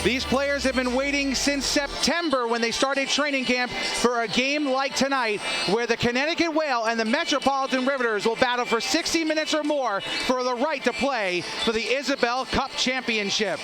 These players have been waiting since September when they started training camp for a game like tonight, where the Connecticut Whale and the Metropolitan Riveters will battle for 60 minutes or more for the right to play for the Isabel Cup Championship.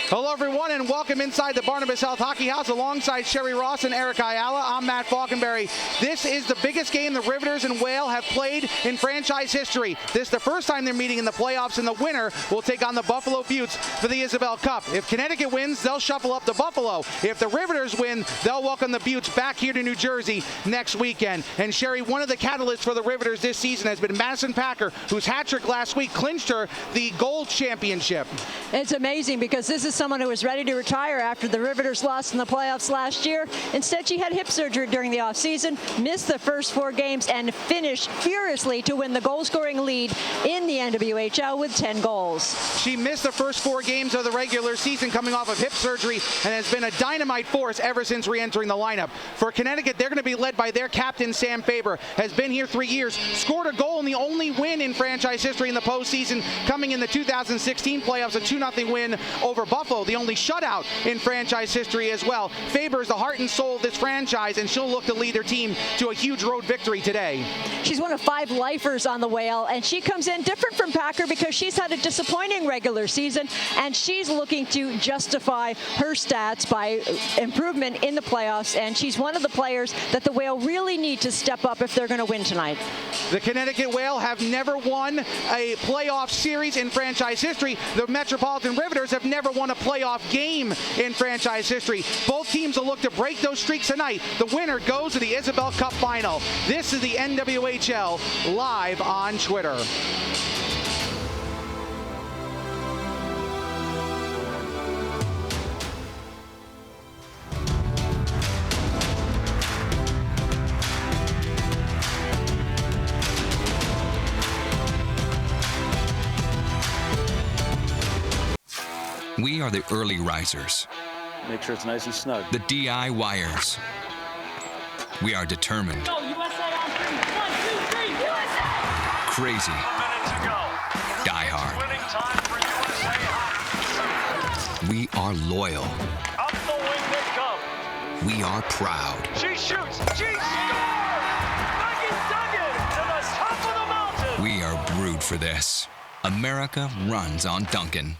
Hello everyone, and welcome inside the Barnabas Health Hockey House alongside Sherry Ross and Eric Ayala. I'm Matt Falkenberry. This is the biggest game the Riveters and Whale have played in franchise history. This is the first time they're meeting in the playoffs, and the winner will take on the Buffalo Beauts for the Isabel Cup. If Connecticut wins, they'll shuffle up to Buffalo. If the Riveters win, they'll welcome the Beauts back here to New Jersey next weekend. And Sherry, one of the catalysts for the Riveters this season has been Madison Packer, whose hat trick last week clinched her the gold championship. It's amazing because this is someone who was ready to retire after the Riveters lost in the playoffs last year. Instead, she had hip surgery during the offseason, missed the first 4 games, and finished furiously to win the goal-scoring lead in the NWHL with 10 goals. She missed the first 4 games of the regular season coming off of hip surgery and has been a dynamite force ever since re-entering the lineup. For Connecticut, they're going to be led by their captain, Sam Faber. Has been here 3 years, scored a goal in the only win in franchise history in the postseason, coming in the 2016 playoffs, a 2-0 win over Buffalo, the only shutout in franchise history as well. Faber is the heart and soul of this franchise, and she'll look to lead their team to a huge road victory today. She's one of 5 lifers on the Whale, and she comes in different from Packer because she's had a disappointing regular season, and she's looking to justify her stats by improvement in the playoffs, and she's one of the players that the Whale really need to step up if they're going to win tonight. The Connecticut Whale have never won a playoff series in franchise history. The Metropolitan Riveters have never won a playoff game in franchise history. Both teams will look to break those streaks tonight. The winner goes to the Isabel Cup final. This is the NWHL live on Twitter. We are the early risers. Make sure it's nice and snug. The DIYers. We are determined. Go, USA on 3. 1, 2, 3, USA! Crazy. A minute to go. Die hard. Winning time for USA Hockey. We are loyal. Up the wing they come. We are proud. She shoots. She scores! Megan Duggan to the top of the mountain. We are brewed for this. America runs on Duncan.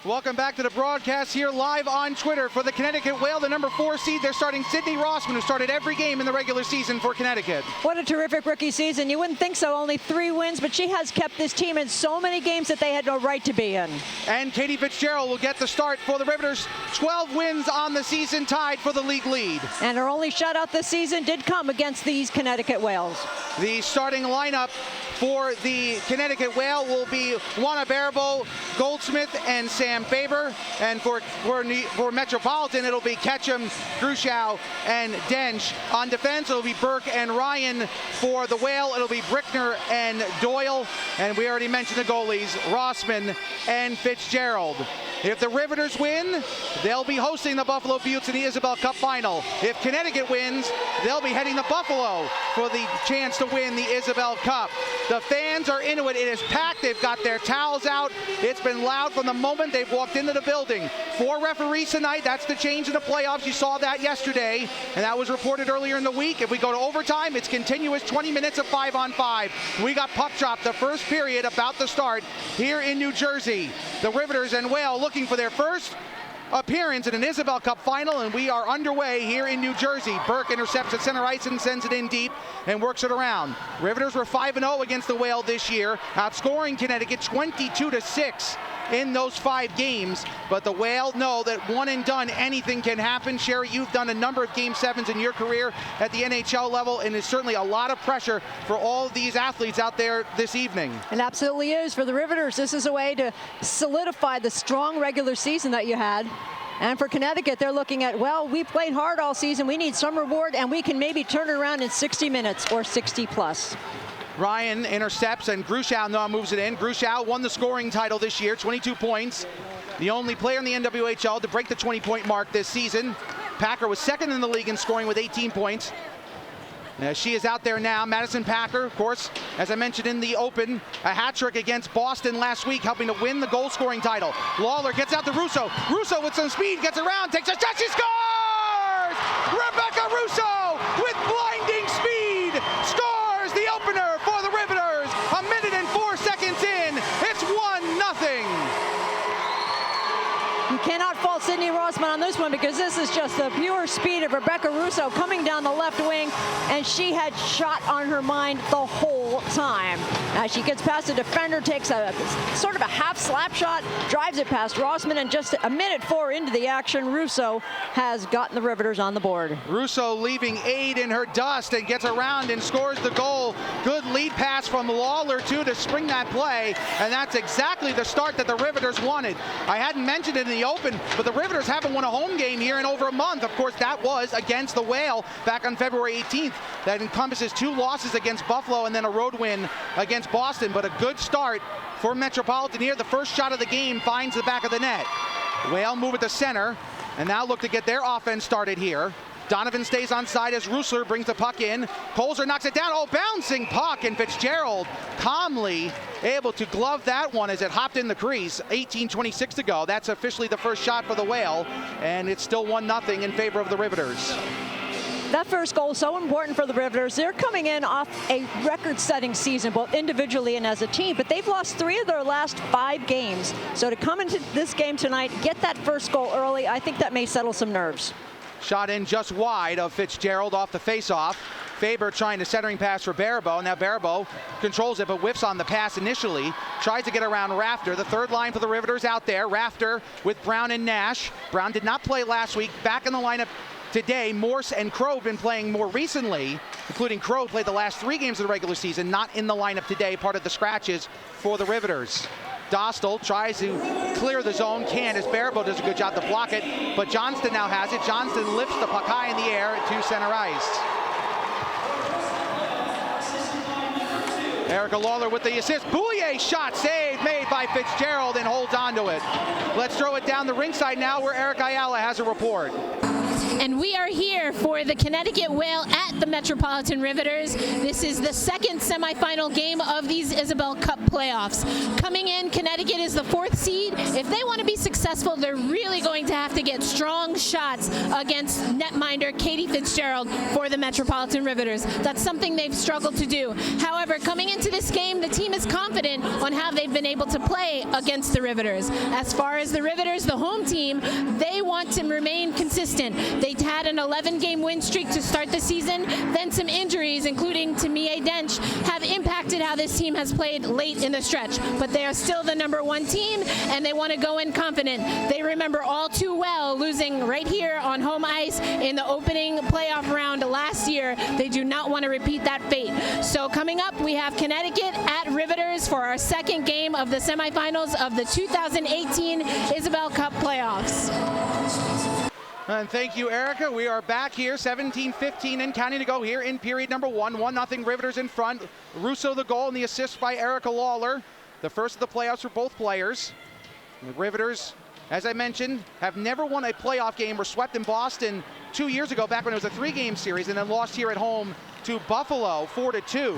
Welcome back to the broadcast here live on Twitter for the Connecticut Whale, the number 4 seed. They're starting Sydney Rossman, who started every game in the regular season for Connecticut. What a terrific rookie season. You wouldn't think so, only 3 wins, but she has kept this team in so many games that they had no right to be in. And Katie Fitzgerald will get the start for the Riveters. 12 wins on the season, tied for the league lead. And her only shutout this season did come against these Connecticut Whales. The starting lineup for the Connecticut Whale will be Juana Barabo, Goldsmith, and Sam Faber. And for Metropolitan, it'll be Ketchum, Gruschow, and Dench. On defense, it'll be Burke and Ryan. For the Whale, it'll be Brickner and Doyle. And we already mentioned the goalies, Rossman and Fitzgerald. If the Riveters win, they'll be hosting the Buffalo Beauts in the Isabel Cup final. If Connecticut wins, they'll be heading to Buffalo for the chance to win the Isabel Cup. The fans are into it. It is packed. They've got their towels out. It's been loud from the moment they've walked into the building. 4 referees tonight. That's the change in the playoffs. You saw that yesterday, and that was reported earlier in the week. If we go to overtime, it's continuous 20 minutes of 5-on-5. We got puck drop the first period about to start here in New Jersey. The Riveters and Whale looking for their first appearance in an Isabel Cup final, and we are underway here in New Jersey. Burke intercepts at center ice and sends it in deep and works it around. Riveters were 5-0 against the Whale this year, outscoring Connecticut 22-6 in those 5 games, but the Whale know that one and done, anything can happen. Sherry, you've done a number of Game 7s in your career at the NHL level, and it's certainly a lot of pressure for all of these athletes out there this evening. It absolutely is. For the Riveters, this is a way to solidify the strong regular season that you had. And for Connecticut, they're looking at, well, we played hard all season. We need some reward, and we can maybe turn it around in 60 minutes or 60 plus. Ryan intercepts, and Gruschow now moves it in. Gruschow won the scoring title this year, 22 points. The only player in the NWHL to break the 20-point mark this season. Packer was second in the league in scoring with 18 points. She is out there now. Madison Packer, of course, as I mentioned in the open, a hat trick against Boston last week, helping to win the goal scoring title. Lawler gets out to Russo. Russo with some speed, gets around, takes a shot, she scores! Rebecca Russo with blinding speed scores the opener for the Riveters. A minute and 4 seconds in, it's 1-0. You cannot fault Sydney Rossman on this one because this is just the pure speed of Rebecca Russo coming down the left wing, and she had shot on her mind the whole time. As she gets past the defender, takes a sort of a half slap shot, drives it past Rossman, and just a minute 4 into the action, Russo has gotten the Riveters on the board. Russo leaving aid in her dust and gets around and scores the goal. Good lead pass from Lawler too to spring that play, and that's exactly the start that the Riveters wanted. I hadn't mentioned it in the open, but the Riveters haven't won a home game here in over a month. Of course, that was against the Whale back on February 18th. That encompasses 2 losses against Buffalo and then a road win against Boston, but a good start for Metropolitan here. The first shot of the game finds the back of the net. Whale move at the center and now look to get their offense started here. Donovan stays on side as Rusler brings the puck in. Colzer knocks it down. Oh, bouncing puck, and Fitzgerald calmly able to glove that one as it hopped in the crease. 18:26 to go. That's officially the first shot for the Whale, and it's still 1-0 in favor of the Riveters. That first goal is so important for the Riveters. They're coming in off a record-setting season, both individually and as a team, but they've lost 3 of their last 5 games. So to come into this game tonight, get that first goal early, I think that may settle some nerves. Shot in just wide of Fitzgerald off the face-off. Faber trying to centering pass for Barabo. Now Barabo controls it but whiffs on the pass initially. Tries to get around Rafter. The third line for the Riveters out there. Rafter with Brown and Nash. Brown did not play last week. Back in the lineup today. Morse and Crow have been playing more recently, including Crow played the last 3 games of the regular season. Not in the lineup today. Part of the scratches for the Riveters. Dostal tries to clear the zone, can't, as Barabo does a good job to block it, but Johnston now has it. Johnston lifts the puck high in the air to center ice. Erica Lawler with the assist. Bouillet shot saved, made by Fitzgerald, and holds on to it. Let's throw it down the ringside now where Eric Ayala has a report. And we are here for the Connecticut Whale at the Metropolitan Riveters. This is the second semifinal game of these Isabel Cup playoffs. Coming in, Connecticut is the 4th seed. If they want to be successful, they're really going to have to get strong shots against netminder Katie Fitzgerald for the Metropolitan Riveters. That's something they've struggled to do. However, coming into this game, the team is confident on how they've been able to play against the Riveters. As far as the Riveters, the home team, they want to remain consistent. They had an 11-game win streak to start the season. Then some injuries, including to Mie Dench, have impacted how this team has played late in the stretch. But they are still the #1 team, and they want to go in confident. They remember all too well losing right here on home ice in the opening playoff round last year. They do not want to repeat that fate. So coming up, we have Connecticut at Riveters for our second game of the semifinals of the 2018 Isabel Cup playoffs. And thank you, Erica. We are back here, 17:15 and counting to go here in period number 1. 1-0 Riveters in front. Russo the goal and the assist by Erica Lawler. The first of the playoffs for both players. The Riveters, as I mentioned, have never won a playoff game. Were swept in Boston 2 years ago, back when it was a 3-game series, and then lost here at home to Buffalo 4-2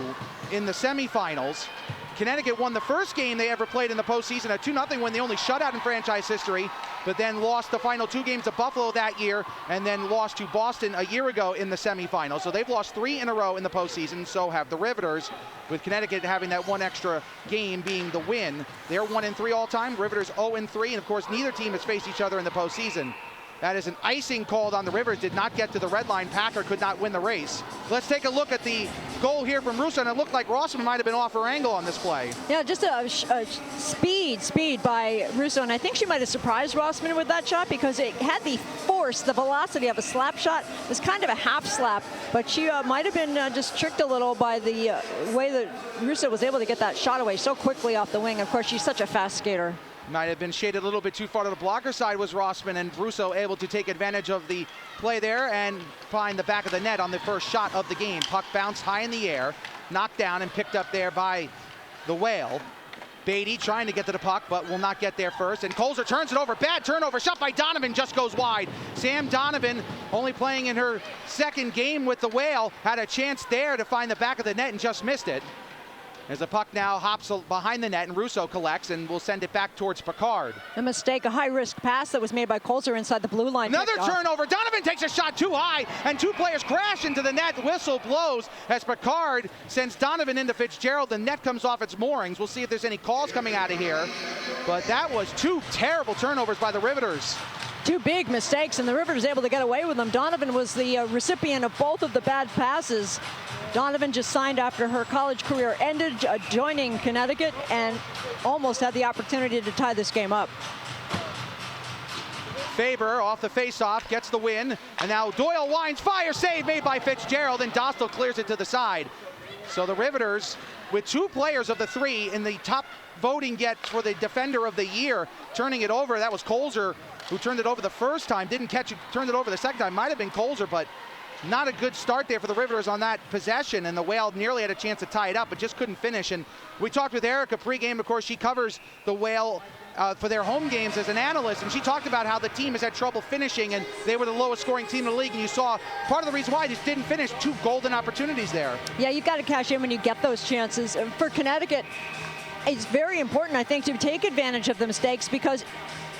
in the semifinals. Connecticut won the first game they ever played in the postseason, a 2-0 win, the only shutout in franchise history, but then lost the final 2 games to Buffalo that year and then lost to Boston a year ago in the semifinals. So they've lost 3 in a row in the postseason, so have the Riveters, with Connecticut having that 1 extra game being the win. They're 1-3 all time, Riveters 0-3, and of course neither team has faced each other in the postseason. That is an icing called on the Riveters, did not get to the red line. Packer could not win the race. Let's take a look at the goal here from Russo, and it looked like Rossman might have been off her angle on this play. Yeah, just a speed by Russo, and I think she might have surprised Rossman with that shot because it had the force, the velocity of a slap shot. It was kind of a half slap, but she might have been just tricked a little by the way that Russo was able to get that shot away so quickly off the wing. Of course, she's such a fast skater. Might have been shaded a little bit too far to the blocker side was Rossman, and Russo able to take advantage of the play there and find the back of the net on the first shot of the game. Puck bounced high in the air, knocked down and picked up there by the Whale. Beatty trying to get to the puck, but will not get there first. And Colzer turns it over. Bad turnover. Shot by Donovan, just goes wide. Sam Donovan, only playing in her second game with the Whale, had a chance there to find the back of the net and just missed it. As the puck now hops behind the net, and Russo collects and will send it back towards Picard. A mistake, a high-risk pass that was made by Colzer inside the blue line. Another turnover. Donovan takes a shot too high, and two players crash into the net. Whistle blows as Picard sends Donovan into Fitzgerald. The net comes off its moorings. We'll see if there's any calls coming out of here. But that was two terrible turnovers by the Riveters. Two big mistakes, and the Riveters able to get away with them. Donovan was the recipient of both of the bad passes. Donovan just signed after her college career ended, joining Connecticut, and almost had the opportunity to tie this game up. Faber off the face-off, gets the win, and now Doyle winds, fire save made by Fitzgerald, and Dostal clears it to the side. So the Riveters, with two players of the three in the top voting yet for the Defender of the Year, turning it over. That was Colzer, who turned it over the first time, didn't catch it, turned it over the second time. Might have been Colzer, but not a good start there for the Riveters on that possession, and the Whale nearly had a chance to tie it up, but just couldn't finish. And we talked with Erica pregame. Of course, she covers the Whale for their home games as an analyst, and she talked about how the team has had trouble finishing, and they were the lowest scoring team in the league, and you saw part of the reason why they just didn't finish. Two golden opportunities there. Yeah, you've got to cash in when you get those chances. For Connecticut, it's very important, I think, to take advantage of the mistakes, because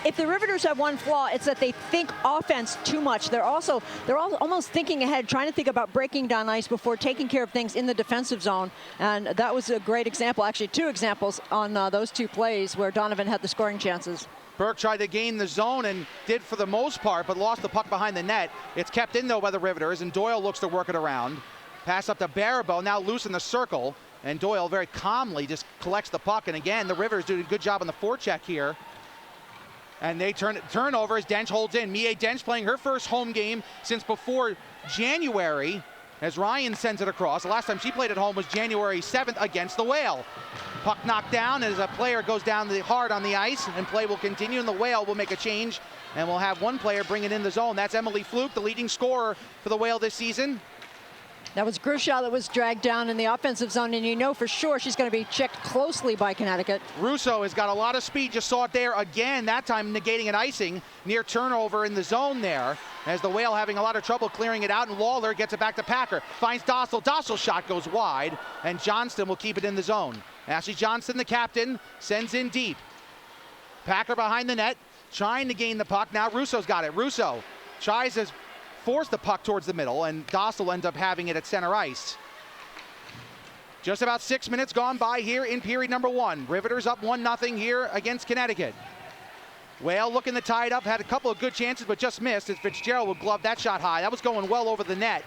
if the Riveters have one flaw, it's that they think offense too much. They're almost thinking ahead, trying to think about breaking down ice before taking care of things in the defensive zone. And that was a great example, actually two examples on those two plays where Donovan had the scoring chances. Burke tried to gain the zone and did for the most part, but lost the puck behind the net. It's kept in though by the Riveters, and Doyle looks to work it around. Pass up to Barabo, now loose in the circle, and Doyle very calmly just collects the puck. And again, the Riveters do a good job on the forecheck here. And they turnover as Dench holds in. Mie Dench playing her first home game since before January, as Ryan sends it across. The last time she played at home was January 7th against the Whale. Puck knocked down as a player goes down hard on the ice, and play will continue, and the Whale will make a change, and we'll have one player bring it in the zone. That's Emily Fluke, the leading scorer for the Whale this season. That was Grushow that was dragged down in the offensive zone, and you know for sure she's going to be checked closely by Connecticut. Russo has got a lot of speed, just saw it there again, that time negating an icing, near turnover in the zone there, as the Whale having a lot of trouble clearing it out, and Lawler gets it back to Packer, finds Dostal. Dostal's shot goes wide, and Johnston will keep it in the zone. Ashley Johnston, the captain, sends in deep. Packer behind the net, trying to gain the puck. Now Russo's got it. Russo tries to force the puck towards the middle, and Dostal ends up having it at center ice. Just about 6 minutes gone by here in period number one. Riveters up 1-0 here against Connecticut. Whale looking to tie it up, had a couple of good chances, but just missed as Fitzgerald will glove that shot high. That was going well over the net,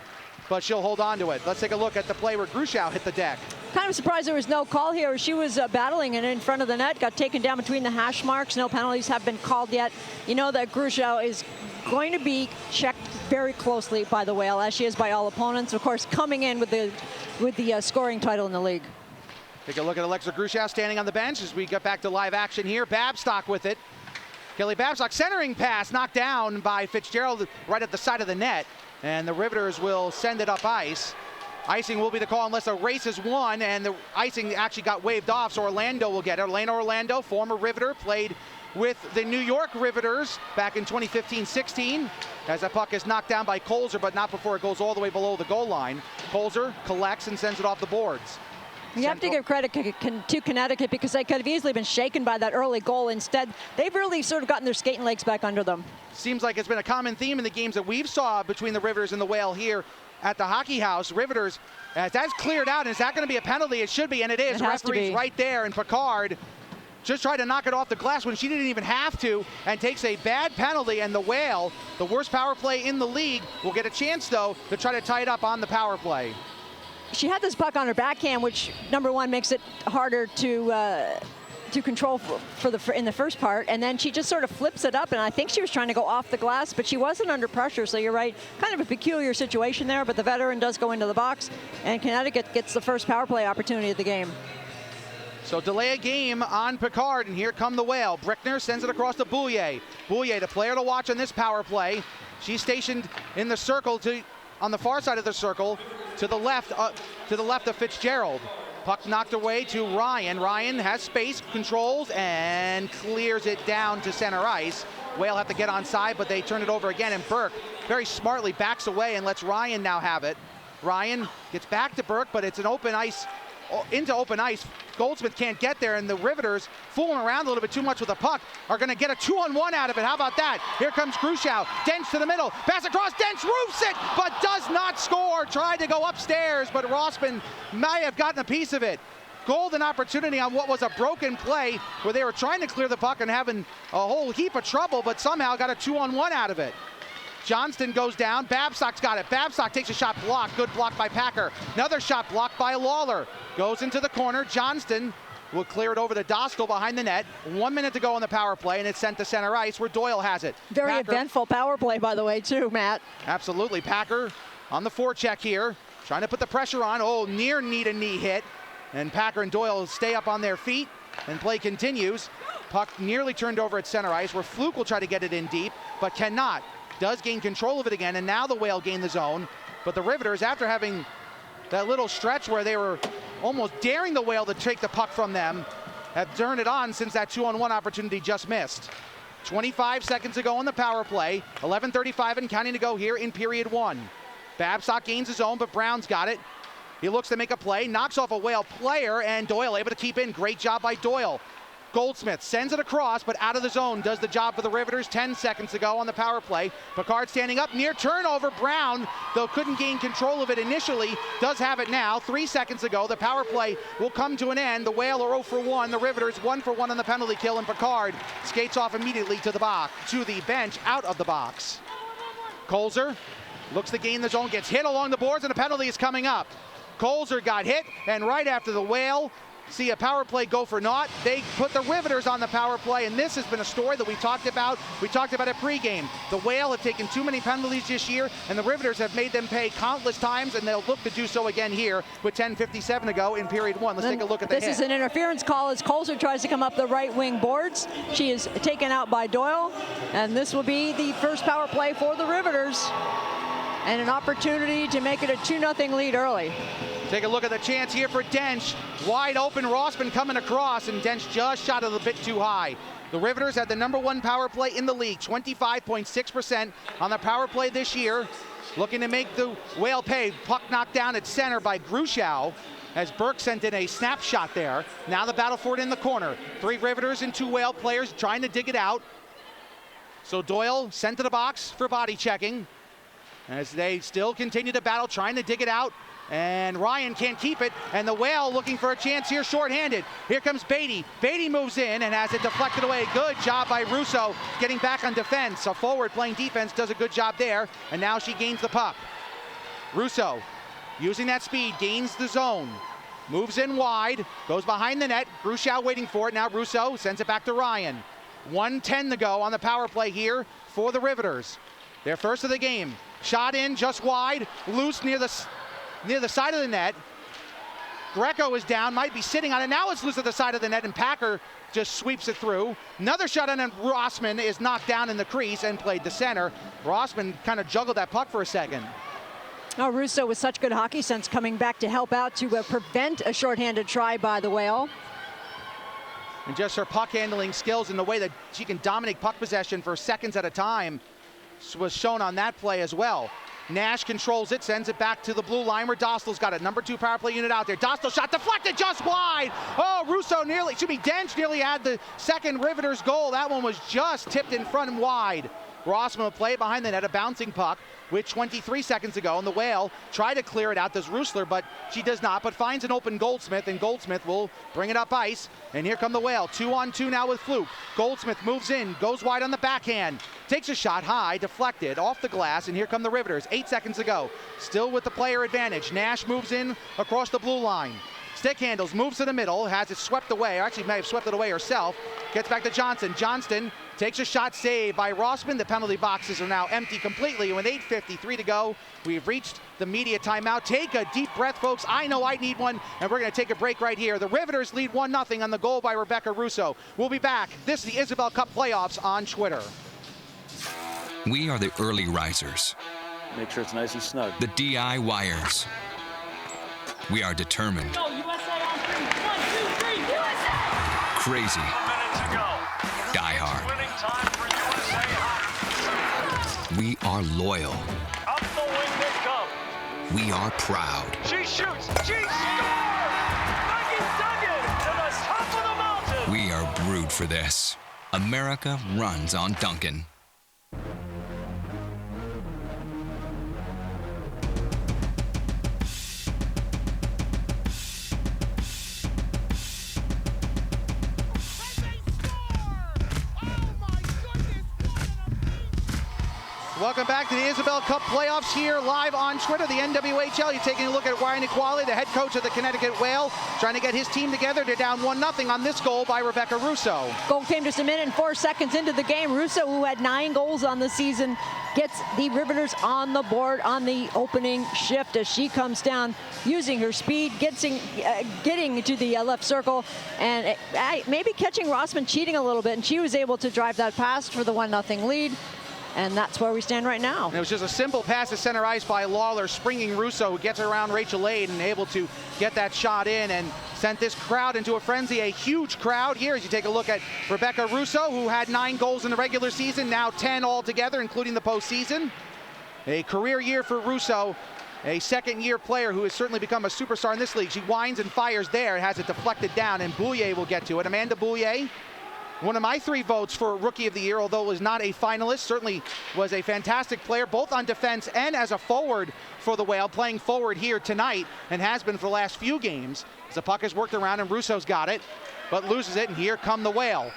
but she'll hold on to it. Let's take a look at the play where Grushow hit the deck. Kind of surprised there was no call here. She was battling and in front of the net, got taken down between the hash marks. No penalties have been called yet. You know that Grushow is going to be checked very closely by the Whale, as she is by all opponents. Of course, coming in with the scoring title in the league. Take a look at Alexa Grushow standing on the bench as we get back to live action here. Babstock with it. Kelly Babstock centering pass knocked down by Fitzgerald right at the side of the net, and the Riveters will send it up ice. Icing will be the call unless a race is won, and the icing actually got waved off, so Orlando will get it. Elena Orlando, former Riveter, played with the New York Riveters back in 2015-16, as that puck is knocked down by Colzer, but not before it goes all the way below the goal line. Colzer collects and sends it off the boards. You have to give credit to Connecticut, because they could have easily been shaken by that early goal. Instead, they've really sort of gotten their skating legs back under them. Seems like it's been a common theme in the games that we've saw between the Riveters and the Whale here at the Hockey House. Riveters, as that's cleared out, is that going to be a penalty? It should be, and it is. It has to Referee's be. right there, and Picard just tried to knock it off the glass when she didn't even have to, and takes a bad penalty, and the Whale, the worst power play in the league, will get a chance, though, to try to tie it up on the power play. She had this puck on her backhand, which, number one, makes it harder to control in the first part, and then she just sort of flips it up, and I think she was trying to go off the glass, but she wasn't under pressure, so you're right. Kind of a peculiar situation there, but the veteran does go into the box, and Connecticut gets the first power play opportunity of the game. So delay a game on Picard, and here come the Whale. Brickner sends it across to Bouillet. Bouillet, the player to watch on this power play. She's stationed in the circle on the far side of the circle, to the left of Fitzgerald. Puck knocked away to Ryan. Ryan has space, controls, and clears it down to center ice. Whale have to get onside, but they turn it over again, and Burke very smartly backs away and lets Ryan now have it. Ryan gets back to Burke, but it's an open ice, into open ice. Goldsmith can't get there, and the Riveters, fooling around a little bit too much with the puck, are going to get a 2-on-1 out of it. How about that? Here comes Grushow. Dench to the middle. Pass across. Dench roofs it, but does not score. Tried to go upstairs, but Rossman may have gotten a piece of it. Golden opportunity on what was a broken play where they were trying to clear the puck and having a whole heap of trouble, but somehow got a 2-on-1 out of it. Johnston goes down. Babcock's got it. Babcock takes a shot blocked. Good block by Packer. Another shot blocked by Lawler. Goes into the corner. Johnston will clear it over to Dostal behind the net. 1 minute to go on the power play, and it's sent to center ice where Doyle has it. Very Packer, eventful power play, by the way, too, Matt. Absolutely. Packer on the forecheck here. Trying to put the pressure on. Oh, near knee-to-knee hit. And Packer and Doyle stay up on their feet, and play continues. Puck nearly turned over at center ice where Fluke will try to get it in deep, but cannot. Does gain control of it again, and now the Whale gain the zone. But the Riveters, after having that little stretch where they were almost daring the Whale to take the puck from them, have turned it on since that 2-on-1 opportunity just missed. 25 seconds to go on the power play. 11:35 and counting to go here in period one. Babcock gains his own, but Brown's got it. He looks to make a play, knocks off a Whale player, and Doyle able to keep in. Great job by Doyle. Goldsmith sends it across, but out of the zone. Does the job for the Riveters. 10 seconds to go on the power play. Picard standing up, near turnover. Brown, though couldn't gain control of it initially, does have it now. 3 seconds to go. The power play will come to an end. The Whale are 0 for 1. The Riveters 1 for 1 on the penalty kill, and Picard skates off immediately to the box, to the bench, out of the box. Colzer looks to gain the zone, gets hit along the boards, and a penalty is coming up. Colzer got hit, and right after the Whale see a power play go for naught, they put the Riveters on the power play, and this has been a story that we talked about. We talked about it pregame. The Whale have taken too many penalties this year, and the Riveters have made them pay countless times, and they'll look to do so again here with 10:57 to go in period one. Let's take a look at the hit. This is an interference call as Colzer tries to come up the right wing boards. She is taken out by Doyle, and this will be the first power play for the Riveters, and an opportunity to make it a 2-0 lead early. Take a look at the chance here for Dench. Wide open, Rossman coming across, and Dench just shot it a bit too high. The Riveters had the #1 power play in the league, 25.6% on the power play this year. Looking to make the Whale pay. Puck knocked down at center by Grushow as Burke sent in a snapshot there. Now the battle for it in the corner. 3 Riveters and 2 Whale players trying to dig it out. So Doyle sent to the box for body checking as they still continue to battle, trying to dig it out. And Ryan can't keep it, and the Whale looking for a chance here, shorthanded. Here comes Beatty. Beatty moves in and has it deflected away. Good job by Russo getting back on defense. A forward playing defense does a good job there, and now she gains the puck. Russo, using that speed, gains the zone. Moves in wide, goes behind the net. Grushow waiting for it. Now Russo sends it back to Ryan. 1:10 to go on the power play here for the Riveters. Their first of the game. Shot in just wide, loose near the side of the net. Greco is down, might be sitting on it. Now it's loose at the side of the net, and Packer just sweeps it through. Another shot on, and Rossman is knocked down in the crease and played to center. Rossman kind of juggled that puck for a second. Now Russo with such good hockey sense coming back to help out to prevent a shorthanded try by the Whale. And just her puck handling skills and the way that she can dominate puck possession for seconds at a time was shown on that play as well. Nash controls it, sends it back to the blue line where Dostal's got it. #2 power play unit out there. Dostal shot deflected just wide. Oh, Russo Dench nearly had the second Riveters goal. That one was just tipped in front and wide. Rossman will play it behind the net, a bouncing puck with 23 seconds to go, and the Whale try to clear it out. Does Rusler, but she does not, but finds an open Goldsmith, and Goldsmith will bring it up ice. And here come the Whale, 2-on-2 now with Fluke. Goldsmith moves in, goes wide on the backhand, takes a shot high, deflected off the glass, and here come the Riveters. 8 seconds to go, still with the player advantage. Nash moves in across the blue line. Stick handles, moves to the middle, has it swept away, or actually may have swept it away herself. Gets back to Johnson. Johnston takes a shot, saved by Rossman. The penalty boxes are now empty completely. With 8:53 to go, we've reached the media timeout. Take a deep breath, folks. I know I need one, and we're going to take a break right here. The Riveters lead 1-0 on the goal by Rebecca Russo. We'll be back. This is the Isabel Cup playoffs on Twitter. We are the early risers, Make sure it's nice and snug. the DIYers. We are determined. Go, USA on crazy, die hard. Winning time for USA Hockey. We are loyal. Up the wing they come. We are proud. She shoots. She scores! Megan Duggan to the top of the mountain. We are brewed for this. America runs on Duncan. Welcome back to the Isabel Cup playoffs here live on Twitter. The NWHL, you're taking a look at Ryan Equali, the head coach of the Connecticut Whale, trying to get his team together. They're down 1-0 on this goal by Rebecca Russo. Goal came just a minute and 4 seconds into the game. Russo, who had 9 goals on the season, gets the Riveters on the board on the opening shift as she comes down using her speed, getting to the left circle, and maybe catching Rossman cheating a little bit, and she was able to drive that past for the 1-0 lead. And that's where we stand right now. And it was just a simple pass to center ice by Lawler, springing Russo, who gets around Rachel Aid and able to get that shot in and sent this crowd into a frenzy. A huge crowd here as you take a look at Rebecca Russo, who had 9 goals in the regular season, now 10 altogether, including the postseason. A career year for Russo, a second-year player who has certainly become a superstar in this league. She winds and fires there, has it deflected down, and Bouillet will get to it. Amanda Bouillet, one of my 3 votes for Rookie of the Year, although was not a finalist, certainly was a fantastic player, both on defense and as a forward for the Whale, playing forward here tonight and has been for the last few games. As the puck has worked around and Russo's got it, but loses it, and here come the Whale.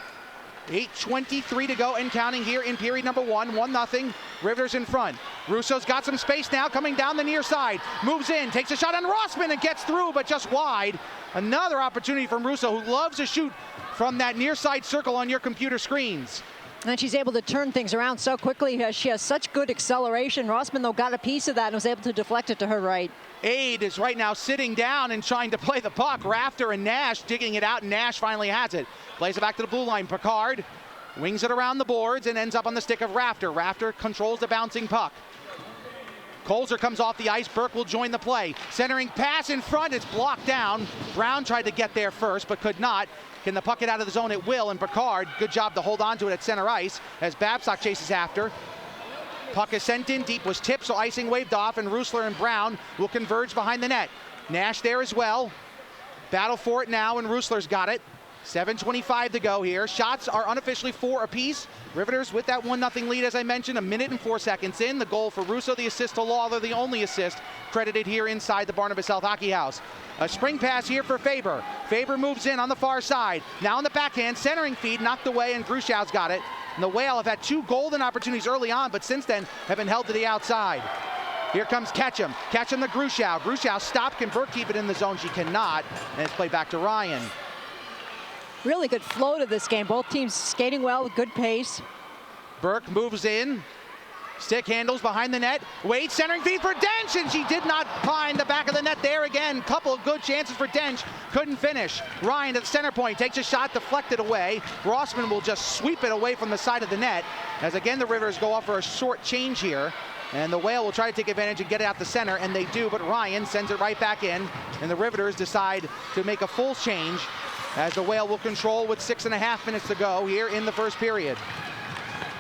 8:23 to go and counting here in period number 1. 1-0, Riveters in front. Russo's got some space now, coming down the near side. Moves in, takes a shot on Rossman and gets through, but just wide. Another opportunity from Russo, who loves to shoot from that near side circle on your computer screens. And she's able to turn things around so quickly. She has such good acceleration. Rossman, though, got a piece of that and was able to deflect it to her right. Aid is right now sitting down and trying to play the puck. Rafter and Nash digging it out, and Nash finally has it. Plays it back to the blue line. Picard wings it around the boards and ends up on the stick of Rafter. Rafter controls the bouncing puck. Colzer comes off the ice. Burke will join the play. Centering pass in front. It's blocked down. Brown tried to get there first, but could not. Can the puck get out of the zone? It will. And Picard, good job to hold on to it at center ice as Babcock chases after. Puck is sent in deep, was tipped, so icing waved off, and Rusler and Brown will converge behind the net. Nash there as well. Battle for it now, and Rusler's got it. 7:25 to go here. Shots are unofficially 4 apiece. Riveters with that 1-0 lead, as I mentioned, 1 minute and 4 seconds in. The goal for Russo, the assist to Lawler, the only assist credited here inside the Barnabas Health Hockey House. A spring pass here for Faber. Faber moves in on the far side. Now on the backhand, centering feed, knocked away, and Grushow's got it. And the Whale have had 2 golden opportunities early on, but since then have been held to the outside. Here comes Ketchum. Ketchum to Grushow. Grushow stopped. Can Burke keep it in the zone? She cannot. And it's played back to Ryan. Really good flow to this game. Both teams skating well with good pace. Burke moves in. Stick handles behind the net. Wade centering feed for Dench, and she did not find the back of the net there again. Couple of good chances for Dench. Couldn't finish. Ryan at the center point takes a shot, deflected away. Rossman will just sweep it away from the side of the net. As again the Riveters go off for a short change here. And the Whale will try to take advantage and get it out the center, and they do, but Ryan sends it right back in. And the Riveters decide to make a full change as the Whale will control with 6.5 minutes to go here in the first period.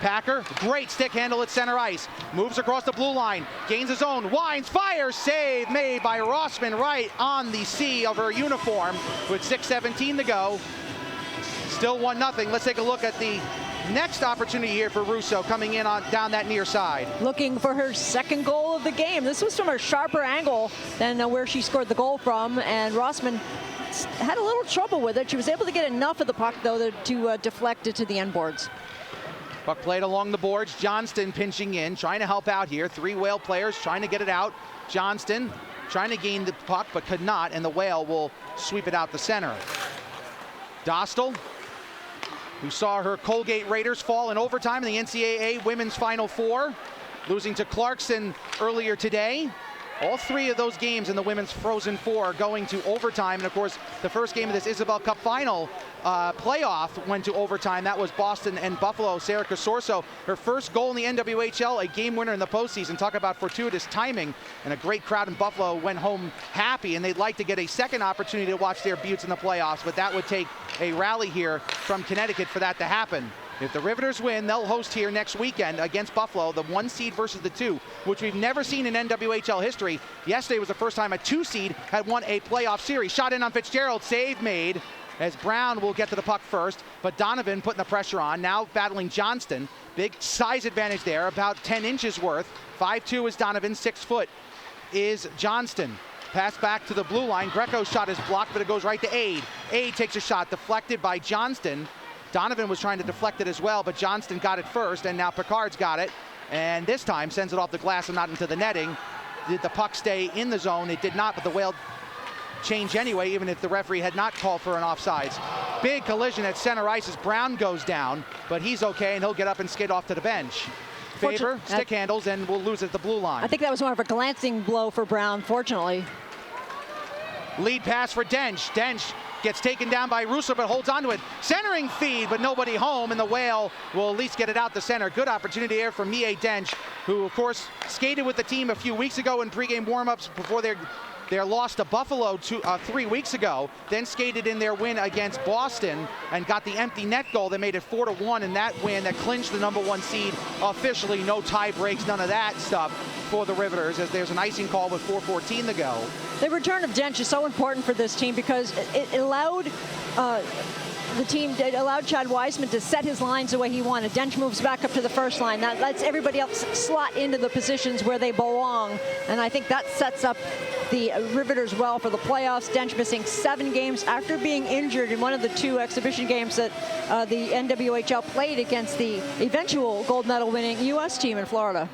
Packer, great stick handle at center ice. Moves across the blue line, gains his own, winds, fires, save made by Rossman right on the C of her uniform with 6:17 to go. Still 1-0. Let's take a look at the next opportunity here for Russo coming in on down that near side. Looking for her 2nd goal of the game. This was from a sharper angle than where she scored the goal from, and Rossman had a little trouble with it. She was able to get enough of the puck, though, to deflect it to the end boards. Puck played along the boards. Johnston pinching in, trying to help out here. 3 Whale players trying to get it out. Johnston trying to gain the puck, but could not, and the Whale will sweep it out the center. Dostal, who saw her Colgate Raiders fall in overtime in the NCAA Women's Final Four, losing to Clarkson earlier today. All 3 of those games in the women's Frozen Four are going to overtime. And of course, the first game of this Isabel Cup final playoff went to overtime. That was Boston and Buffalo. Sarah Casorso, her first goal in the NWHL, a game winner in the postseason. Talk about fortuitous timing. And a great crowd in Buffalo went home happy, and they'd like to get a second opportunity to watch their Buttes in the playoffs, but that would take a rally here from Connecticut for that to happen. If the Riveters win, they'll host here next weekend against Buffalo, the 1 seed versus the 2, which we've never seen in NWHL history. Yesterday was the first time a 2 seed had won a playoff series. Shot in on Fitzgerald, save made, as Brown will get to the puck first, but Donovan putting the pressure on, now battling Johnston. Big size advantage there, about 10 inches worth. 5'2" is Donovan, 6 foot is Johnston. Pass back to the blue line. Greco's shot is blocked, but it goes right to Aid. Aid takes a shot, deflected by Johnston. Donovan was trying to deflect it as well, but Johnston got it first, and now Picard's got it. And this time sends it off the glass and not into the netting. Did the puck stay in the zone? It did not, but the Whale changed anyway, even if the referee had not called for an offsides. Big collision at center ice as Brown goes down, but he's okay, and he'll get up and skate off to the bench. Faber, stick handles, and will lose at the blue line. I think that was more of a glancing blow for Brown, fortunately. Lead pass for Dench. Dench gets taken down by Russo, but holds onto it. Centering feed, but nobody home, and the Whale will at least get it out the center. Good opportunity here for Mie Dench, who, of course, skated with the team a few weeks ago in pregame warmups before their loss to Buffalo 3 weeks ago, then skated in their win against Boston and got the empty net goal that made it 4-1 in that win that clinched the #1 seed officially. No tie breaks, none of that stuff for the Riveters, as there's an icing call with 4:14 to go. The return of Dench is so important for this team because it allowed allowed Chad Wiseman to set his lines the way he wanted. Dench moves back up to the first line. That lets everybody else slot into the positions where they belong, and I think that sets up the Riveters well for the playoffs. Dench missing 7 games after being injured in one of the 2 exhibition games that the NWHL played against the eventual gold medal winning U.S. team in Florida.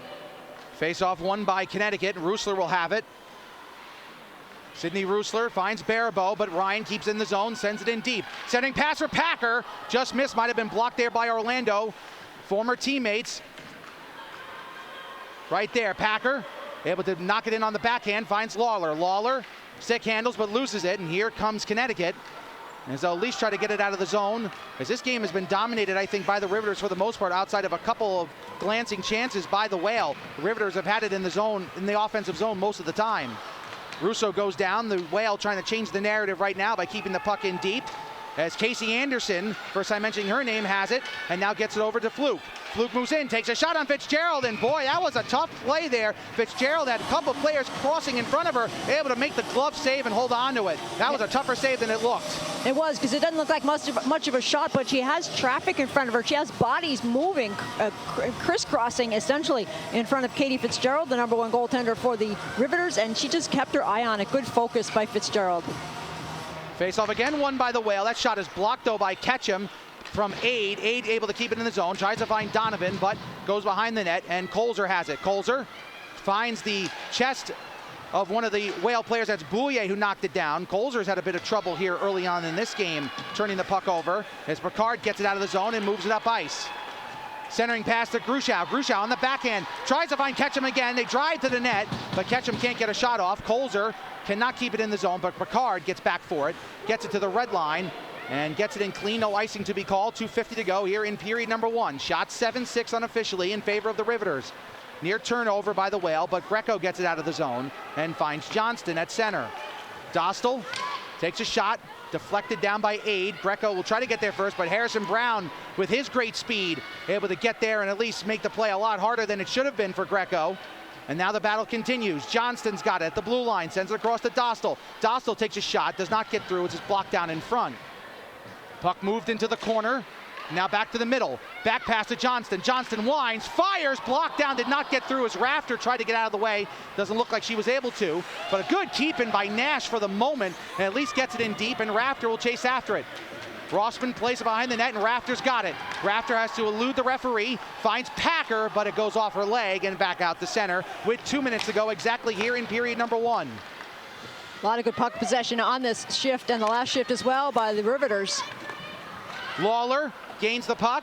Face-off won by Connecticut. Rusler will have it. Sydney Rusler finds Baribeau, but Ryan keeps in the zone, sends it in deep. Sending pass for Packer. Just missed, might have been blocked there by Orlando. Former teammates. Right there, Packer able to knock it in on the backhand, finds Lawler. Lawler stick handles, but loses it, and here comes Connecticut. As they'll at least try to get it out of the zone, as this game has been dominated, I think, by the Riveters for the most part, outside of a couple of glancing chances by the Whale. The Riveters have had it in the zone, in the offensive zone most of the time. Russo goes down. The Whale trying to change the narrative right now by keeping the puck in deep. As Casey Anderson, first time mentioning her name, has it, and now gets it over to Fluke. Fluke moves in, takes a shot on Fitzgerald, and boy, that was a tough play there. Fitzgerald had a couple of players crossing in front of her, able to make the glove save and hold on to it. That was a tougher save than it looked. It was, because it doesn't look like much of a shot, but she has traffic in front of her. She has bodies moving, crisscrossing essentially in front of Katie Fitzgerald, the #1 goaltender for the Riveters, and she just kept her eye on it. Good focus by Fitzgerald. Face off again, won by the Whale. That shot is blocked though by Ketchum from Aid. Aid able to keep it in the zone, tries to find Donovan, but goes behind the net, and Colzer has it. Colzer finds the chest of one of the Whale players. That's Bouillet who knocked it down. Colzer's had a bit of trouble here early on in this game, turning the puck over, as Picard gets it out of the zone and moves it up ice. Centering pass to Grushow. Grushow on the backhand, tries to find Ketchum again. They drive to the net, but Ketchum can't get a shot off. Colzer cannot keep it in the zone, but Picard gets back for it, gets it to the red line, and gets it in clean. No icing to be called. 2:50 to go here in period #1. Shot 7-6 unofficially in favor of the Riveters. Near turnover by the Whale, but Greco gets it out of the zone and finds Johnston at center. Dostal takes a shot, deflected down by Aid. Greco will try to get there first, but Harrison Brown, with his great speed, able to get there and at least make the play a lot harder than it should have been for Greco. And now the battle continues. Johnston's got it at the blue line, sends it across to Dostal. Dostal takes a shot, does not get through, it's just blocked down in front. Puck moved into the corner, now back to the middle. Back pass to Johnston. Johnston winds, fires, blocked down, did not get through as Rafter tried to get out of the way. Doesn't look like she was able to, but a good keep-in by Nash for the moment, and at least gets it in deep, and Rafter will chase after it. Rossman plays it behind the net, and Rafter's got it. Rafter has to elude the referee, finds Packer, but it goes off her leg and back out the center with 2 minutes to go exactly here in period #1. A lot of good puck possession on this shift and the last shift as well by the Riveters. Lawler gains the puck,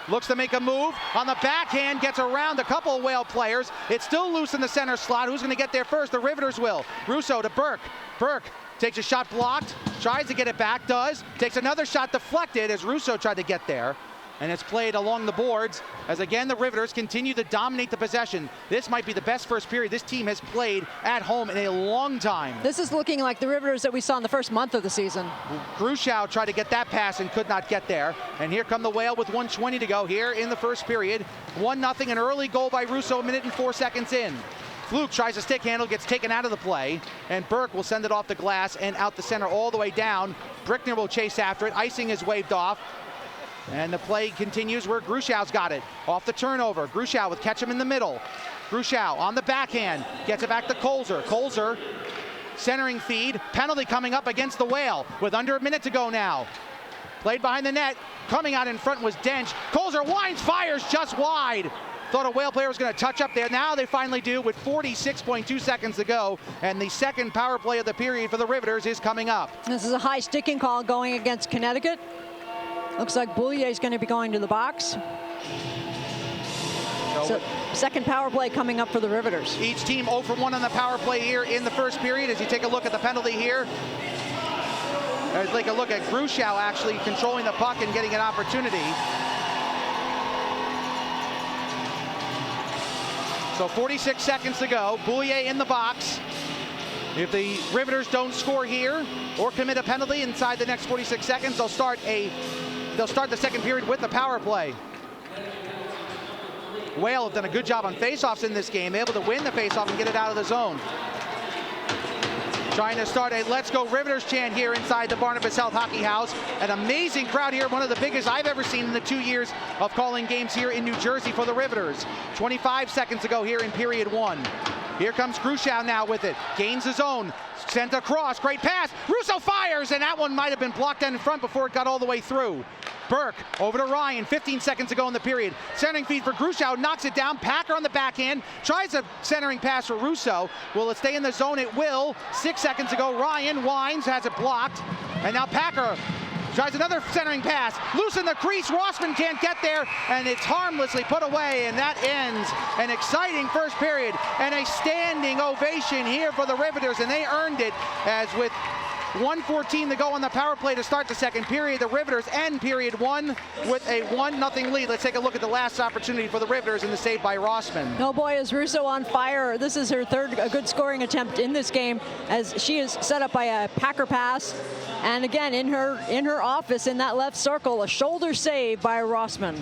looks to make a move on the backhand, gets around a couple of Whale players. It's still loose in the center slot. Who's going to get there first? The Riveters will. Russo to Burke. Burke takes a shot blocked, tries to get it back, does. Takes another shot deflected as Russo tried to get there. And it's played along the boards as again the Riveters continue to dominate the possession. This might be the best first period this team has played at home in a long time. This is looking like the Riveters that we saw in the first month of the season. Grushow tried to get that pass and could not get there. And here come the Whale with 1:20 to go here in the first period. 1-0, an early goal by Russo, a minute and 4 seconds in. Fluke tries a stick handle, gets taken out of the play, and Burke will send it off the glass and out the center all the way down. Brickner will chase after it. Icing is waved off. And the play continues where Grushow's got it. Off the turnover. Grushow with Ketchum in the middle. Grushow on the backhand. Gets it back to Colzer. Colzer, centering feed. Penalty coming up against the Whale with under a minute to go now. Played behind the net. Coming out in front was Dench. Colzer winds, fires just wide. Thought a Whale player was going to touch up there. Now they finally do with 46.2 seconds to go. And the second power play of the period for the Riveters is coming up. This is a high sticking call going against Connecticut. Looks like Boulier is going to be going to the box. So second power play coming up for the Riveters. Each team 0 for 1 on the power play here in the first period. As you take a look at the penalty here, let's take a look at Grushow actually controlling the puck and getting an opportunity. So 46 seconds to go. Boulier in the box. If the Riveters don't score here or commit a penalty inside the next 46 seconds, they'll start the second period with the power play. Whale have done a good job on faceoffs in this game, able to win the faceoff and get it out of the zone. Trying to start a Let's Go Riveters chant here inside the Barnabas Health Hockey House. An amazing crowd here, one of the biggest I've ever seen in the 2 years of calling games here in New Jersey for the Riveters. 25 seconds to go here in period 1. Here comes Grushow now with it. Gains his own. Sent across. Great pass. Russo fires, and that one might have been blocked down in front before it got all the way through. Burke over to Ryan. 15 seconds to go in the period. Centering feed for Grushow. Knocks it down. Packer on the backhand. Tries a centering pass for Russo. Will it stay in the zone? It will. 6 seconds to go. Ryan winds. Has it blocked. And now Packer tries another centering pass. Loose in the crease. Rossman can't get there, and it's harmlessly put away, and that ends an exciting first period and a standing ovation here for the Riveters, and they earned it as with 1:14 to go on the power play to start the second period. The Riveters end period 1 with a 1-0 lead. Let's take a look at the last opportunity for the Riveters in the save by Rossman. Oh boy, is Russo on fire. This is her third good scoring attempt in this game, as she is set up by a Packer pass. And again, in her office in that left circle, a shoulder save by Rossman.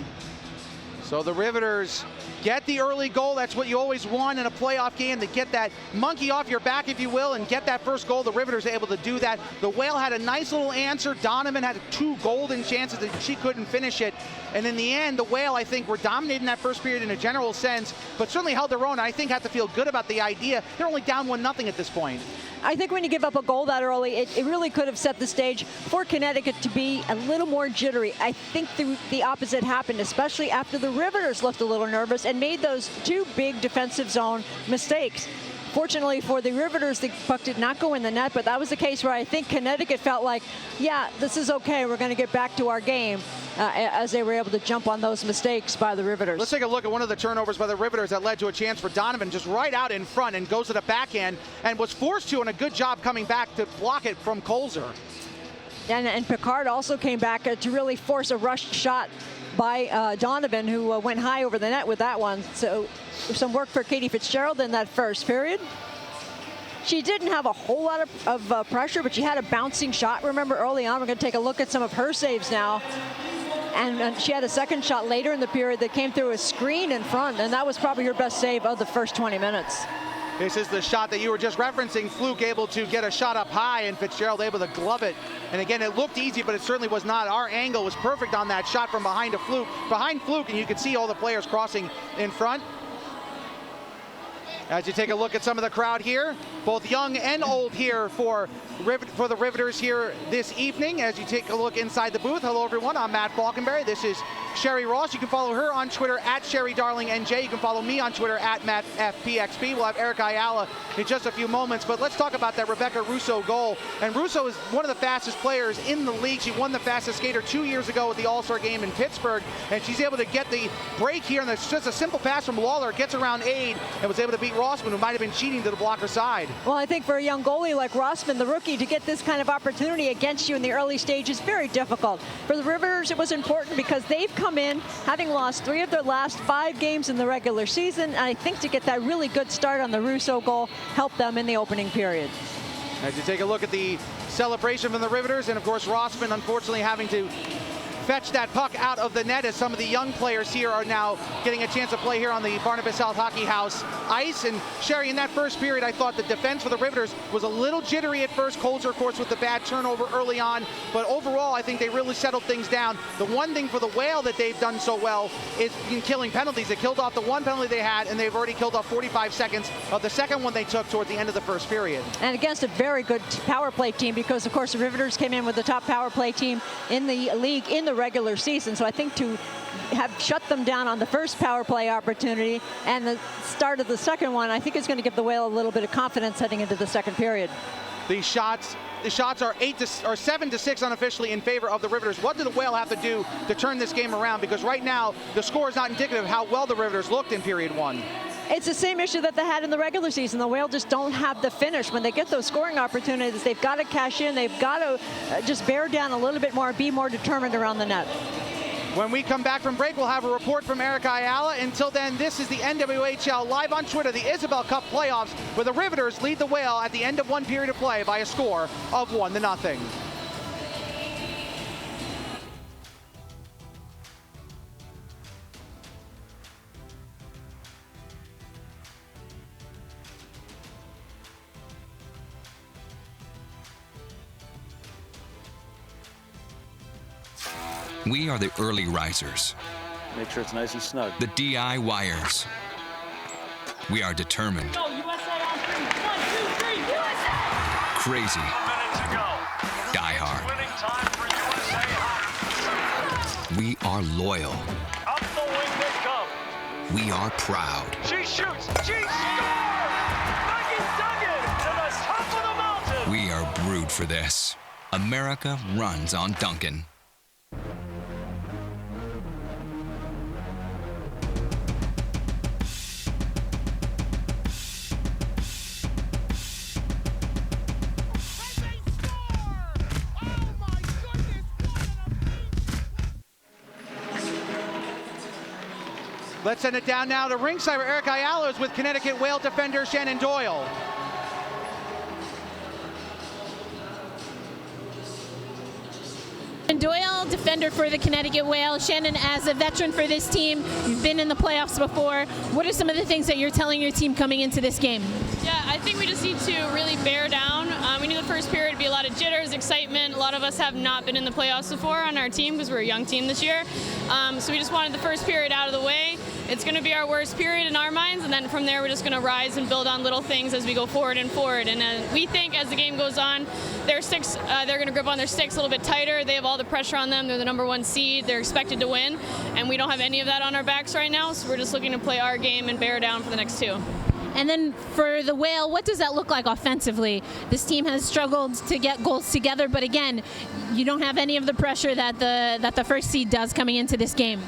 So the Riveters get the early goal. That's what you always want in a playoff game, to get that monkey off your back, if you will, and get that first goal. The Riveters are able to do that. The Whale had a nice little answer. Donovan had 2 golden chances that she couldn't finish it. And in the end, the Whale, I think, were dominating that first period in a general sense, but certainly held their own. I think have to feel good about the idea. They're only down 1-0 at this point. I think when you give up a goal that early, it really could have set the stage for Connecticut to be a little more jittery. I think the opposite happened, especially after the Riveters looked a little nervous and made those 2 big defensive zone mistakes. Fortunately for the Riveters, the puck did not go in the net, but that was the case where I think Connecticut felt like, yeah, this is okay, we're going to get back to our game, as they were able to jump on those mistakes by the Riveters. Let's take a look at one of the turnovers by the Riveters that led to a chance for Donovan, just right out in front, and goes to the backhand and was forced to, and a good job coming back to block it from Colzer. And Picard also came back to really force a rushed shot by Donovan, who went high over the net with that one. So some work for Katie Fitzgerald in that first period. She didn't have a whole lot of pressure, but she had a bouncing shot. Remember, early on, we're going to take a look at some of her saves now. And she had a second shot later in the period that came through a screen in front, and that was probably her best save of the first 20 minutes. This is the shot that you were just referencing. Fluke able to get a shot up high, and Fitzgerald able to glove it. And again, it looked easy, but it certainly was not. Our angle was perfect on that shot from behind Fluke, and you could see all the players crossing in front. As you take a look at some of the crowd here, both young and old here for the Riveters here this evening. As you take a look inside the booth, hello everyone, I'm Matt Falkenberry. This is Sherry Ross. You can follow her on Twitter at SherryDarlingNJ. You can follow me on Twitter at MattFPXP. We'll have Erica Ayala in just a few moments, but let's talk about that Rebecca Russo goal. And Russo is one of the fastest players in the league. She won the fastest skater 2 years ago at the All-Star game in Pittsburgh, and she's able to get the break here, and it's just a simple pass from Lawler, gets around Aid, and was able to beat Rossman, who might have been cheating to the blocker side. Well, I think for a young goalie like Rossman, the rookie, to get this kind of opportunity against you in the early stage is very difficult. For the Riveters, it was important because they've come in having lost 3 of their last 5 games in the regular season, and I think to get that really good start on the Russo goal helped them in the opening period. As you take a look at the celebration from the Riveters, and of course Rossman unfortunately having to fetch that puck out of the net as some of the young players here are now getting a chance to play here on the Barnabas South Hockey House ice. And Sherry, in that first period, I thought the defense for the Riveters was a little jittery at first. Colzer, of course, with the bad turnover early on, but overall, I think they really settled things down. The one thing for the Whale that they've done so well is in killing penalties. They killed off the one penalty they had, and they've already killed off 45 seconds of the second one they took toward the end of the first period. And against a very good power play team, because of course the Riveters came in with the top power play team in the league in the regular season. So I think to have shut them down on the first power play opportunity and the start of the second one, I think it's going to give the Whale a little bit of confidence heading into the second period. The shots are 7-6 unofficially in favor of the Riveters. What do the Whale have to do to turn this game around? Because right now the score is not indicative of how well the Riveters looked in period 1. It's the same issue that they had in the regular season. The Whale just don't have the finish. When they get those scoring opportunities, they've got to cash in. They've got to just bear down a little bit more, be more determined around the net. When we come back from break, we'll have a report from Erica Ayala. Until then, this is the NWHL live on Twitter, the Isabel Cup playoffs, where the Riveters lead the Whale at the end of one period of play by a score of 1-0. We are the early risers, Make sure it's nice and snug. the DIYers. We are determined, Go, USA on 3. 1, 2, 3, USA! crazy, A minute to go. diehard. Winning time for USA Hockey. We are loyal. Up the wing they come. We are proud. She shoots. She scores! Maggie Duggan to the top of the mountain. We are brewed for this. America runs on Duncan. Let's send it down now to ringside where Erica Ayala is with Connecticut Whale defender Shannon Doyle. And Doyle, defender for the Connecticut Whale. Shannon, as a veteran for this team, you've been in the playoffs before. What are some of the things that you're telling your team coming into this game? Yeah, I think we just need to really bear down. We knew the first period would be a lot of jitters, excitement. A lot of us have not been in the playoffs before on our team because we're a young team this year. So we just wanted the first period out of the way. It's going to be our worst period in our minds, and then from there we're just going to rise and build on little things as we go forward and forward. And we think as the game goes on, their sticks, they're going to grip on their sticks a little bit tighter. They have all the pressure on them. They're the #1 seed. They're expected to win, and we don't have any of that on our backs right now. So we're just looking to play our game and bear down for the next 2. And then for the Whale, what does that look like offensively? This team has struggled to get goals together, but again, you don't have any of the pressure that the first seed does coming into this game.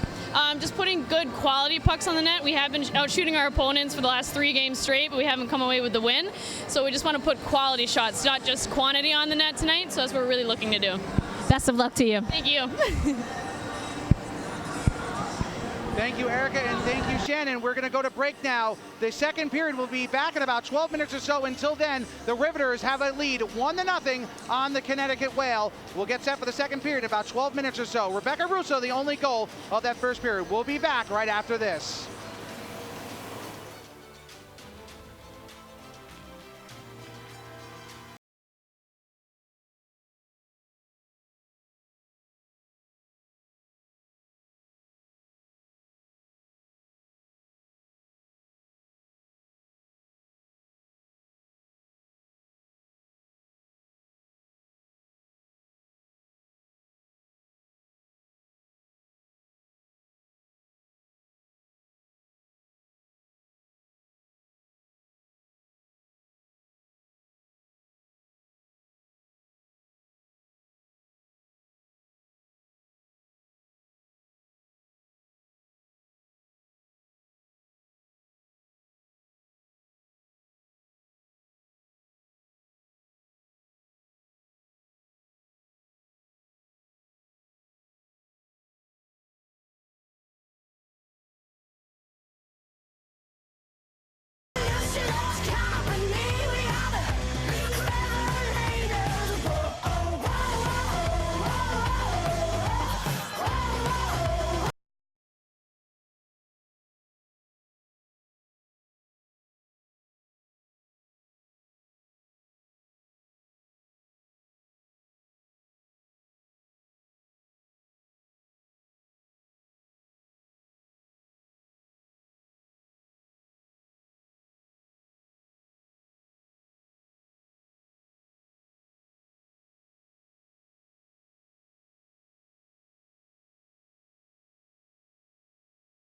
Just putting good quality pucks on the net. We have been out shooting our opponents for the last 3 games straight, but we haven't come away with the win. So we just want to put quality shots, not just quantity on the net tonight. So that's what we're really looking to do. Best of luck to you. Thank you. Thank you, Erica, and thank you, Shannon. We're going to go to break now. The second period will be back in about 12 minutes or so. Until then, the Riveters have a lead 1-0 on the Connecticut Whale. We'll get set for the second period in about 12 minutes or so. Rebecca Russo, the only goal of that first period. We'll be back right after this.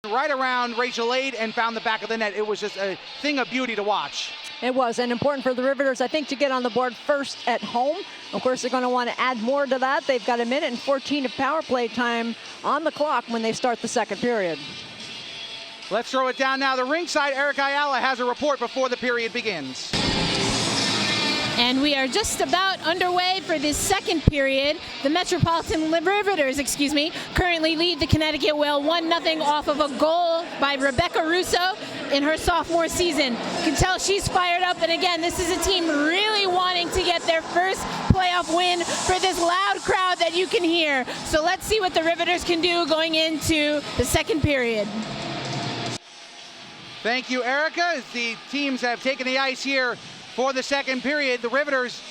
right around Rachel Aid and found the back of the net. It was just a thing of beauty to watch. It was, and important for the Riveters, I think, to get on the board first at home. Of course, they're going to want to add more to that. They've got 1:14 of power play time on the clock when they start the second period. Let's throw it down now. The ringside, Eric Ayala has a report before the period begins. And we are just about underway for this second period. The Metropolitan Riveters, currently lead the Connecticut Whale 1-0 off of a goal by Rebecca Russo in her sophomore season. You can tell she's fired up, and again, this is a team really wanting to get their first playoff win for this loud crowd that you can hear. So let's see what the Riveters can do going into the second period. Thank you, Erica. As the teams have taken the ice here for the second period, the Riveters,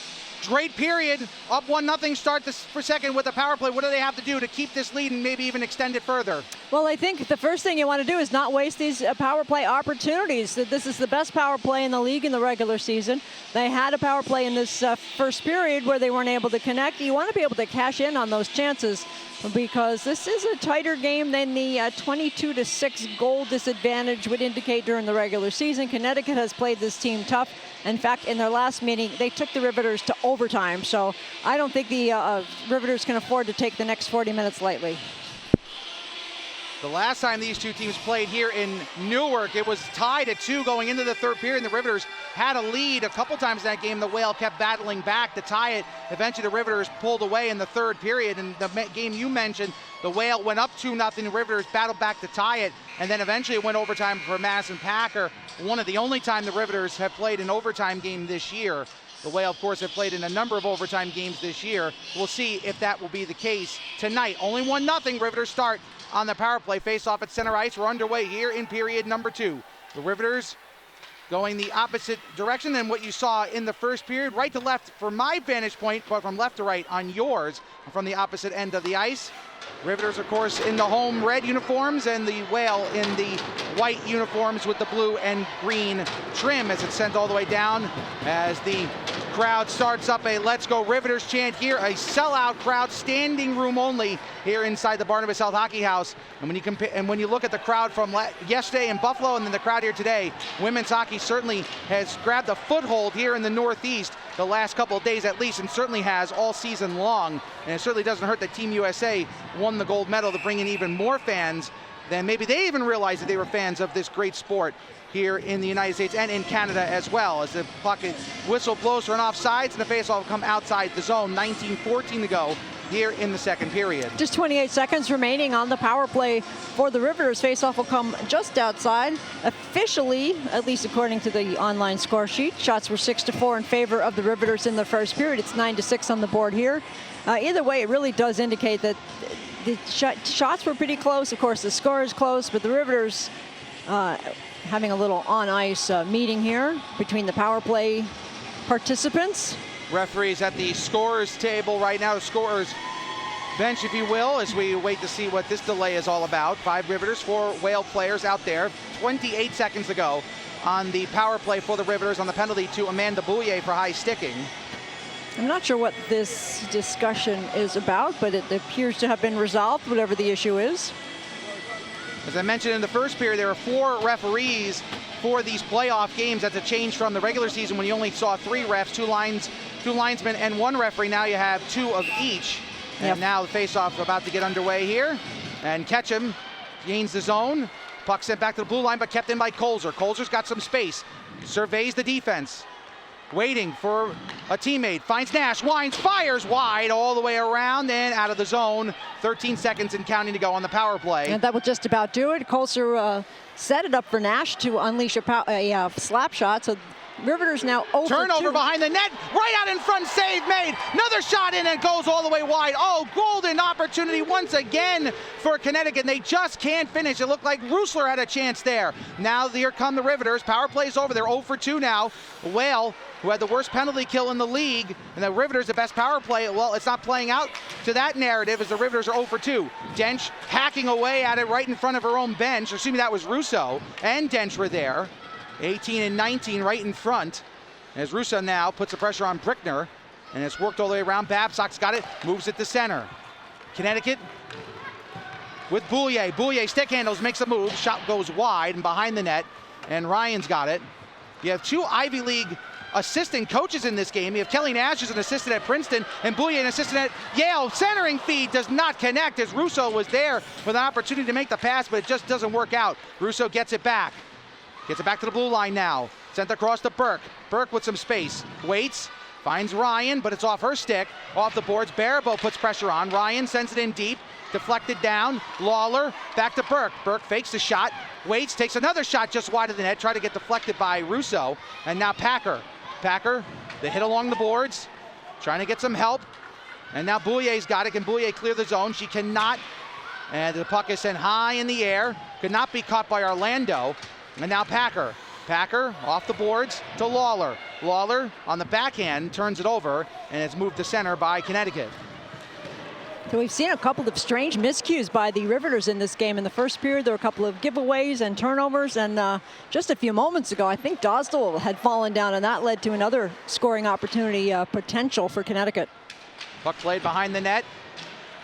great period, up 1-0, start this for second with a power play. What do they have to do to keep this lead and maybe even extend it further? Well, I think the first thing you want to do is not waste these power play opportunities. This is the best power play in the league in the regular season. They had a power play in this first period where they weren't able to connect. You want to be able to cash in on those chances, because this is a tighter game than the 22-6 goal disadvantage would indicate during the regular season. Connecticut has played this team tough. In fact, in their last meeting, they took the Riveters to overtime. So I don't think the Riveters can afford to take the next 40 minutes lightly. The last time these two teams played here in Newark, it was tied at 2 going into the third period. And the Riveters had a lead a couple times in that game. The Whale kept battling back to tie it. Eventually, the Riveters pulled away in the third period. And the game you mentioned, the Whale went up 2-0. The Riveters battled back to tie it. And then eventually it went overtime for Madison Packer. One of the only time the Riveters have played an overtime game this year. The Whale, of course, have played in a number of overtime games this year. We'll see if that will be the case tonight. Only 1-0. Riveters start on the power play. Face off at center ice. We're underway here in period number 2. The Riveters going the opposite direction than what you saw in the first period. Right to left from my vantage point, but from left to right on yours from the opposite end of the ice. Riveters, of course, in the home red uniforms, and the Whale in the white uniforms with the blue and green trim as it's sent all the way down as the crowd starts up a Let's Go Riveters chant here. A sellout crowd, standing room only here inside the Barnabas Health Hockey House. And when you look at the crowd from yesterday in Buffalo and then the crowd here today, women's hockey certainly has grabbed a foothold here in the Northeast the last couple of days at least, and certainly has all season long. And it certainly doesn't hurt that Team USA won the gold medal to bring in even more fans than maybe they even realized that they were fans of this great sport here in the United States and in Canada as well. As the puck whistle blows for an offsides and the faceoff will come outside the zone. 19:14 to go here in the second period. Just 28 seconds remaining on the power play for the Riveters. Faceoff will come just outside. Officially, at least according to the online score sheet, shots were 6-4 in favor of the Riveters in the first period. It's 9-6 on the board here. Either way, it really does indicate that the shots were pretty close. Of course, the score is close, but the Riveters having a little on-ice meeting here between the power play participants. Referees at the scorers table right now, the scorers bench, if you will, as we wait to see what this delay is all about. 5 Riveters, 4 Whale players out there. 28 seconds to go on the power play for the Riveters on the penalty to Amanda Bouillet for high sticking. I'm not sure what this discussion is about, but it appears to have been resolved, whatever the issue is. As I mentioned in the first period, there are 4 referees for these playoff games. That's a change from the regular season when you only saw 3 refs, 2 linesmen, and 1 referee. Now you have 2 of each. Yep. And now the face-off about to get underway here. And Ketchum gains the zone. Puck sent back to the blue line, but kept in by Colzer. Colzer's got some space. Surveys the defense. Waiting for a teammate. Finds Nash, winds, fires wide all the way around and out of the zone. 13 seconds and counting to go on the power play. And that will just about do it. Colzer set it up for Nash to unleash a slap shot. So Riveters now over. Turnover behind the net, right out in front, save made. Another shot in and goes all the way wide. Oh, golden opportunity once again for Connecticut. They just can't finish. It looked like Rusler had a chance there. Now here come the Riveters. Power play's over. They're 0 for 2 now. Whale, who had the worst penalty kill in the league, and the Riveters the best power play. Well, it's not playing out to that narrative as the Riveters are 0 for 2. Dench hacking away at it right in front of her own bench. Assuming that was Russo and Dench were there. 18 and 19 right in front as Russo now puts the pressure on Brickner, and it's worked all the way around. Babcock's got it, moves it to center. Connecticut with Boulier. Boulier stick handles, makes a move. Shot goes wide and behind the net, and Ryan's got it. You have two Ivy League assistant coaches in this game. You have Kelly Nash, who's an assistant at Princeton, and Boulier, an assistant at Yale. Centering feed does not connect as Russo was there with an opportunity to make the pass, but it just doesn't work out. Russo gets it back. Gets it back to the blue line now. Sent across to Burke. Burke with some space. Waits. Finds Ryan, but it's off her stick. Off the boards. Barabo puts pressure on. Ryan sends it in deep. Deflected down. Lawler back to Burke. Burke fakes the shot. Waits, takes another shot just wide of the net. Try to get deflected by Russo. And now Packer. Packer, the hit along the boards. Trying to get some help. And now Boulier's got it. Can Boulier clear the zone? She cannot. And the puck is sent high in the air. Could not be caught by Orlando. And now Packer. Packer off the boards to Lawler. Lawler on the backhand turns it over, and it's moved to center by Connecticut. So we've seen a couple of strange miscues by the Riveters in this game. In the first period, there were a couple of giveaways and turnovers, and just a few moments ago, I think Dosdell had fallen down, and that led to another scoring opportunity potential for Connecticut. Puck played behind the net.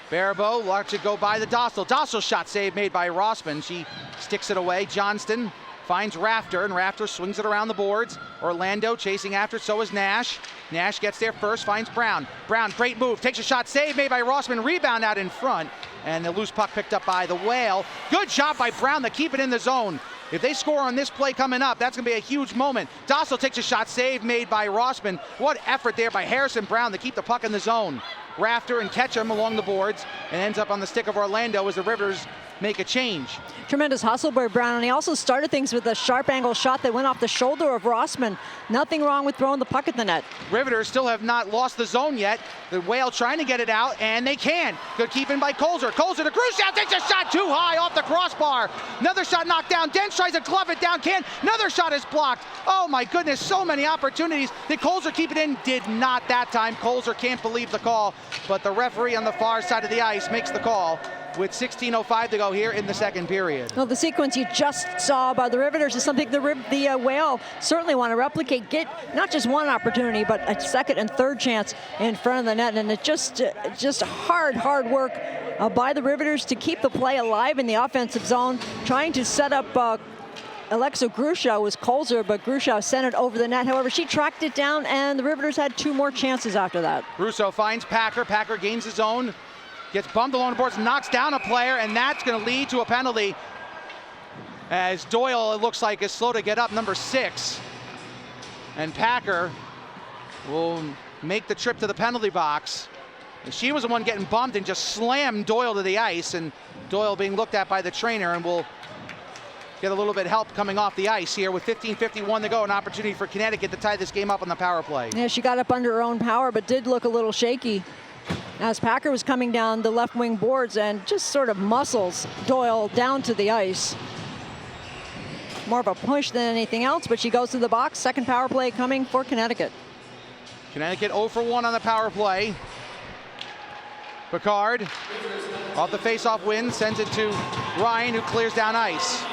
Barabo lets it go by the Dostal. Dostal shot save made by Rossman. She sticks it away. Johnston finds Rafter, and Rafter swings it around the boards. Orlando chasing after, so is Nash. Nash gets there first, finds Brown. Brown, great move, takes a shot, save made by Rossman, rebound out in front, and the loose puck picked up by the Whale. Good job by Brown to keep it in the zone. If they score on this play coming up, that's going to be a huge moment. Dostal takes a shot, save made by Rossman. What effort there by Harrison Brown to keep the puck in the zone. Rafter and Ketchum along the boards, and ends up on the stick of Orlando as the Riveters make a change. Tremendous hustle by Brown, and he also started things with a sharp angle shot that went off the shoulder of Rossman. Nothing wrong with throwing the puck at the net. Riveters still have not lost the zone yet. The Whale trying to get it out, and they can. Good keeping by Colzer. Colzer to Grushow, takes a shot too high off the crossbar. Another shot knocked down. Dent tries to glove it down, can. Another shot is blocked. Oh my goodness, so many opportunities. Did Colzer keep it in? Did not that time. Colzer can't believe the call, but the referee on the far side of the ice makes the call with 16:05 to go here in the second period. Well, the sequence you just saw by the Riveters is something the Whale certainly want to replicate. Get not just one opportunity, but a second and third chance in front of the net. And it just hard work by the Riveters to keep the play alive in the offensive zone, trying to set up Alexa Grushow was Colzer, but Grushow sent it over the net. However, she tracked it down, and the Riveters had two more chances after that. Russo finds Packer. Packer gains his own. Gets bumped along the boards, knocks down a player, and that's going to lead to a penalty. As Doyle, it looks like, is slow to get up, number 6. And Packer will make the trip to the penalty box. And she was the one getting bumped and just slammed Doyle to the ice, and Doyle being looked at by the trainer, and will get a little bit of help coming off the ice here with 15:51 to go. An opportunity for Connecticut to tie this game up on the power play. Yeah, she got up under her own power, but did look a little shaky as Packer was coming down the left wing boards and just sort of muscles Doyle down to the ice. More of a push than anything else, but she goes to the box. Second power play coming for Connecticut. Connecticut 0 for 1 on the power play. Picard off the face-off win, sends it to Ryan, who clears down ice.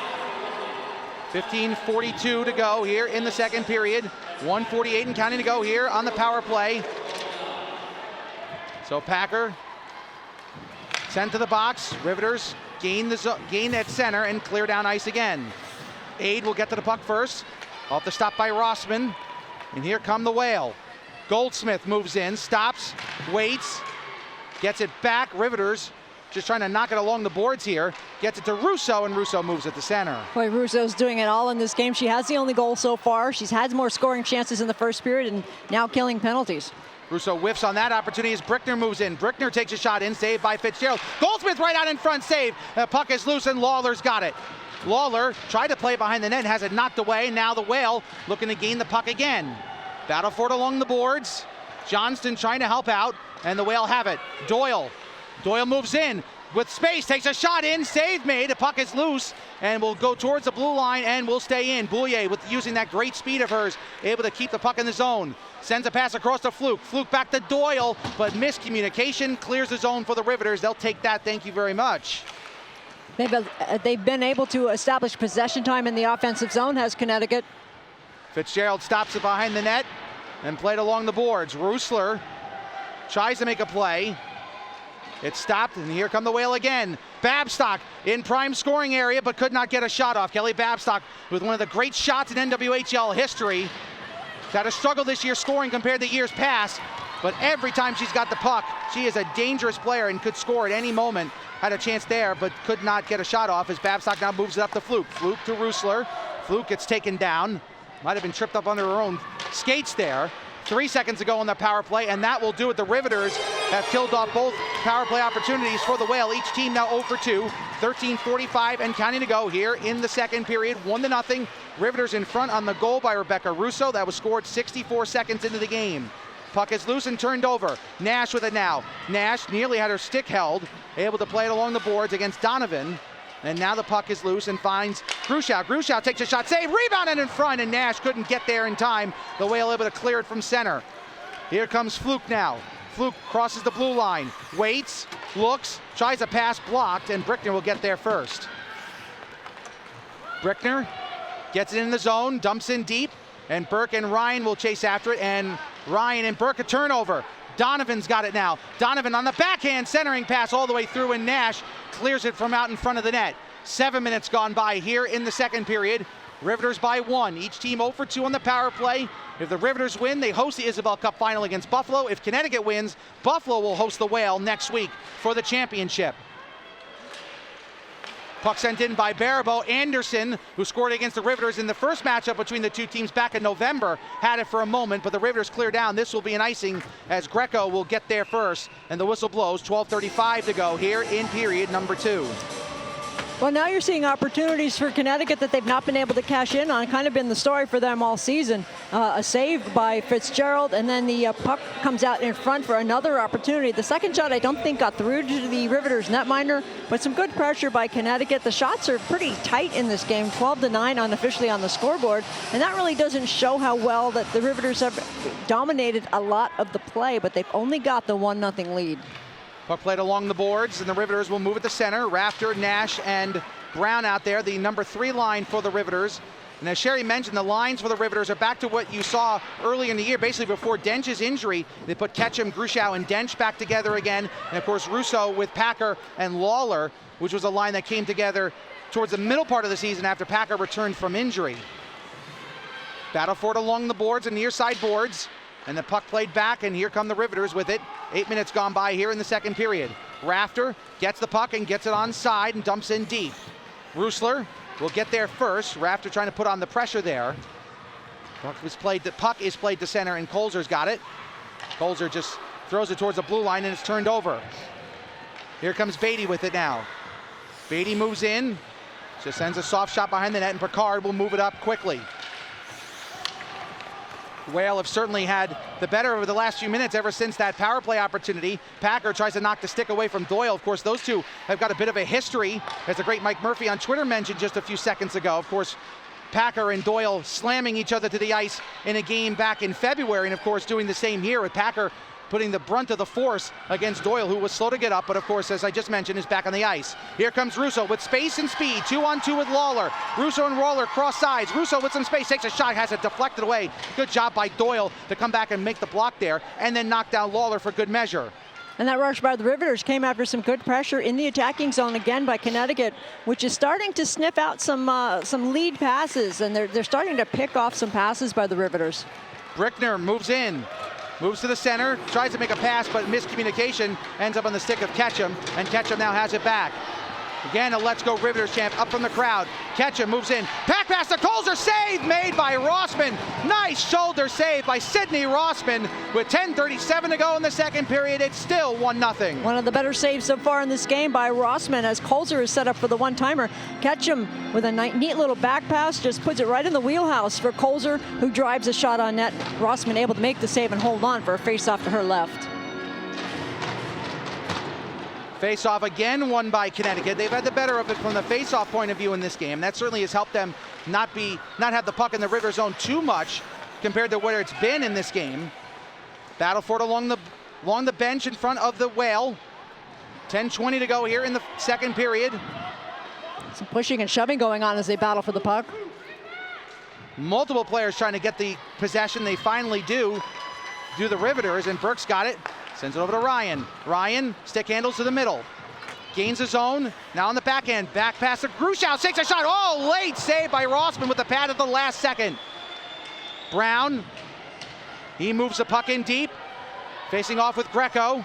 15:42 to go here in the second period. 1:48 and counting to go here on the power play. So Packer sent to the box. Riveters gain at center and clear down ice again. Aid will get to the puck first. Off the stop by Rossman. And here come the Whale. Goldsmith moves in, stops, waits, gets it back. Riveters just trying to knock it along the boards here. Gets it to Russo, and Russo moves it to center. Boy, Russo's doing it all in this game. She has the only goal so far. She's had more scoring chances in the first period and now killing penalties. Russo whiffs on that opportunity as Brickner moves in. Brickner takes a shot in, saved by Fitzgerald. Goldsmith right out in front, save. The puck is loose, and Lawler's got it. Lawler tried to play behind the net and has it knocked away. Now the Whale looking to gain the puck again. Battle for it along the boards. Johnston trying to help out, and the Whale have it. Doyle moves in with space, takes a shot in, save made. The puck is loose and will go towards the blue line and will stay in. Boulier, with using that great speed of hers, able to keep the puck in the zone. Sends a pass across to Fluke. Fluke back to Doyle, but miscommunication clears the zone for the Riveters. They'll take that, thank you very much. They've been able to establish possession time in the offensive zone, has Connecticut. Fitzgerald stops it behind the net and played along the boards. Rusler tries to make a play. It's stopped, and here come the Whale again. Babstock in prime scoring area, but could not get a shot off. Kelly Babstock with one of the great shots in NWHL history. Had a struggle this year scoring compared to years past, but every time she's got the puck, she is a dangerous player and could score at any moment. Had a chance there, but could not get a shot off as Babstock now moves it up to Fluke. Fluke to Roosler. Fluke gets taken down. Might have been tripped up under her own skates there. 3 seconds ago on the power play, and that will do it. The Riveters have killed off both power play opportunities for the Whale. Each team now 0 for 2. 13:45 and counting to go here in the second period. 1-0. Riveters in front on the goal by Rebecca Russo. That was scored 64 seconds into the game. Puck is loose and turned over. Nash with it now. Nash nearly had her stick held, able to play it along the boards against Donovan. And now the puck is loose and finds Grushow. Grushow takes a shot, save, rebound and in front, and Nash couldn't get there in time. The Whale able to clear it from center. Here comes Fluke now. Fluke crosses the blue line, waits, looks, tries a pass blocked, and Brickner will get there first. Brickner gets it in the zone, dumps in deep, and Burke and Ryan will chase after it, and Ryan and Burke a turnover. Donovan's got it now. Donovan on the backhand centering pass all the way through, and Nash clears it from out in front of the net. 7 minutes gone by here in the second period. Riveters by 1. Each team 0 for 2 on the power play. If the Riveters win, they host the Isabel Cup final against Buffalo. If Connecticut wins, Buffalo will host the Whale next week for the championship. Puck sent in by Barabo. Anderson, who scored against the Riveters in the first matchup between the two teams back in November, had it for a moment, but the Riveters clear down. This will be an icing as Greco will get there first, and the whistle blows. 12:35 to go here in period number 2. Well, now you're seeing opportunities for Connecticut that they've not been able to cash in on. Kind of been the story for them all season. A save by Fitzgerald, and then the puck comes out in front for another opportunity. The second shot I don't think got through to the Riveters netminder, but some good pressure by Connecticut. The shots are pretty tight in this game, 12-9 unofficially on the scoreboard, and that really doesn't show how well that the Riveters have dominated a lot of the play, but they've only got the 1-0 lead. Puck played along the boards, and the Riveters will move it to center. Rafter, Nash, and Brown out there, the number 3 line for the Riveters. And as Sherry mentioned, the lines for the Riveters are back to what you saw early in the year, basically before Dench's injury. They put Ketchum, Grushow, and Dench back together again. And of course, Russo with Packer and Lawler, which was a line that came together towards the middle part of the season after Packer returned from injury. Battle for it along the boards and near side boards. And the puck played back, and here come the Riveters with it. 8 minutes gone by here in the second period. Rafter gets the puck and gets it onside and dumps in deep. Roosler will get there first. Rafter trying to put on the pressure there. The puck is played to center, and Colzer's got it. Colzer just throws it towards the blue line, and it's turned over. Here comes Beatty with it now. Beatty moves in, just sends a soft shot behind the net, and Picard will move it up quickly. Whale have certainly had the better over the last few minutes ever since that power play opportunity. Packer tries to knock the stick away from Doyle. Of course, those two have got a bit of a history, as the great Mike Murphy on Twitter mentioned just a few seconds ago. Of course, Packer and Doyle slamming each other to the ice in a game back in February, and of course doing the same here with Packer putting the brunt of the force against Doyle, who was slow to get up, but of course, as I just mentioned, is back on the ice. Here comes Russo with space and speed, 2-on-2 with Lawler. Russo and Lawler cross sides. Russo with some space, takes a shot, has it deflected away. Good job by Doyle to come back and make the block there, and then knock down Lawler for good measure. And that rush by the Riveters came after some good pressure in the attacking zone again by Connecticut, which is starting to sniff out some lead passes, and they're starting to pick off some passes by the Riveters. Brickner moves in. Moves to the center, tries to make a pass, but miscommunication, ends up on the stick of Ketchum, and Ketchum now has it back. Again, a Let's Go Riveters chant up from the crowd. Ketchum moves in, pack pass to Colzer, save made by Rossman. Nice shoulder save by Sydney Rossman. With 10:37 to go in the second period, it's still 1-0. One of the better saves so far in this game by Rossman as Colzer is set up for the one-timer. Ketchum with a neat little back pass just puts it right in the wheelhouse for Colzer, who drives a shot on net. Rossman able to make the save and hold on for a face-off to her left. Face-off again won by Connecticut. They've had the better of it from the face-off point of view in this game. That certainly has helped them not have the puck in the River zone too much compared to where it's been in this game. Battle for it along the bench in front of the Whale. 10:20 to go here in the second period. Some pushing and shoving going on as they battle for the puck. Multiple players trying to get the possession. They finally do the Riveters, and Burke's got it. Sends it over to Ryan. Ryan, stick handles to the middle. Gains his zone, now on the back end. Back pass to Grushow, takes a shot. Oh, late save by Rossman with the pad at the last second. Brown, he moves the puck in deep, facing off with Greco.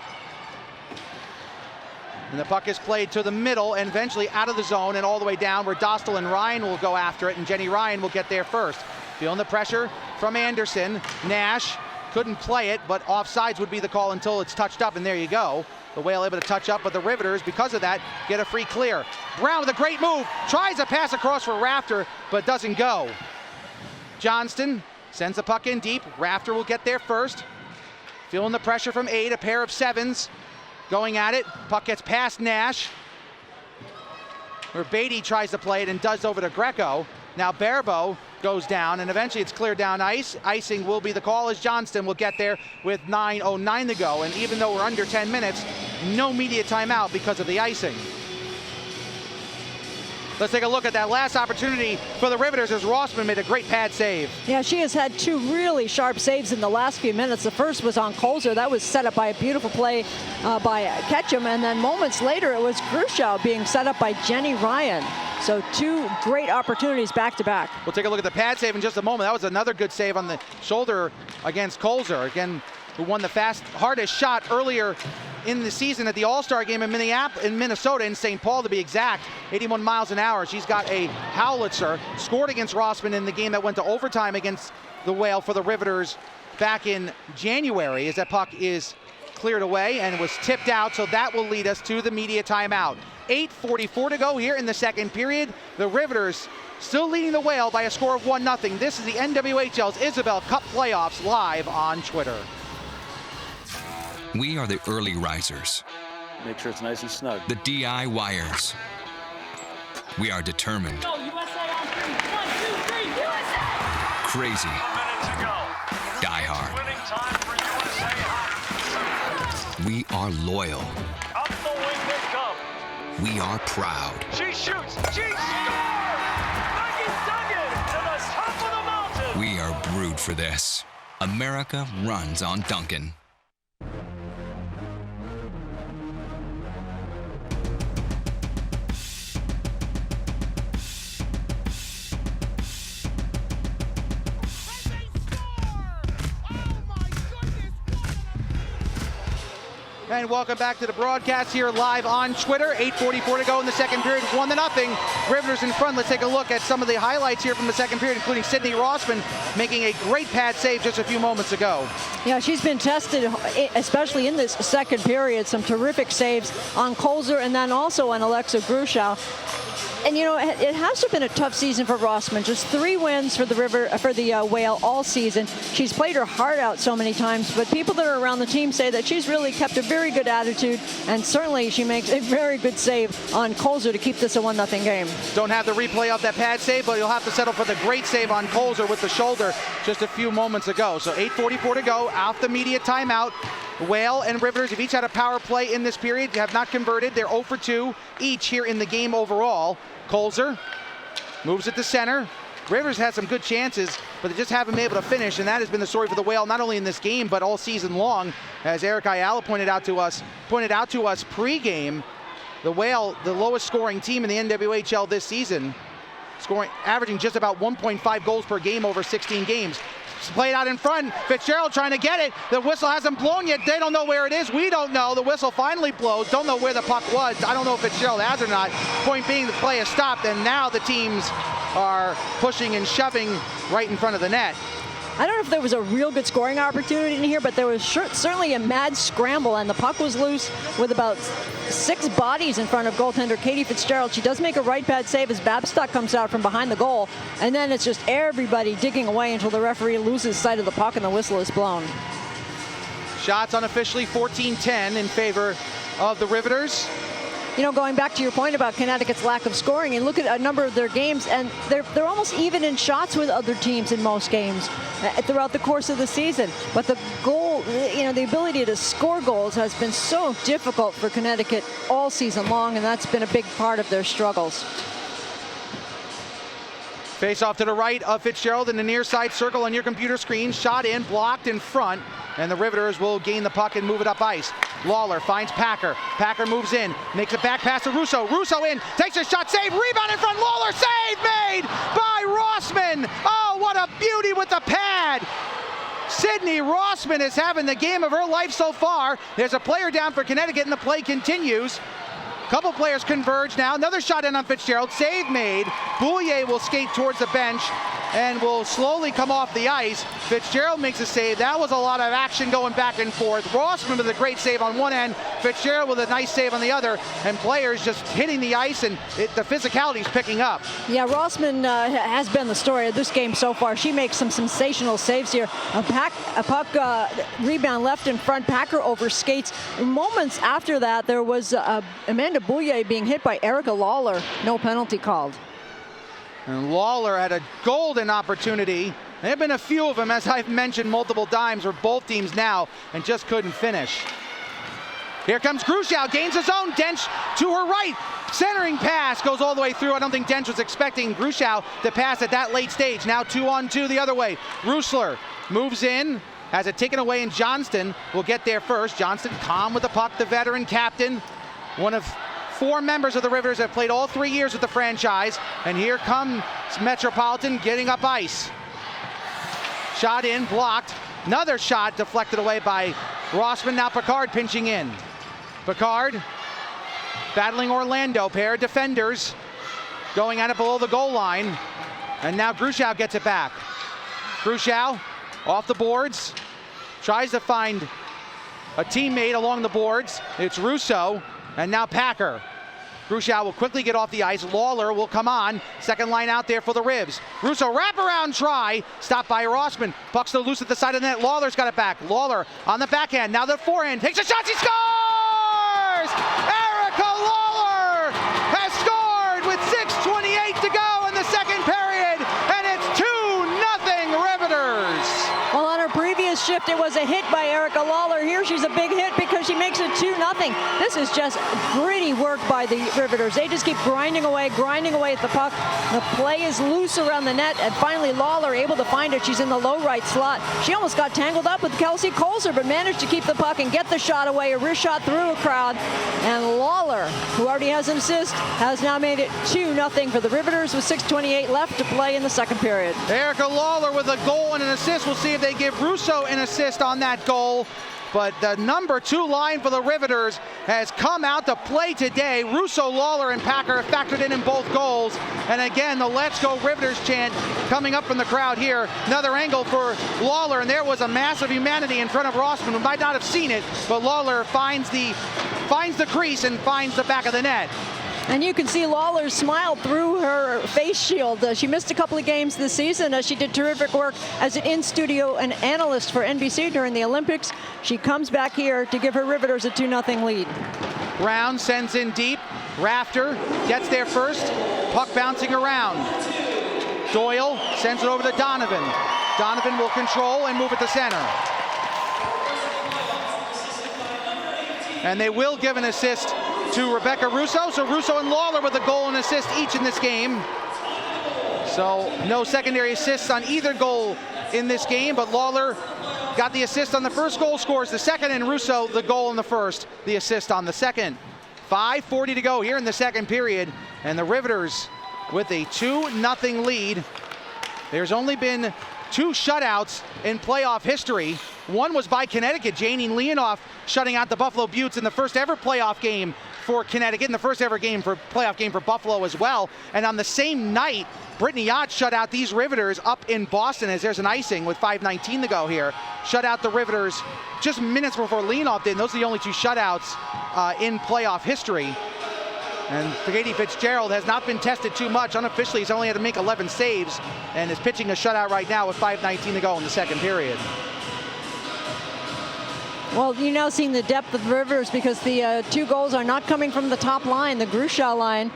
And the puck is played to the middle and eventually out of the zone and all the way down where Dostal and Ryan will go after it, and Jenny Ryan will get there first. Feeling the pressure from Anderson. Nash couldn't play it, but offsides would be the call until it's touched up, and there you go. The Whale able to touch up, but the Riveters, because of that, get a free clear. Brown with a great move, tries a pass across for Rafter, but doesn't go. Johnston sends the puck in deep. Rafter will get there first. Feeling the pressure from 8, a pair of 7s. Going at it, puck gets past Nash, where Beatty tries to play it and does over to Greco. Now Barabo goes down, and eventually it's cleared down ice. Icing will be the call as Johnston will get there with 9:09 to go. And even though we're under 10 minutes, no media timeout because of the icing. Let's take a look at that last opportunity for the Riveters as Rossman made a great pad save. Yeah, she has had 2 really sharp saves in the last few minutes. The first was on Colzer. That was set up by a beautiful play by Ketchum. And then moments later, it was Grushow being set up by Jenny Ryan. So 2 great opportunities back to back. We'll take a look at the pad save in just a moment. That was another good save on the shoulder against Colzer. Again, who won the hardest shot earlier in the season at the All-Star game in Minnesota, in St. Paul to be exact, 81 miles an hour. She's got a howitzer, scored against Rossman in the game that went to overtime against the Whale for the Riveters back in January, as that puck is cleared away and was tipped out, so that will lead us to the media timeout. 8:44 to go here in the second period. The Riveters still leading the Whale by a score of 1-0. This is the NWHL's Isabel Cup playoffs live on Twitter. We are the early risers, Make sure it's nice and snug. the DIYers. We are determined, Go, USA on 3. 1, 2, 3, USA! crazy, A minute to go. diehard. Winning time for USA hockey. We are loyal. Up the wing they come. We are proud. She shoots. She scores! Maggie Duggan to the top of the mountain. We are brewed for this. America runs on Duncan. And welcome back to the broadcast here live on Twitter. 8:44 to go in the second period, 1-0. Riveters in front. Let's take a look at some of the highlights here from the second period, including Sydney Rossman making a great pad save just a few moments ago. Yeah, she's been tested, especially in this second period. Some terrific saves on Colzer and then also on Alexa Grushow. And you know, it has been a tough season for Rossman. Just 3 wins for the Whale all season. She's played her heart out so many times, but people that are around the team say that she's really kept a very good attitude, and certainly she makes a very good save on Colzer to keep this a 1-0 game. Don't have the replay of that pad save, but you'll have to settle for the great save on Colzer with the shoulder just a few moments ago. So 8:44 to go, off the media timeout. Whale and Riveters have each had a power play in this period. They have not converted. They're 0 for 2 each here in the game overall. Colzer moves it to center. Rivers had some good chances, but they just haven't been able to finish, and that has been the story for the Whale, not only in this game, but all season long. As Eric Ayala pointed out to us pre-game, the Whale, the lowest scoring team in the NWHL this season, averaging just about 1.5 goals per game over 16 games. Played out in front. Fitzgerald trying to get it. The whistle hasn't blown yet. They don't know where it is. We don't know. The whistle finally blows. Don't know where the puck was. I don't know if Fitzgerald has or not. Point being, the play has stopped, and now the teams are pushing and shoving right in front of the net. I don't know if there was a real good scoring opportunity in here, but there was certainly a mad scramble, and the puck was loose with about 6 bodies in front of goaltender Katie Fitzgerald. She does make a right pad save as Babstock comes out from behind the goal, and then it's just everybody digging away until the referee loses sight of the puck and the whistle is blown. Shots unofficially 14-10 in favor of the Riveters. You know, going back to your point about Connecticut's lack of scoring, and look at a number of their games, and they're almost even in shots with other teams in most games throughout the course of the season. But the goal, you know, the ability to score goals has been so difficult for Connecticut all season long, and that's been a big part of their struggles. Face off to the right of Fitzgerald in the near side circle on your computer screen. Shot in, blocked in front, and the Riveters will gain the puck and move it up ice. Lawler finds Packer. Packer moves in, makes a back pass to Russo. Russo in, takes a shot, save, rebound in front. Lawler, save made by Rossman. Oh, what a beauty with the pad. Sydney Rossman is having the game of her life so far. There's a player down for Connecticut, and the play continues. Couple players converge now. Another shot in on Fitzgerald. Save made. Boulier will skate towards the bench and will slowly come off the ice. Fitzgerald makes a save. That was a lot of action going back and forth. Rossman with a great save on one end. Fitzgerald with a nice save on the other. And players just hitting the ice, and the physicality is picking up. Yeah, Rossman has been the story of this game so far. She makes some sensational saves here. A puck rebound left in front. Packer overskates. Moments after that, there was Amanda Boulier being hit by Erica Lawler. No penalty called. And Lawler had a golden opportunity. There have been a few of them, as I've mentioned multiple times, for both teams now, and just couldn't finish. Here comes Grushow, gains his own. Dench to her right. Centering pass goes all the way through. I don't think Dench was expecting Grushow to pass at that late stage. Now 2-on-2 the other way. Rusler moves in, has it taken away, and Johnston will get there first. Johnston calm with the puck, the veteran captain. One of 4 members of the Riveters have played all 3 years with the franchise. And here comes Metropolitan getting up ice. Shot in, blocked. Another shot deflected away by Rossman. Now Picard pinching in. Picard battling Orlando. Pair of defenders going at it below the goal line. And now Grushow gets it back. Grushow off the boards. Tries to find a teammate along the boards. It's Russo. And now Packer. Grushow will quickly get off the ice. Lawler will come on. Second line out there for the Ribs. Russo wraparound try. Stopped by Rossman. Puck's still loose at the side of the net. Lawler's got it back. Lawler on the backhand. Now the forehand. Takes a shot. She scores! Erica Lawler has scored with 6:28 to go in the second period. And it's 2-0 Riveters. Well, on her previous shift, it was a hit by Erica Lawler. Here she's a big hit because she makes it 2-0. This is just gritty work by the Riveters. They just keep grinding away at the puck. The play is loose around the net, and finally Lawler able to find it. She's in the low right slot. She almost got tangled up with Kelsey Colzer, but managed to keep the puck and get the shot away. A wrist shot through a crowd. And Lawler, who already has an assist, has now made it 2-0 for the Riveters with 6:28 left to play in the second period. Erica Lawler with a goal and an assist. We'll see if they give Russo an assist on that goal. But the number 2 line for the Riveters has come out to play today. Russo, Lawler, and Packer factored in both goals. And again, the Let's Go Riveters chant coming up from the crowd here. Another angle for Lawler, and there was a massive humanity in front of Rossman, who might not have seen it, but Lawler finds the crease and finds the back of the net. And you can see Lawler smile through her face shield. She missed a couple of games this season. She did terrific work as an in-studio and analyst for NBC during the Olympics. She comes back here to give her Riveters a 2-0 lead. Brown sends in deep. Rafter gets there first. Puck bouncing around. Doyle sends it over to Donovan. Donovan will control and move it to center. And they will give an assist to Rebecca Russo. So Russo and Lawler with a goal and assist each in this game. So no secondary assists on either goal in this game, but Lawler got the assist on the first goal, scores the second, and Russo the goal in the first, the assist on the second. 5:40 to go here in the second period, and the Riveters with a 2-0 lead. There's only been 2 shutouts in playoff history. One was by Connecticut, Janine Leonoff shutting out the Buffalo Buttes in the first ever playoff game for Connecticut, and the first ever playoff game for Buffalo as well. And on the same night, Brittany Yacht shut out these Riveters up in Boston as there's an icing with 5:19 to go here. Shut out the Riveters just minutes before Leonoff did. And those are the only 2 shutouts in playoff history. And Katie Fitzgerald has not been tested too much. Unofficially, he's only had to make 11 saves and is pitching a shutout right now with 5:19 to go in the second period. Well, you're now seeing the depth of the Riveters because the 2 goals are not coming from the top line, the Grushow line.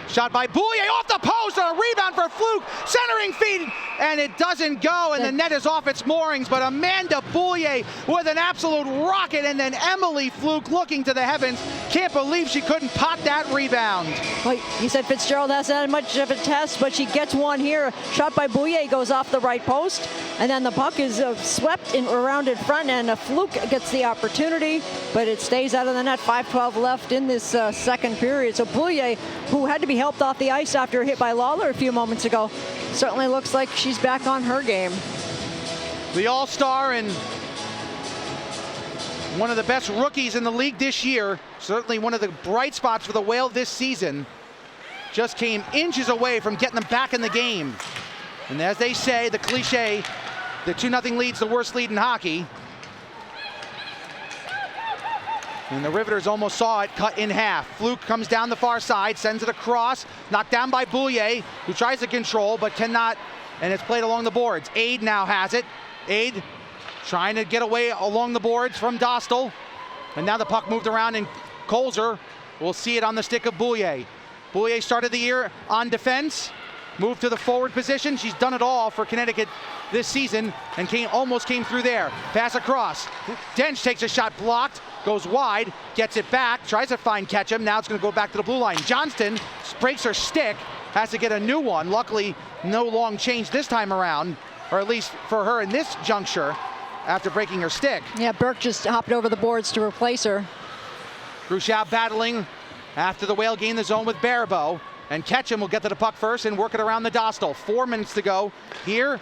Shot by Boulier off the post, and a rebound for Fluke, centering feed, and it doesn't go, and the net is off its moorings, but Amanda Boulier with an absolute rocket, and then Emily Fluke looking to the heavens. Can't believe she couldn't pot that rebound. Well, you said Fitzgerald hasn't had much of a test, but she gets one here. Shot by Boulier goes off the right post, and then the puck is swept around in front, and Fluke gets the opportunity, but it stays out of the net. 5:12 left in this second period. So Boulier, who had to be helped off the ice after a hit by Lawler a few moments ago, certainly looks like she's back on her game. The All-Star and one of the best rookies in the league this year, certainly one of the bright spots for the Whale this season, just came inches away from getting them back in the game. And as they say, the cliche, the 2-0 lead's the worst lead in hockey. And the Riveters almost saw it cut in half. Fluke comes down the far side, sends it across, knocked down by Boulier, who tries to control but cannot, and it's played along the boards. Aid now has it. Aid trying to get away along the boards from Dostal. And now the puck moved around, and Colzer will see it on the stick of Boulier. Boulier started the year on defense, moved to the forward position. She's done it all for Connecticut this season, and almost came through there. Pass across. Dench takes a shot blocked, goes wide, gets it back, tries to find Ketchum. Now it's going to go back to the blue line. Johnston breaks her stick, has to get a new one. Luckily, no long change this time around, or at least for her in this juncture after breaking her stick. Yeah, Burke just hopped over the boards to replace her. Gruchow battling after the Whale gained the zone with Baribeau, and Ketchum will get to the puck first and work it around the Dostal. 4 minutes to go here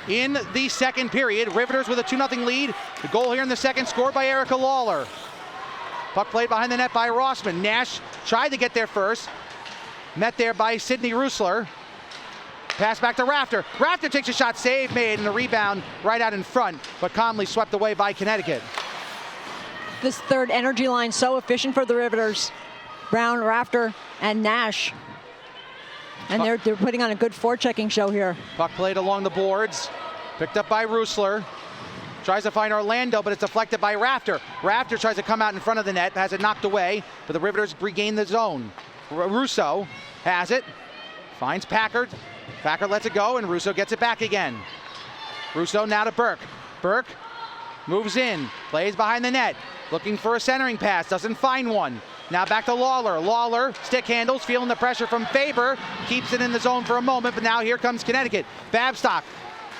in the second period. Riveters with a 2-0 lead. The goal here in the second scored by Erica Lawler. Puck played behind the net by Rossman. Nash tried to get there first. Met there by Sydney Rusler. Pass back to Rafter. Rafter takes a shot, save made, and a rebound right out in front, but calmly swept away by Connecticut. This third energy line so efficient for the Riveters. Brown, Rafter, and Nash. And they're putting on a good forechecking show here. Puck played along the boards. Picked up by Rusler. Tries to find Orlando, but it's deflected by Rafter. Rafter tries to come out in front of the net, has it knocked away, but the Riveters regain the zone. Russo has it, finds Packard. Packard lets it go, and Russo gets it back again. Russo now to Burke. Burke moves in, plays behind the net, looking for a centering pass, doesn't find one. Now back to Lawler. Lawler, stick handles, feeling the pressure from Faber, keeps it in the zone for a moment, but now here comes Connecticut. Babstock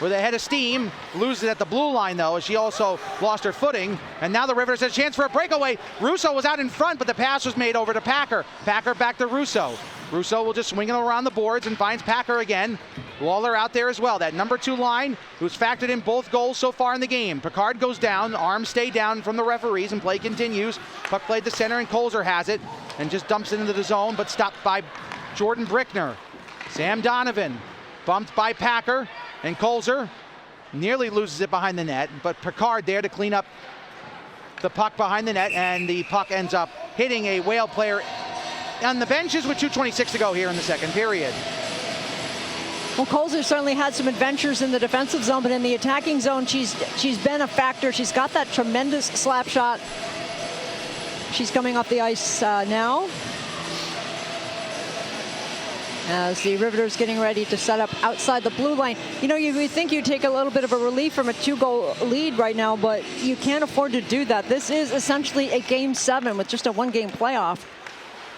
with a head of steam, loses it at the blue line though, as she also lost her footing, and now the Riveters has a chance for a breakaway. Russo was out in front, but the pass was made over to Packer. Packer back to Russo. Russo will just swing it around the boards and finds Packer again. Lawler out there as well. That number 2 line, who's factored in both goals so far in the game. Picard goes down, arms stay down from the referees, and play continues. Puck played to center, and Colzer has it, and just dumps it into the zone, but stopped by Jordan Brickner. Sam Donovan, bumped by Packer, and Colzer nearly loses it behind the net, but Picard there to clean up the puck behind the net, and the puck ends up hitting a Whale player on the benches with 2:26 to go here in the second period. Well, Colzer certainly had some adventures in the defensive zone, but in the attacking zone, she's been a factor. She's got that tremendous slap shot. She's coming off the ice now, as the Riveters getting ready to set up outside the blue line. You know, you would think you'd take a little bit of a relief from a 2-goal lead right now, but you can't afford to do that. This is essentially a Game 7 with just a 1-game playoff.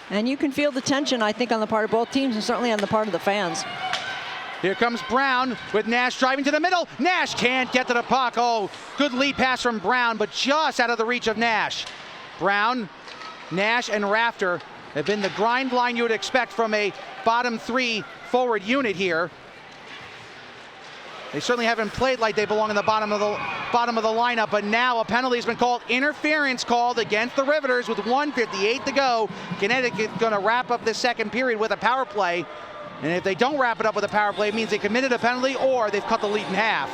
And you can feel the tension, I think, on the part of both teams, and certainly on the part of the fans. Here comes Brown with Nash driving to the middle. Nash can't get to the puck. Oh, good lead pass from Brown, but just out of the reach of Nash. Brown, Nash, and Rafter have been the grind line you would expect from a bottom 3 forward unit here. They certainly haven't played like they belong in the bottom of the lineup, but now a penalty has been called. Interference called against the Riveters with 1:58 to go. Connecticut going to wrap up this second period with a power play. And if they don't wrap it up with a power play, it means they committed a penalty or they've cut the lead in half.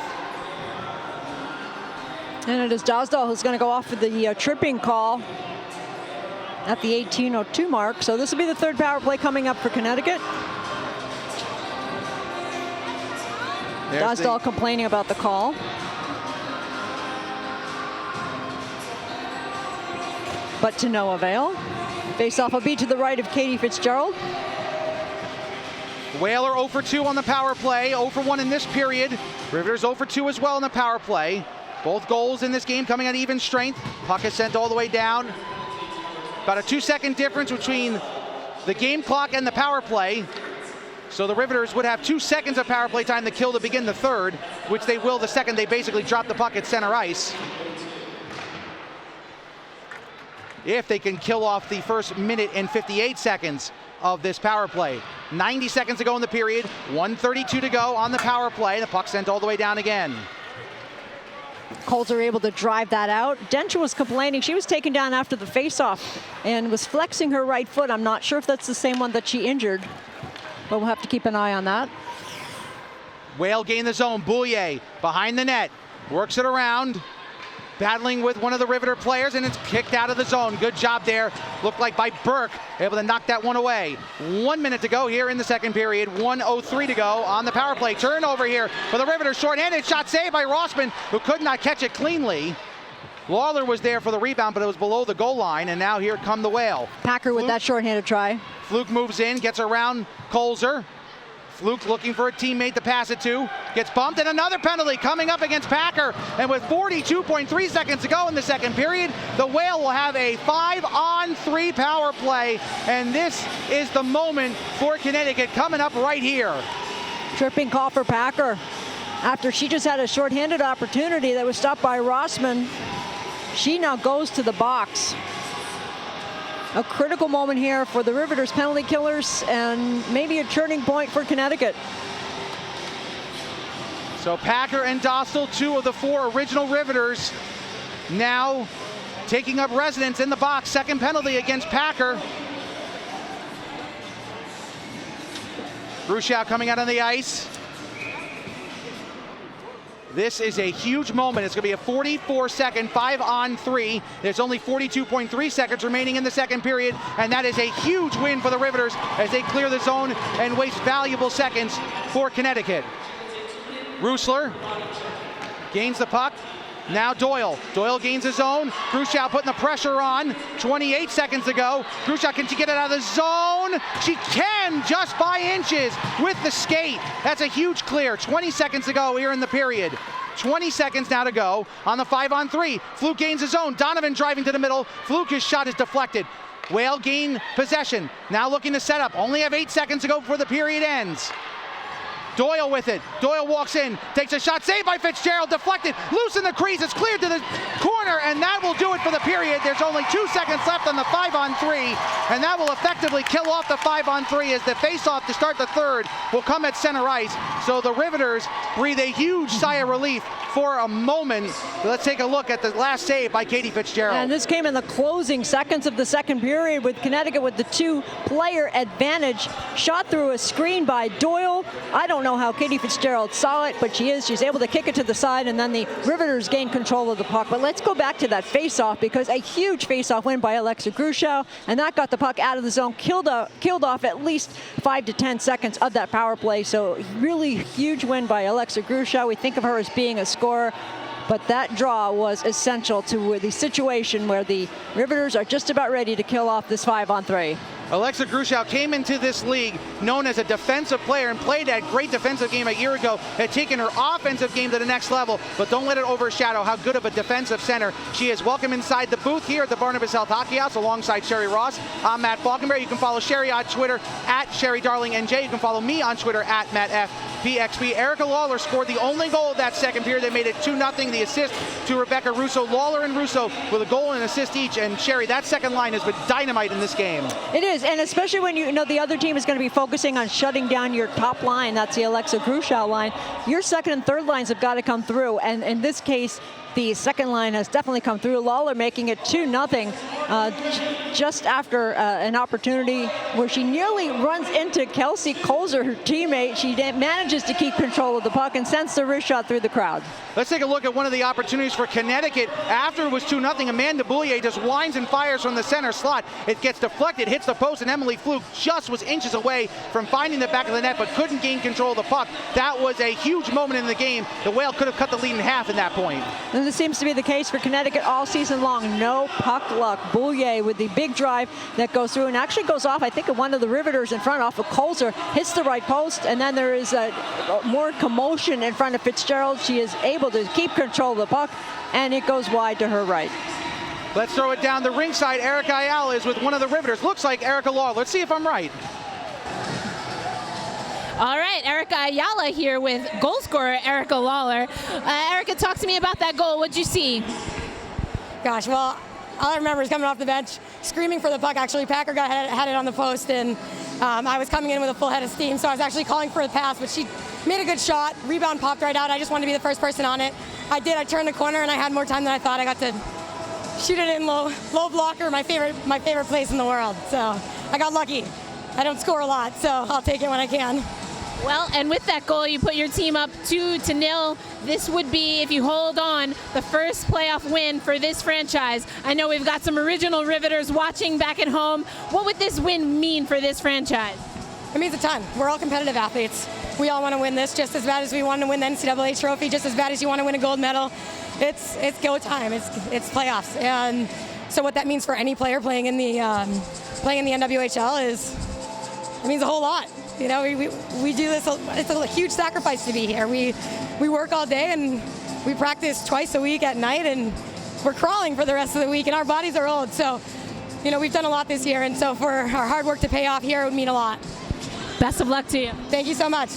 And it is Dosdall who's going to go off for the tripping call at the 18:02 mark. So this will be the third power play coming up for Connecticut. Dosdall complaining about the call. But to no avail. Face off will be to the right of Katie Fitzgerald. Whaler 0 for 2 on the power play, 0 for 1 in this period. Riveters 0 for 2 as well in the power play. Both goals in this game coming at even strength. Puck is sent all the way down. About a 2-second difference between the game clock and the power play. So the Riveters would have 2 seconds of power play time to kill to begin the third, which they will the second they basically drop the puck at center ice. If they can kill off the first minute and 58 seconds of this power play. 90 seconds to go in the period, 1:32 to go on the power play. The puck sent all the way down again. Colts are able to drive that out. Densha was complaining. She was taken down after the faceoff and was flexing her right foot. I'm not sure if that's the same one that she injured, but we'll have to keep an eye on that. Whale gain the zone. Boulier behind the net. Works it around. Battling with one of the Riveter players, and it's kicked out of the zone. Good job there. Looked like by Burke. Able to knock that one away. 1 minute to go here in the second period. 1:03 to go on the power play. Turnover here for the Riveters. Short-handed shot saved by Rossman, who could not catch it cleanly. Lawler was there for the rebound, but it was below the goal line, and now here come the Whale. Packer with that short-handed try. Fluke moves in, gets around Colzer. Fluke looking for a teammate to pass it to. Gets bumped, and another penalty coming up against Packer. And with 42.3 seconds to go in the second period, the Whale will have a 5-on-3 power play. And this is the moment for Connecticut coming up right here. Tripping call for Packer. After she just had a short-handed opportunity that was stopped by Rossman, she now goes to the box. A critical moment here for the Riveters penalty killers, and maybe a turning point for Connecticut. So Packer and Dostal, 2 of the 4 original Riveters, now taking up residence in the box. Second penalty against Packer. Grushow coming out on the ice. This is a huge moment. It's going to be a 44-second 5-on-3. There's only 42.3 seconds remaining in the second period, and that is a huge win for the Riveters as they clear the zone and waste valuable seconds for Connecticut. Rusler gains the puck. Now Doyle. Doyle gains his zone. Grushow putting the pressure on. 28 seconds to go. Grushow, can she get it out of the zone? She can, just by inches with the skate. That's a huge clear. 20 seconds to go here in the period. 20 seconds now to go on the 5-on-3. Fluke gains his zone. Donovan driving to the middle. Fluke's shot is deflected. Whale gain possession. Now looking to set up. Only have 8 seconds to go before the period ends. Doyle with it. Doyle walks in, takes a shot, saved by Fitzgerald, deflected, loose in the crease, it's cleared to the corner, and that will do it for the period. There's only 2 seconds left on the 5-on-3, and that will effectively kill off the 5-on-3 as the face-off to start the third will come at center ice. So the Riveters breathe a huge sigh of relief for a moment. Let's take a look at the last save by Katie Fitzgerald. And this came in the closing seconds of the second period with Connecticut with the 2-player advantage. Shot through a screen by Doyle. I don't know how Katie Fitzgerald saw it, but she's able to kick it to the side, and then the Riveters gain control of the puck. But let's go back to that face-off, because a huge face-off win by Alexa Grushow, and that got the puck out of the zone, killed off at least 5 to 10 seconds of that power play. So really huge win by Alexa Grushow. We think of her as being a scorer, but that draw was essential to the situation where the Riveters are just about ready to kill off this 5-on-3. Alexa Grushow came into this league known as a defensive player and played that great defensive game a year ago, had taken her offensive game to the next level, but don't let it overshadow how good of a defensive center she is. Welcome inside the booth here at the Barnabas Health Hockey House alongside Sherry Ross. I'm Matt Falkenberry. You can follow Sherry on Twitter at SherryDarlingNJ. You can follow me on Twitter at MattFPXP. Erica Lawler scored the only goal of that second period. They made it 2-0. The assist to Rebecca Russo. Lawler and Russo with a goal and an assist each. And Sherry, that second line has been dynamite in this game. It is, and especially when you know the other team is going to be focusing on shutting down your top line. That's the Alexa Grushow line. Your second and third lines have got to come through, and in this case, the second line has definitely come through. Lawler making it 2-0 just after an opportunity where she nearly runs into Kelsey Colzer, her teammate. She manages to keep control of the puck and sends the wrist shot through the crowd. Let's take a look at one of the opportunities for Connecticut. After it was 2-0, Amanda Boulier just winds and fires from the center slot. It gets deflected, hits the post, and Emily Fluke just was inches away from finding the back of the net, but couldn't gain control of the puck. That was a huge moment in the game. The Whale could have cut the lead in half at that point. And this seems to be the case for Connecticut all season long. No puck luck. Boulier with the big drive that goes through and actually goes off, I think, of one of the Riveters in front off of Colzer, hits the right post, and then there is more commotion in front of Fitzgerald. She is able to keep control of the puck, and it goes wide to her right. Let's throw it down the ringside. Erica Ayala is with one of the Riveters. Looks like Erica Lawler. Let's see if I'm right. All right, Erica Ayala here with goal scorer Erica Lawler. Erica, talk to me about that goal. What'd you see? Gosh, well, all I remember is coming off the bench, screaming for the puck. Actually, Packer had it on the post, and I was coming in with a full head of steam, so I was actually calling for the pass, but she made a good shot. Rebound popped right out. I just wanted to be the first person on it. I did. I turned the corner, and I had more time than I thought. I got to shoot it in low blocker, my favorite place in the world. So I got lucky. I don't score a lot, so I'll take it when I can. Well, and with that goal, you put your team up 2-0. This would be, if you hold on, the first playoff win for this franchise. I know we've got some original Riveters watching back at home. What would this win mean for this franchise? It means a ton. We're all competitive athletes. We all want to win this just as bad as we want to win the NCAA trophy, just as bad as you want to win a gold medal. It's go time. It's playoffs. And so what that means for any player playing in the NWHL is, it means a whole lot. You know, we do this, it's a huge sacrifice to be here. We work all day and we practice twice a week at night, and we're crawling for the rest of the week, and our bodies are old. So, you know, we've done a lot this year, and so for our hard work to pay off here, it would mean a lot. Best of luck to you. Thank you so much.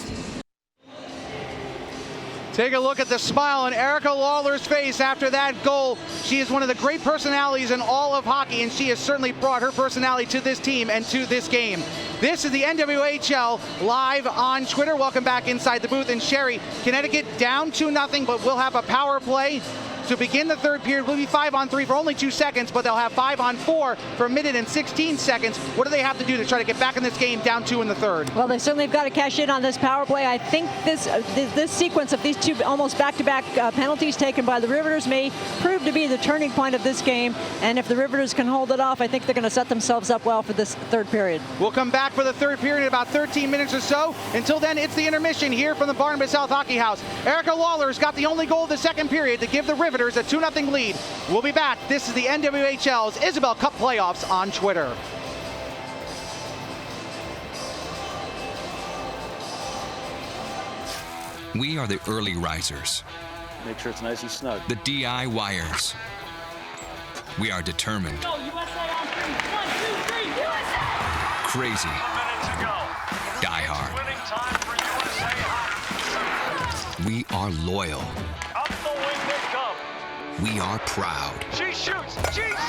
Take a look at the smile on Erica Lawler's face after that goal. She is one of the great personalities in all of hockey, and she has certainly brought her personality to this team and to this game. This is the NWHL live on Twitter. Welcome back inside the booth. And Sherry, Connecticut down 2-0, but we'll have a power play to begin the third period. We'll be 5-on-3 for only 2 seconds, but they'll have 5-on-4 for a minute and 16 seconds. What do they have to do to try to get back in this game down 2 in the third? Well, they certainly have got to cash in on this power play. I think this sequence of these two almost back-to-back penalties taken by the Riveters may prove to be the turning point of this game. And if the Riveters can hold it off, I think they're going to set themselves up well for this third period. We'll come back for the third period in about 13 minutes or so. Until then, it's the intermission here from the Barnabas South Hockey House. Erica Lawler's got the only goal of the second period to give the Riveters a 2-0 lead. We'll be back. This is the NWHL's Isabel Cup playoffs on Twitter. We are the early risers, Make sure it's nice and snug. the DIYers. We are determined, Go, USA on 3. 1, 2, 3. USA! crazy, Minute to go. diehard. Winning time for USA Hockey. We are loyal. Up the wing they come. We are proud. She shoots. She scores!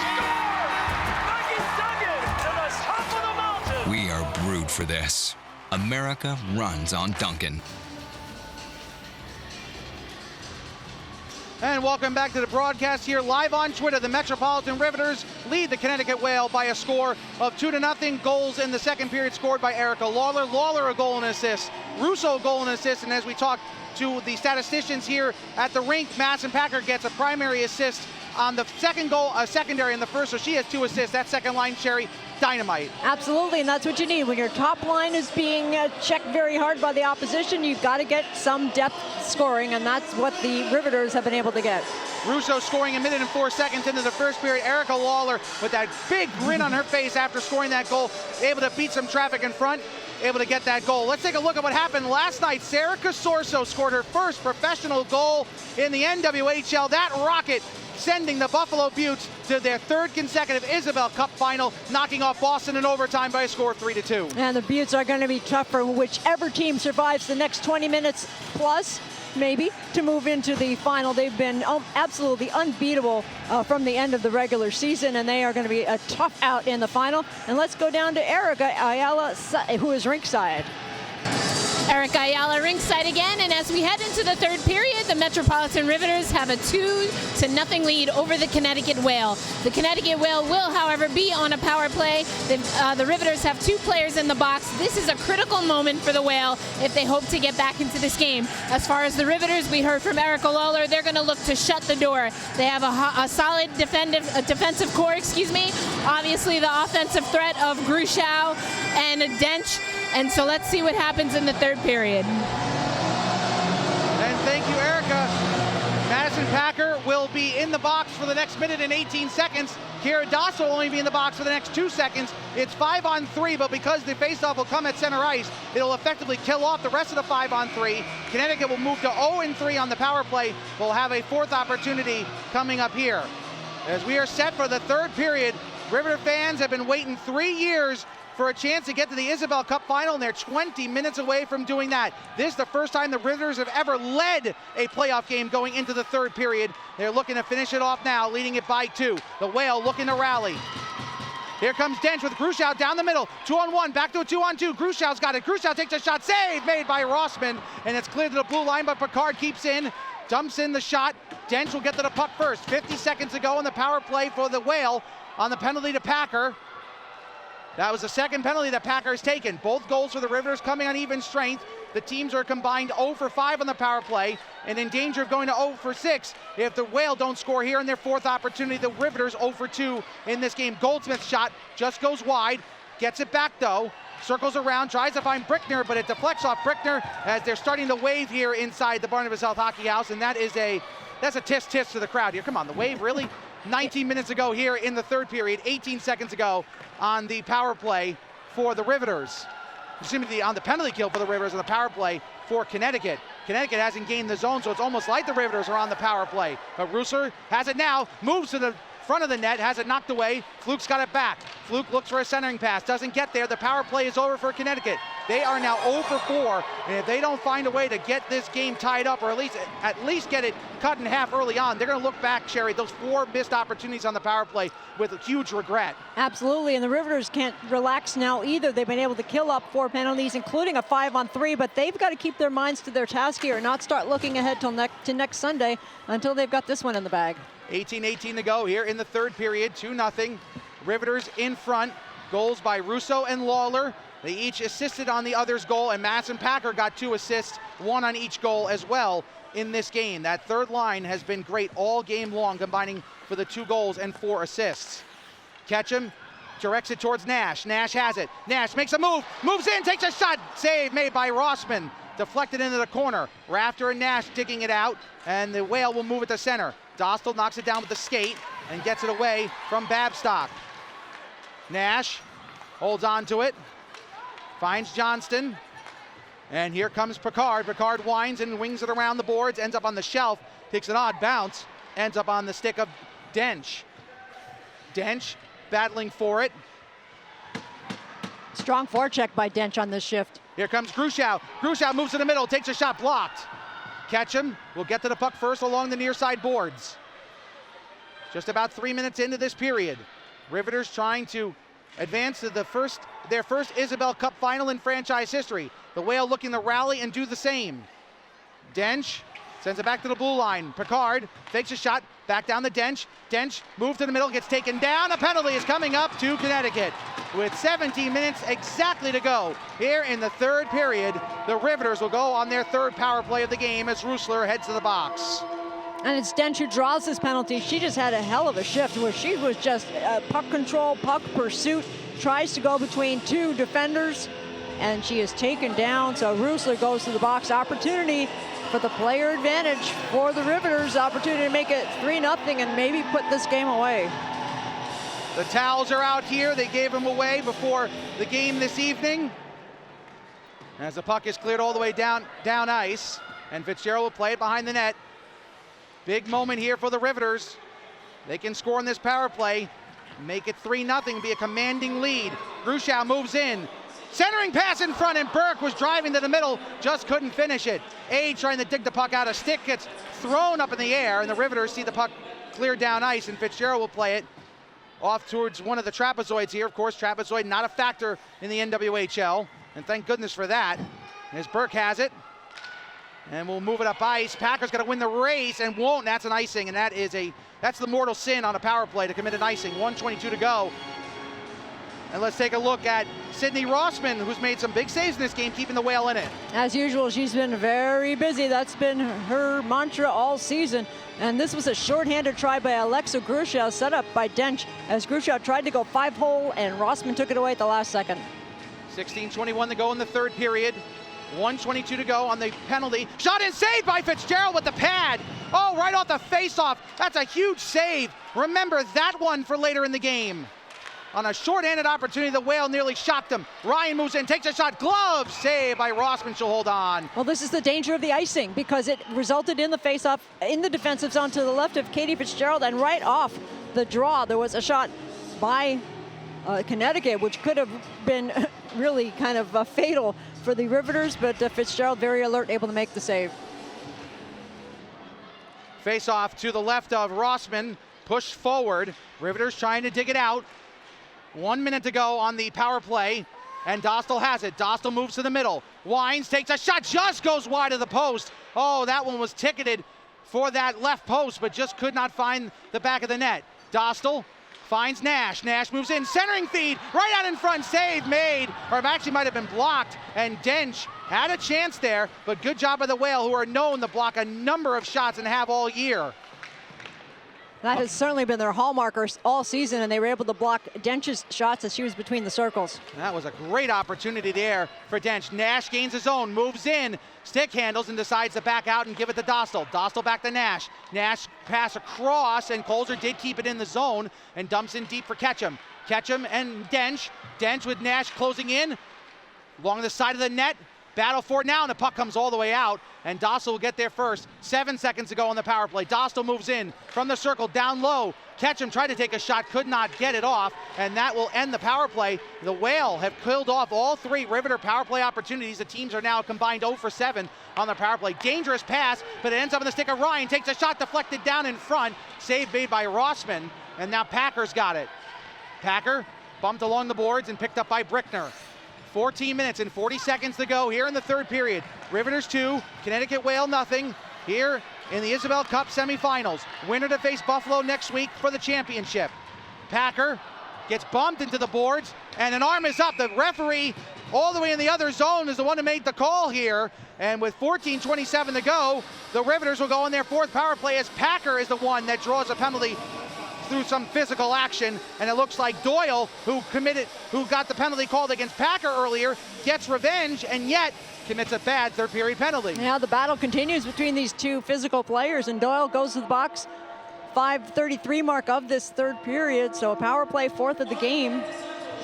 Maggie Duggan to the top of the mountain. We are brewed for this. America runs on Duncan. And welcome back to the broadcast here live on Twitter. The Metropolitan Riveters lead the Connecticut Whale by a score of 2-0. Goals in the second period scored by Erica Lawler. Lawler a goal and assist. Russo a goal and assist. And as we talk to the statisticians here at the rink, Madison Packer gets a primary assist on the second goal, a secondary in the first, so she has 2 assists. That second line, Sherry, dynamite. Absolutely, and that's what you need. When your top line is being checked very hard by the opposition, you've got to get some depth scoring, and that's what the Riveters have been able to get. Russo scoring a minute and 4 seconds into the first period. Erica Lawler with that big grin on her face after scoring that goal, able to beat some traffic in front, able to get that goal. Let's take a look at what happened last night. Sarah Casorso scored her first professional goal in the NWHL. That rocket sending the Buffalo Beauts to their third consecutive Isabel Cup final, knocking off Boston in overtime by a score of 3-2. And the Beauts are going to be tough for whichever team survives the next 20 minutes plus, maybe, to move into the final. They've been absolutely unbeatable from the end of the regular season, and they are going to be a tough out in the final. And let's go down to Erica Ayala, who is rinkside. Erica Ayala ringside again, and as we head into the third period, the Metropolitan Riveters have a 2-0 lead over the Connecticut Whale. The Connecticut Whale will, however, be on a power play. The Riveters have 2 players in the box. This is a critical moment for the Whale if they hope to get back into this game. As far as the Riveters, we heard from Erica Lawler, they're going to look to shut the door. They have a solid defensive core, obviously the offensive threat of Grushow and Dench. And so let's see what happens in the third period. And thank you, Erica. Madison Packer will be in the box for the next minute and 18 seconds. Kira Doss will only be in the box for the next 2 seconds. It's 5-on-3, but because the faceoff will come at center ice, it'll effectively kill off the rest of the 5-on-3. Connecticut will move to 0-3 on the power play. We'll have a fourth opportunity coming up here. As we are set for the third period, Riveter fans have been waiting 3 years for a chance to get to the Isabel Cup final, and they're 20 minutes away from doing that. This is the first time the Riveters have ever led a playoff game going into the third period. They're looking to finish it off now, leading it by 2. The Whale looking to rally. Here comes Dench with Gruschow down the middle. 2-on-1, back to a 2-on-2. Gruschow's got it. Gruschau takes a shot, save made by Rossman, and it's cleared to the blue line, but Picard keeps in, dumps in the shot. Dench will get to the puck first. 50 seconds to go on the power play for the Whale on the penalty to Packer. That was the second penalty that Packer has taken. Both goals for the Riveters coming on even strength. The teams are combined 0 for 5 on the power play and in danger of going to 0 for 6 if the Whale don't score here in their fourth opportunity. The Riveters 0 for 2 in this game. Goldsmith's shot just goes wide, gets it back though, circles around, tries to find Brickner, but it deflects off Brickner as they're starting to wave here inside the Barnabas Health Hockey House, and that's a tisk to the crowd here. Come on, the wave really? 19 minutes ago here in the third period, 18 seconds ago on the power play for the Riveters. Excuse me, on the penalty kill for the Riveters on the power play for Connecticut. Connecticut hasn't gained the zone, so it's almost like the Riveters are on the power play. But Rusler has it now, moves to the front of the net, has it knocked away. Fluke's got it back. Fluke looks for a centering pass, doesn't get there. The power play is over for Connecticut. They are now 0 for 4, and if they don't find a way to get this game tied up, or at least get it cut in half early on, they're going to look back, Sherry, those 4 missed opportunities on the power play with a huge regret. Absolutely, and the Riveters can't relax now either. They've been able to kill up 4 penalties, including a 5-on-3, but they've got to keep their minds to their task here and not start looking ahead to next Sunday until they've got this one in the bag. 18-18 to go here in the third period, 2-0. Riveters in front. Goals by Russo and Lawler. They each assisted on the other's goal, and Madison Packer got 2 assists, 1 on each goal as well in this game. That third line has been great all game long, combining for the 2 goals and 4 assists. Ketchum directs it towards Nash. Nash has it. Nash makes a move, moves in, takes a shot. Save made by Rossman. Deflected into the corner. Rafter and Nash digging it out, and the Whale will move it to center. Dostal knocks it down with the skate and gets it away from Babstock. Nash holds on to it, finds Johnston, and here comes Picard. Picard winds and wings it around the boards, ends up on the shelf, takes an odd bounce, ends up on the stick of Dench. Dench battling for it. Strong forecheck by Dench on this shift. Here comes Gruschow. Gruschow moves to the middle, takes a shot, blocked. Ketchum will get to the puck first along the near side boards. Just about 3 minutes into this period. Riveters trying to advance to their first Isabel Cup final in franchise history. The Whale looking to rally and do the same. Dench sends it back to the blue line. Picard fakes a shot, back down to Dench. Dench moves to the middle, gets taken down. A penalty is coming up to Connecticut. With 17 minutes exactly to go here in the third period, the Riveters will go on their third power play of the game as Rusler heads to the box. And it's Dench who draws this penalty. She just had a hell of a shift where she was just puck control, puck pursuit, tries to go between 2 defenders, and she is taken down. So Rusler goes to the box. Opportunity for the player advantage for the Riveters. Opportunity to make it 3-0 and maybe put this game away. The towels are out here. They gave them away before the game this evening. As the puck is cleared all the way down ice, and Fitzgerald will play it behind the net. Big moment here for the Riveters. They can score on this power play, make it 3-0, be a commanding lead. Gruschow moves in. Centering pass in front, and Burke was driving to the middle, just couldn't finish it. Age trying to dig the puck out. A stick gets thrown up in the air, and the Riveters see the puck cleared down ice, and Fitzgerald will play it off towards one of the trapezoids here. Of course, trapezoid not a factor in the NWHL, and thank goodness for that. As Burke has it, and we'll move it up ice. Packers got to win the race and won't. That's an icing, and that's the mortal sin on a power play, to commit an icing. 1:22 to go. And let's take a look at Sydney Rossman, who's made some big saves in this game, keeping the Whale in it. As usual, she's been very busy. That's been her mantra all season. And this was a shorthanded try by Alexa Gruschow, set up by Dench, as Gruschow tried to go 5-hole, and Rossman took it away at the last second. 16:21 to go in the third period. 1:22 to go on the penalty. Shot and saved by Fitzgerald with the pad. Oh, right off the face-off. That's a huge save. Remember that one for later in the game. On a short-handed opportunity, the Whale nearly shocked him. Ryan moves in, takes a shot, glove, save by Rossman, she'll hold on. Well, this is the danger of the icing because it resulted in the face-off in the defensive zone to the left of Katie Fitzgerald, and right off the draw, there was a shot by Connecticut, which could have been really kind of fatal for the Riveters, but Fitzgerald very alert, able to make the save. Face-off to the left of Rossman, pushed forward. Riveters trying to dig it out. 1 minute to go on the power play, and Dostal has it. Dostal moves to the middle. Wines takes a shot, just goes wide of the post. Oh, that one was ticketed for that left post, but just could not find the back of the net. Dostal finds Nash. Nash moves in, centering feed, right out in front, save made, or it actually might have been blocked, and Dench had a chance there, but good job by the Whale, who are known to block a number of shots and have all year. That has certainly been their hallmark all season, and they were able to block Dench's shots as she was between the circles. That was a great opportunity there for Dench. Nash gains his own, moves in, stick handles, and decides to back out and give it to Dostal. Dostal back to Nash. Nash pass across, and Colzer did keep it in the zone and dumps in deep for Ketchum. Ketchum and Dench. Dench with Nash closing in along the side of the net. Battle for it now, and the puck comes all the way out, and Dostal will get there first. 7 seconds to go on the power play. Dostal moves in from the circle, down low. Ketchum tried to take a shot, could not get it off, and that will end the power play. The Whale have killed off all 3 Riveter power play opportunities. The teams are now combined 0 for 7 on the power play. Dangerous pass, but it ends up in the stick of Ryan. Takes a shot, deflected down in front. Save made by Rossman, and now Packer's got it. Packer bumped along the boards and picked up by Brickner. 14 minutes and 40 seconds to go here in the third period. Riveters 2, Connecticut Whale nothing here in the Isabel Cup semifinals. Winner to face Buffalo next week for the championship. Packer gets bumped into the boards, and an arm is up. The referee all the way in the other zone is the one who made the call here. And with 14:27 to go, the Riveters will go in their 4th power play as Packer is the one that draws a penalty through some physical action, and it looks like Doyle, who got the penalty called against Packer earlier, gets revenge and yet commits a bad third period penalty. Now the battle continues between these 2 physical players, and Doyle goes to the box. 5:33 mark of this third period, so a power play 4th of the game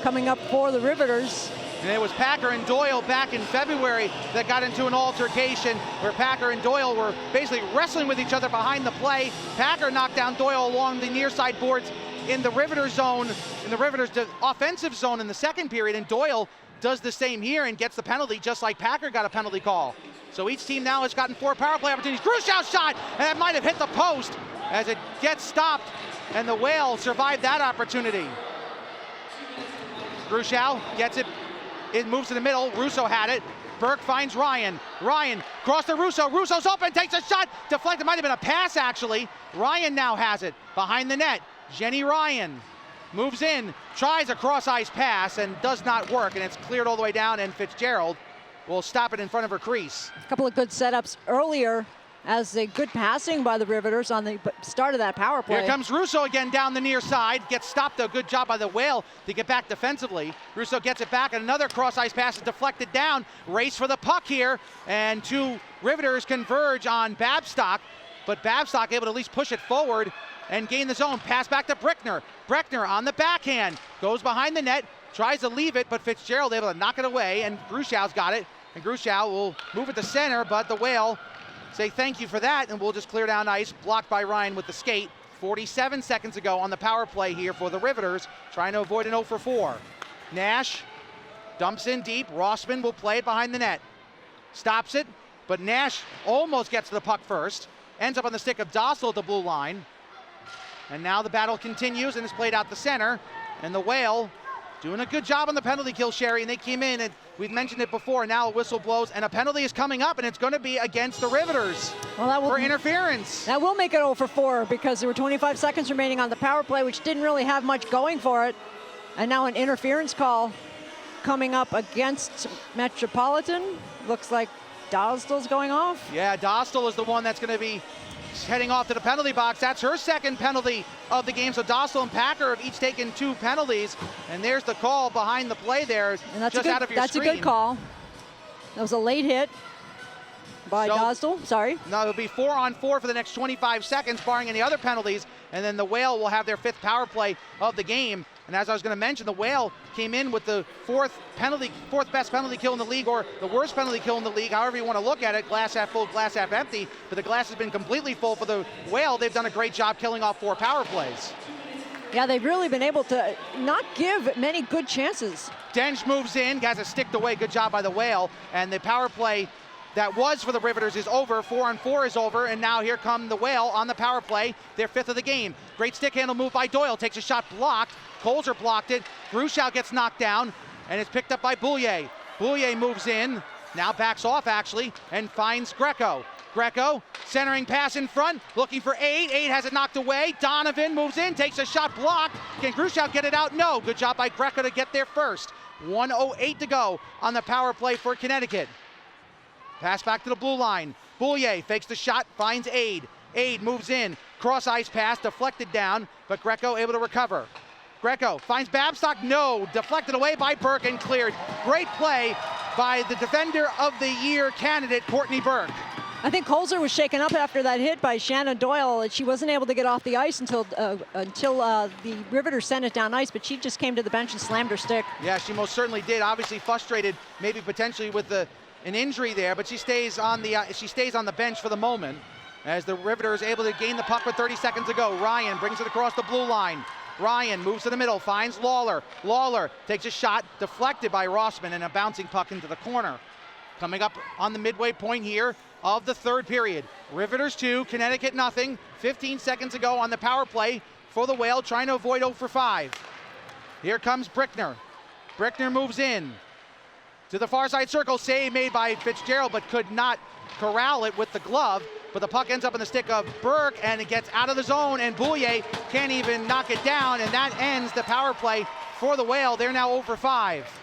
coming up for the Riveters. And it was Packer and Doyle back in February that got into an altercation where Packer and Doyle were basically wrestling with each other behind the play. Packer knocked down Doyle along the near side boards in the Riveters zone, in the Riveters offensive zone in the second period, and Doyle does the same here and gets the penalty just like Packer got a penalty call. So each team now has gotten 4 power play opportunities. Grushow shot, and it might have hit the post as it gets stopped, and the Whale survived that opportunity. Grushow gets it. It moves to the middle. Russo had it. Burke finds Ryan. Ryan cross to Russo. Russo's open, takes a shot. Deflected, might have been a pass actually. Ryan now has it behind the net. Jenny Ryan moves in, tries a cross-ice pass and does not work, and it's cleared all the way down, and Fitzgerald will stop it in front of her crease. A couple of good setups earlier as a good passing by the Riveters on the start of that power play. Here comes Russo again down the near side. Gets stopped, a good job by the Whale to get back defensively. Russo gets it back, and another cross-ice pass is deflected down. Race for the puck here, and 2 Riveters converge on Babstock, but Babstock able to at least push it forward and gain the zone. Pass back to Brickner. Brickner on the backhand, goes behind the net, tries to leave it, but Fitzgerald able to knock it away, and Grushow's got it, and Grushow will move it to center, but the Whale say thank you for that, and we'll just clear down ice, blocked by Ryan with the skate. 47 seconds to go on the power play here for the Riveters, trying to avoid an 0 for 4. Nash dumps in deep. Rossman will play it behind the net. Stops it, but Nash almost gets to the puck first. Ends up on the stick of Dostal at the blue line. And now the battle continues, and it's played out the center. And the Whale doing a good job on the penalty kill, Sherry, and they came in, and we've mentioned it before. Now a whistle blows, and a penalty is coming up, and it's going to be against the Riveters for interference. That will make it 0 for 4 because there were 25 seconds remaining on the power play, which didn't really have much going for it. And now an interference call coming up against Metropolitan. Looks like Dostal's going off. Yeah, Dostal is the one that's going to be heading off to the penalty box. That's her second penalty of the game. So Dostal and Packer have each taken 2 penalties. And there's the call behind the play there, and that's just out of your screen. That's a good call. That was a late hit. by Gosdell. Sorry. No, it'll be 4-on-4 for the next 25 seconds, barring any other penalties, and then the Whale will have their 5th power play of the game. And as I was going to mention, the Whale came in with the 4th best penalty kill in the league, or the worst penalty kill in the league, however you want to look at it, glass half full, glass half empty, but the glass has been completely full for the Whale. They've done a great job killing off 4 power plays. Yeah, they've really been able to not give many good chances. Dench moves in, has it sticked away, good job by the Whale, and the power play that was for the Riveters is over. 4-on-4 is over, and now here come the Whale on the power play, their 5th of the game. Great stick handle move by Doyle, takes a shot blocked. Colzer blocked it. Gruschow gets knocked down, and it's picked up by Boulier. Boulier moves in, now backs off actually, and finds Greco. Greco, centering pass in front, looking for Aid. Aid has it knocked away. Donovan moves in, takes a shot blocked. Can Gruschow get it out? No. Good job by Greco to get there first. 1:08 to go on the power play for Connecticut. Pass back to the blue line. Boulier fakes the shot, finds Aid. Aid moves in, cross ice pass, deflected down, but Greco able to recover. Greco finds Babstock, no, deflected away by Burke and cleared. Great play by the Defender of the Year candidate, Courtney Burke. I think Colzer was shaken up after that hit by Shannon Doyle. She wasn't able to get off the ice until the Riveters sent it down ice, but she just came to the bench and slammed her stick. Yeah, she most certainly did. Obviously frustrated, maybe potentially with an injury there, but she stays on the bench for the moment as the Riveters able to gain the puck with 30 seconds to go. Ryan brings it across the blue line. Ryan moves to the middle, finds Lawler. Lawler takes a shot, deflected by Rossman, and a bouncing puck into the corner. Coming up on the midway point here of the 3rd period. Riveters 2, Connecticut nothing. 15 seconds to go on the power play for the Whale, trying to avoid 0 for 5. Here comes Brickner. Brickner moves in to the far side circle. Save made by Fitzgerald, but could not corral it with the glove. But the puck ends up in the stick of Burke, and it gets out of the zone, and Boulier can't even knock it down, and that ends the power play for the Whale. They're now 0 for 5.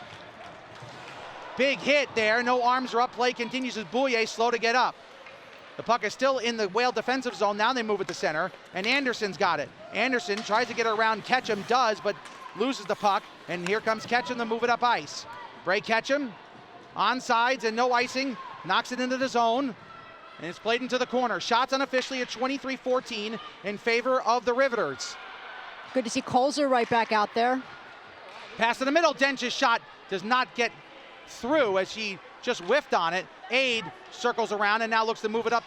Big hit there, no arms are up, play continues as Boulier slow to get up. The puck is still in the Whale defensive zone, now they move it to center, and Anderson's got it. Anderson tries to get around Ketchum, does, but loses the puck, and here comes Ketchum to move it up ice. Bray Ketchum, onsides and no icing, knocks it into the zone, and it's played into the corner. Shots unofficially at 23-14 in favor of the Riveters. Good to see Colzer right back out there. Pass to the middle, Dench's shot does not get through as she just whiffed on it. Aid circles around and now looks to move it up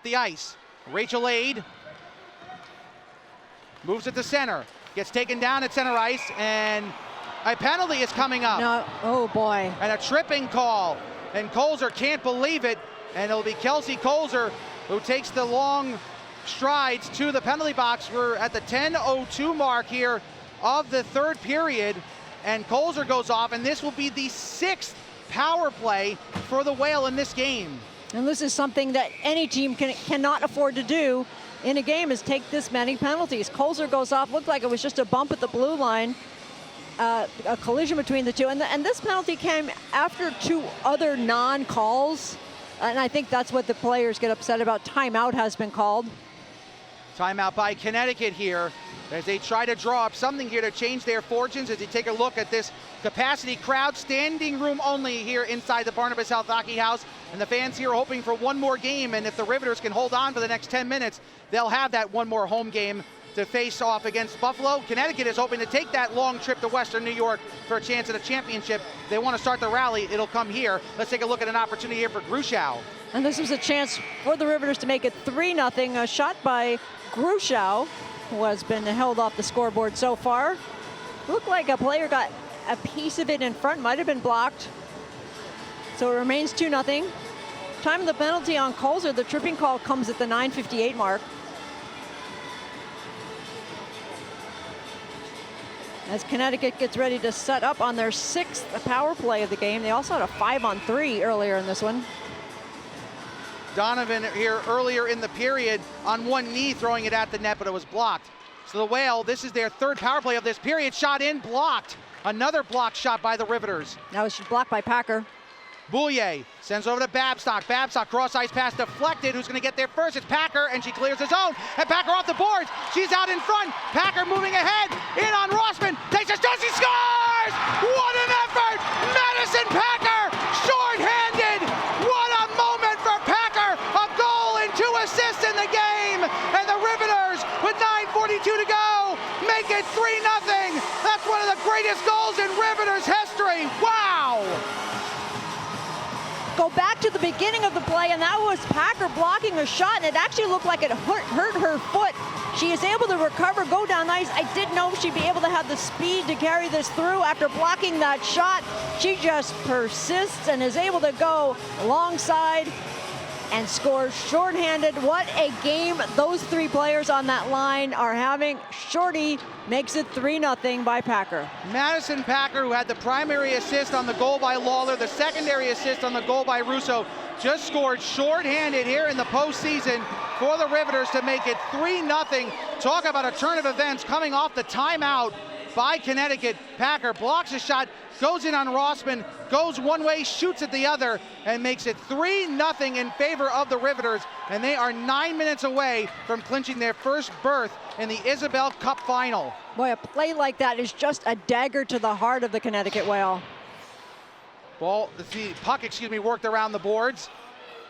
the ice. Rachel Aid moves it to center, gets taken down at center ice, and a penalty is coming up. No, oh boy. And a tripping call, and Colzer can't believe it, and it'll be Kelsey Colzer who takes the long strides to the penalty box. We're at the 10:02 mark here of the 3rd period, and Colzer goes off, and this will be the 6th power play for the Whale in this game. And this is something that any team cannot afford to do in a game, is take this many penalties. Colzer goes off, looked like it was just a bump at the blue line, a collision between the two, and this penalty came after 2 other non-calls, and I think that's what the players get upset about. Timeout has been called. Timeout by Connecticut here as they try to draw up something here to change their fortunes. As you take a look at this capacity crowd, standing room only here inside the Barnabas Health Hockey House, and the fans here hoping for one more game, and if the Riveters can hold on for the next 10 minutes, they'll have that one more home game to face off against Buffalo. Connecticut is hoping to take that long trip to Western New York for a chance at a championship. They want to start the rally, it'll come here. Let's take a look at an opportunity here for Gruschow. And this was a chance for the Riveters to make it 3-0. A shot by Gruschow, who has been held off the scoreboard so far. Looked like a player got a piece of it in front, might have been blocked. So it remains 2-0. Time of the penalty on Colzer, the tripping call comes at the 9:58 mark. As Connecticut gets ready to set up on their 6th power play of the game. They also had a 5-on-3 earlier in this one. Donovan here earlier in the period on one knee throwing it at the net, but it was blocked. So the Whale, this is their 3rd power play of this period. Shot in, blocked. Another block shot by the Riveters. That was blocked by Packer. Boulier sends over to Babstock. Babstock cross ice pass deflected. Who's going to get there first? It's Packer, and she clears the zone. And Packer off the boards. She's out in front. Packer moving ahead. In on Rossman. Takes a shot. She scores! What an effort! Madison Packer, short-handed. What a moment for Packer. 9:42 to go. Make it 3-0. That's one of the greatest goals in Riveters history. Wow! Go back to the beginning of the play, and that was Packer blocking a shot, and it actually looked like it hurt her foot. She is able to recover, go down ice. I didn't know if she'd be able to have the speed to carry this through after blocking that shot. She just persists and is able to go alongside and score shorthanded. What a game those three players on that line are having. Shorty makes it 3-0 by Packer. Madison Packer, who had the primary assist on the goal by Lawler, the secondary assist on the goal by Russo, just scored shorthanded here in the postseason for the Riveters to make it 3-0. Talk about a turn of events coming off the timeout by Connecticut. Packer blocks a shot, goes in on Rossman, goes one way, shoots at the other, and makes it 3-0 in favor of the Riveters. And they are 9 minutes away from clinching their first berth in the Isabel Cup final. Boy, a play like that is just a dagger to the heart of the Connecticut Whale. The puck, worked around the boards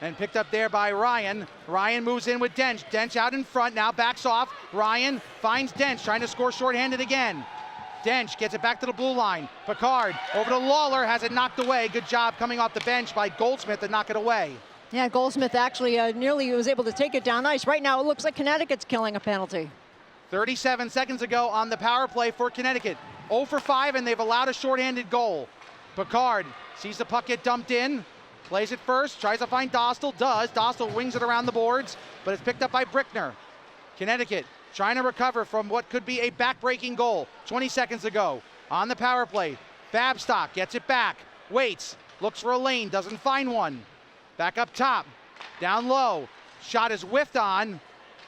and picked up there by Ryan. Ryan moves in with Dench. Dench out in front, now backs off. Ryan finds Dench, trying to score shorthanded again. Dench gets it back to the blue line. Picard over to Lawler, has it knocked away. Good job coming off the bench by Goldsmith to knock it away. Yeah, Goldsmith actually nearly was able to take it down ice. Right now it looks like Connecticut's killing a penalty. 37 seconds ago on the power play for Connecticut. 0 for 5, and they've allowed a shorthanded goal. Picard sees the puck get dumped in, plays it first, tries to find Dostal, does. Dostal wings it around the boards, but it's picked up by Brickner. Connecticut trying to recover from what could be a back-breaking goal 20 seconds ago. On the power play, Babstock gets it back, waits, looks for a lane, doesn't find one. Back up top, down low, shot is whiffed on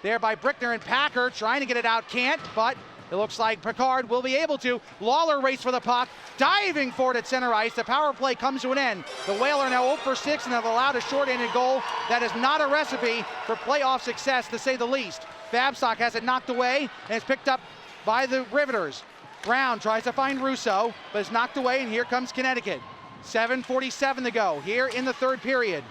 there by Brickner, and Packer trying to get it out, can't, but it looks like Picard will be able to. Lawler races for the puck, diving for it at center ice. The power play comes to an end. The Whale are now 0 for 6 and have allowed a shorthanded goal. That is not a recipe for playoff success, to say the least. Babstock has it knocked away, and it's picked up by the Riveters. Brown tries to find Russo, but it's knocked away, and here comes Connecticut. 7:47 to go here in the third period.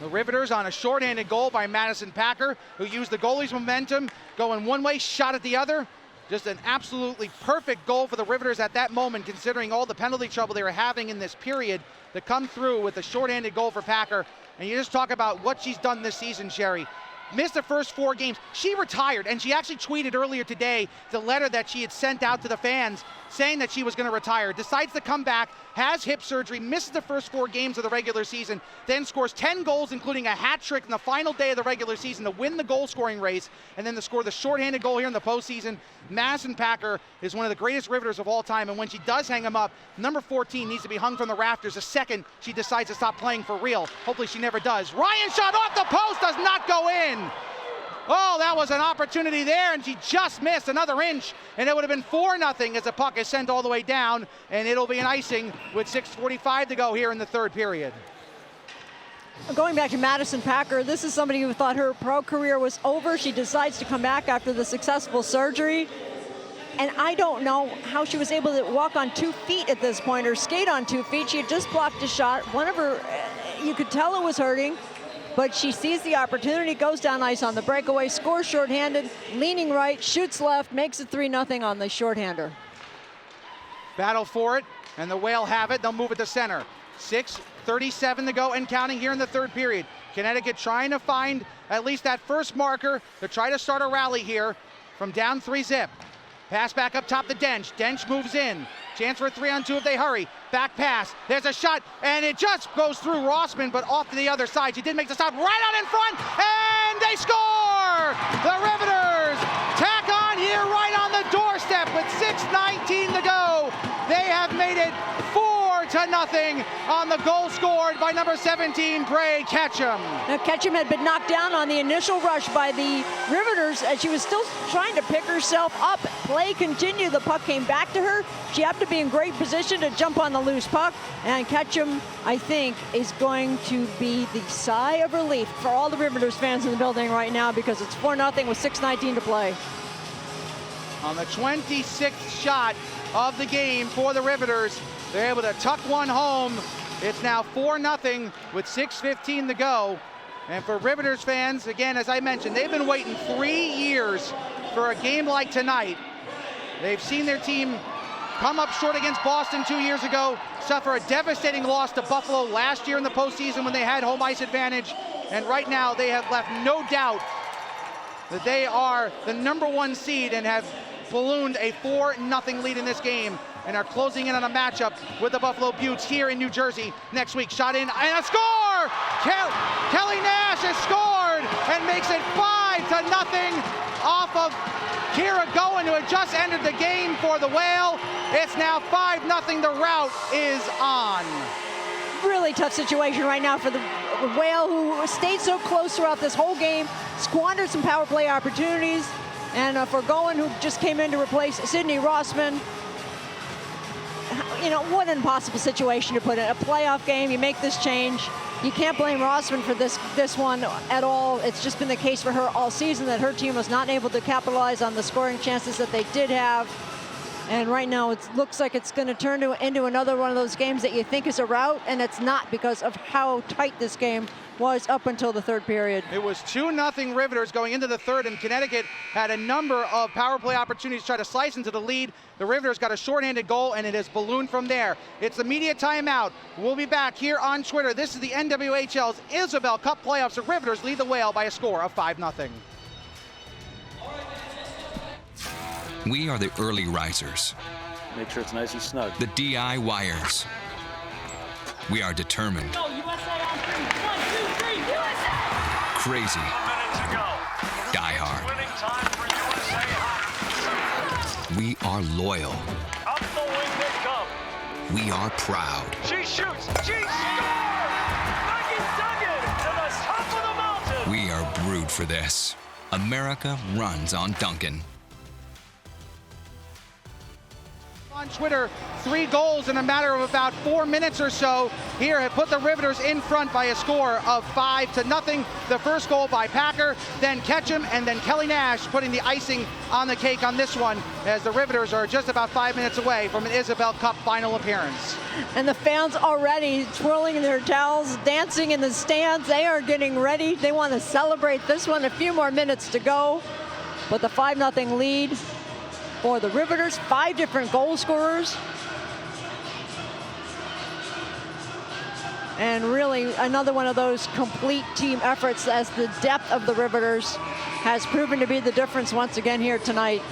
The Riveters on a shorthanded goal by Madison Packer, who used the goalie's momentum, going one way, shot at the other. Just an absolutely perfect goal for the Riveters at that moment, considering all the penalty trouble they were having in this period, to come through with a shorthanded goal for Packer. And you just talk about what she's done this season, Sherry. Missed the first 4 games. She retired, and she actually tweeted earlier today the letter that she had sent out to the fans saying that she was going to retire. Decides to come back, has hip surgery, misses the first 4 games of the regular season, then scores 10 goals, including a hat trick in the final day of the regular season to win the goal scoring race, and then to score the shorthanded goal here in the postseason. Madison Packer is one of the greatest Riveters of all time, and when she does hang him up, number 14 needs to be hung from the rafters the second she decides to stop playing for real. Hopefully she never does. Ryan shot off the post, does not go in. Oh, that was an opportunity there, and she just missed another inch, and it would have been 4-0 as the puck is sent all the way down, and it'll be an icing with 6:45 to go here in the third period. Going back to Madison Packer, this is somebody who thought her pro career was over. She decides to come back after the successful surgery, and I don't know how she was able to walk on 2 feet at this point, or skate on 2 feet. She had just blocked a shot. One of her, you could tell it was hurting, but she sees the opportunity, goes down ice on the breakaway, scores shorthanded, leaning right, shoots left, makes it 3-0 on the shorthander. Battle for it, and the Whale have it. They'll move it to center. 6:37 to go and counting here in the third period. Connecticut trying to find at least that first marker to try to start a rally here from down 3-0. Pass back up top to Dench. Dench moves in. Chance for a 3-on-2 if they hurry. Back pass. There's a shot, and it just goes through Rossman, but off to the other side. She did make the stop right out in front, and they score! The Riveters tack on here right on the doorstep with 6:19 to go. They have made it 4-0 on the goal scored by number 17, Bray Ketchum. Now, Ketchum had been knocked down on the initial rush by the Riveters as she was still trying to pick herself up. Play continued. The puck came back to her. She happened to be in great position to jump on the loose puck. And Ketchum, I think, is going to be the sigh of relief for all the Riveters fans in the building right now, because it's 4-0 with 6:19 to play. On the 26th shot of the game for the Riveters, they're able to tuck one home. It's now 4-0 with 6:15 to go. And for Riveters fans, again, as I mentioned, they've been waiting 3 years for a game like tonight. They've seen their team come up short against Boston 2 years ago, suffer a devastating loss to Buffalo last year in the postseason when they had home ice advantage. And right now they have left no doubt that they are the #1 seed and have ballooned a 4-0 lead in this game and are closing in on a matchup with the Buffalo Beauts here in New Jersey next week. Shot in and a score! Kelly Nash has scored and makes it 5-0 off of Kira Goen, who had just entered the game for the Whale. It's now 5-0. The rout is on. Really tough situation right now for the Whale, who stayed so close throughout this whole game, squandered some power play opportunities, and for Goen, who just came in to replace Sydney Rossman. You know, what an impossible situation to put in a playoff game. You make this change. You can't blame Rossman for this one at all. It's just been the case for her all season that her team was not able to capitalize on the scoring chances that they did have. And right now it looks like it's going to turn into another one of those games that you think is a rout, and it's not because of how tight this game was up until the third period. It was 2-0 Riveters going into the third, and Connecticut had a number of power play opportunities to try to slice into the lead. The Riveters got a shorthanded goal, and it has ballooned from there. It's the media timeout. We'll be back here on Twitter. This is the NWHL's Isabel Cup playoffs. The Riveters lead the Whale by a score of 5-0. We are the early risers, Make sure it's nice and snug. the DIYers. We are determined, Go, USA on 3. 1, 2, 3, USA! crazy, A minute to go. diehard. Winning time for USA Hockey. We are loyal. Up the wing they come. We are proud. She shoots. She scores! Maggie Duggan to the top of the mountain. We are brewed for this. America runs on Duncan. On Twitter, 3 goals in a matter of about 4 minutes or so here have put the Riveters in front by a score of 5-0. The first goal by Packer, then Ketchum, and then Kelly Nash putting the icing on the cake on this one, as the Riveters are just about 5 minutes away from an Isabel Cup final appearance. And the fans already twirling their towels, dancing in the stands. They are getting ready. They want to celebrate this one. A few more minutes to go, but the 5-0 lead for the Riveters, 5 different goal scorers. And really another one of those complete team efforts, as the depth of the Riveters has proven to be the difference once again here tonight.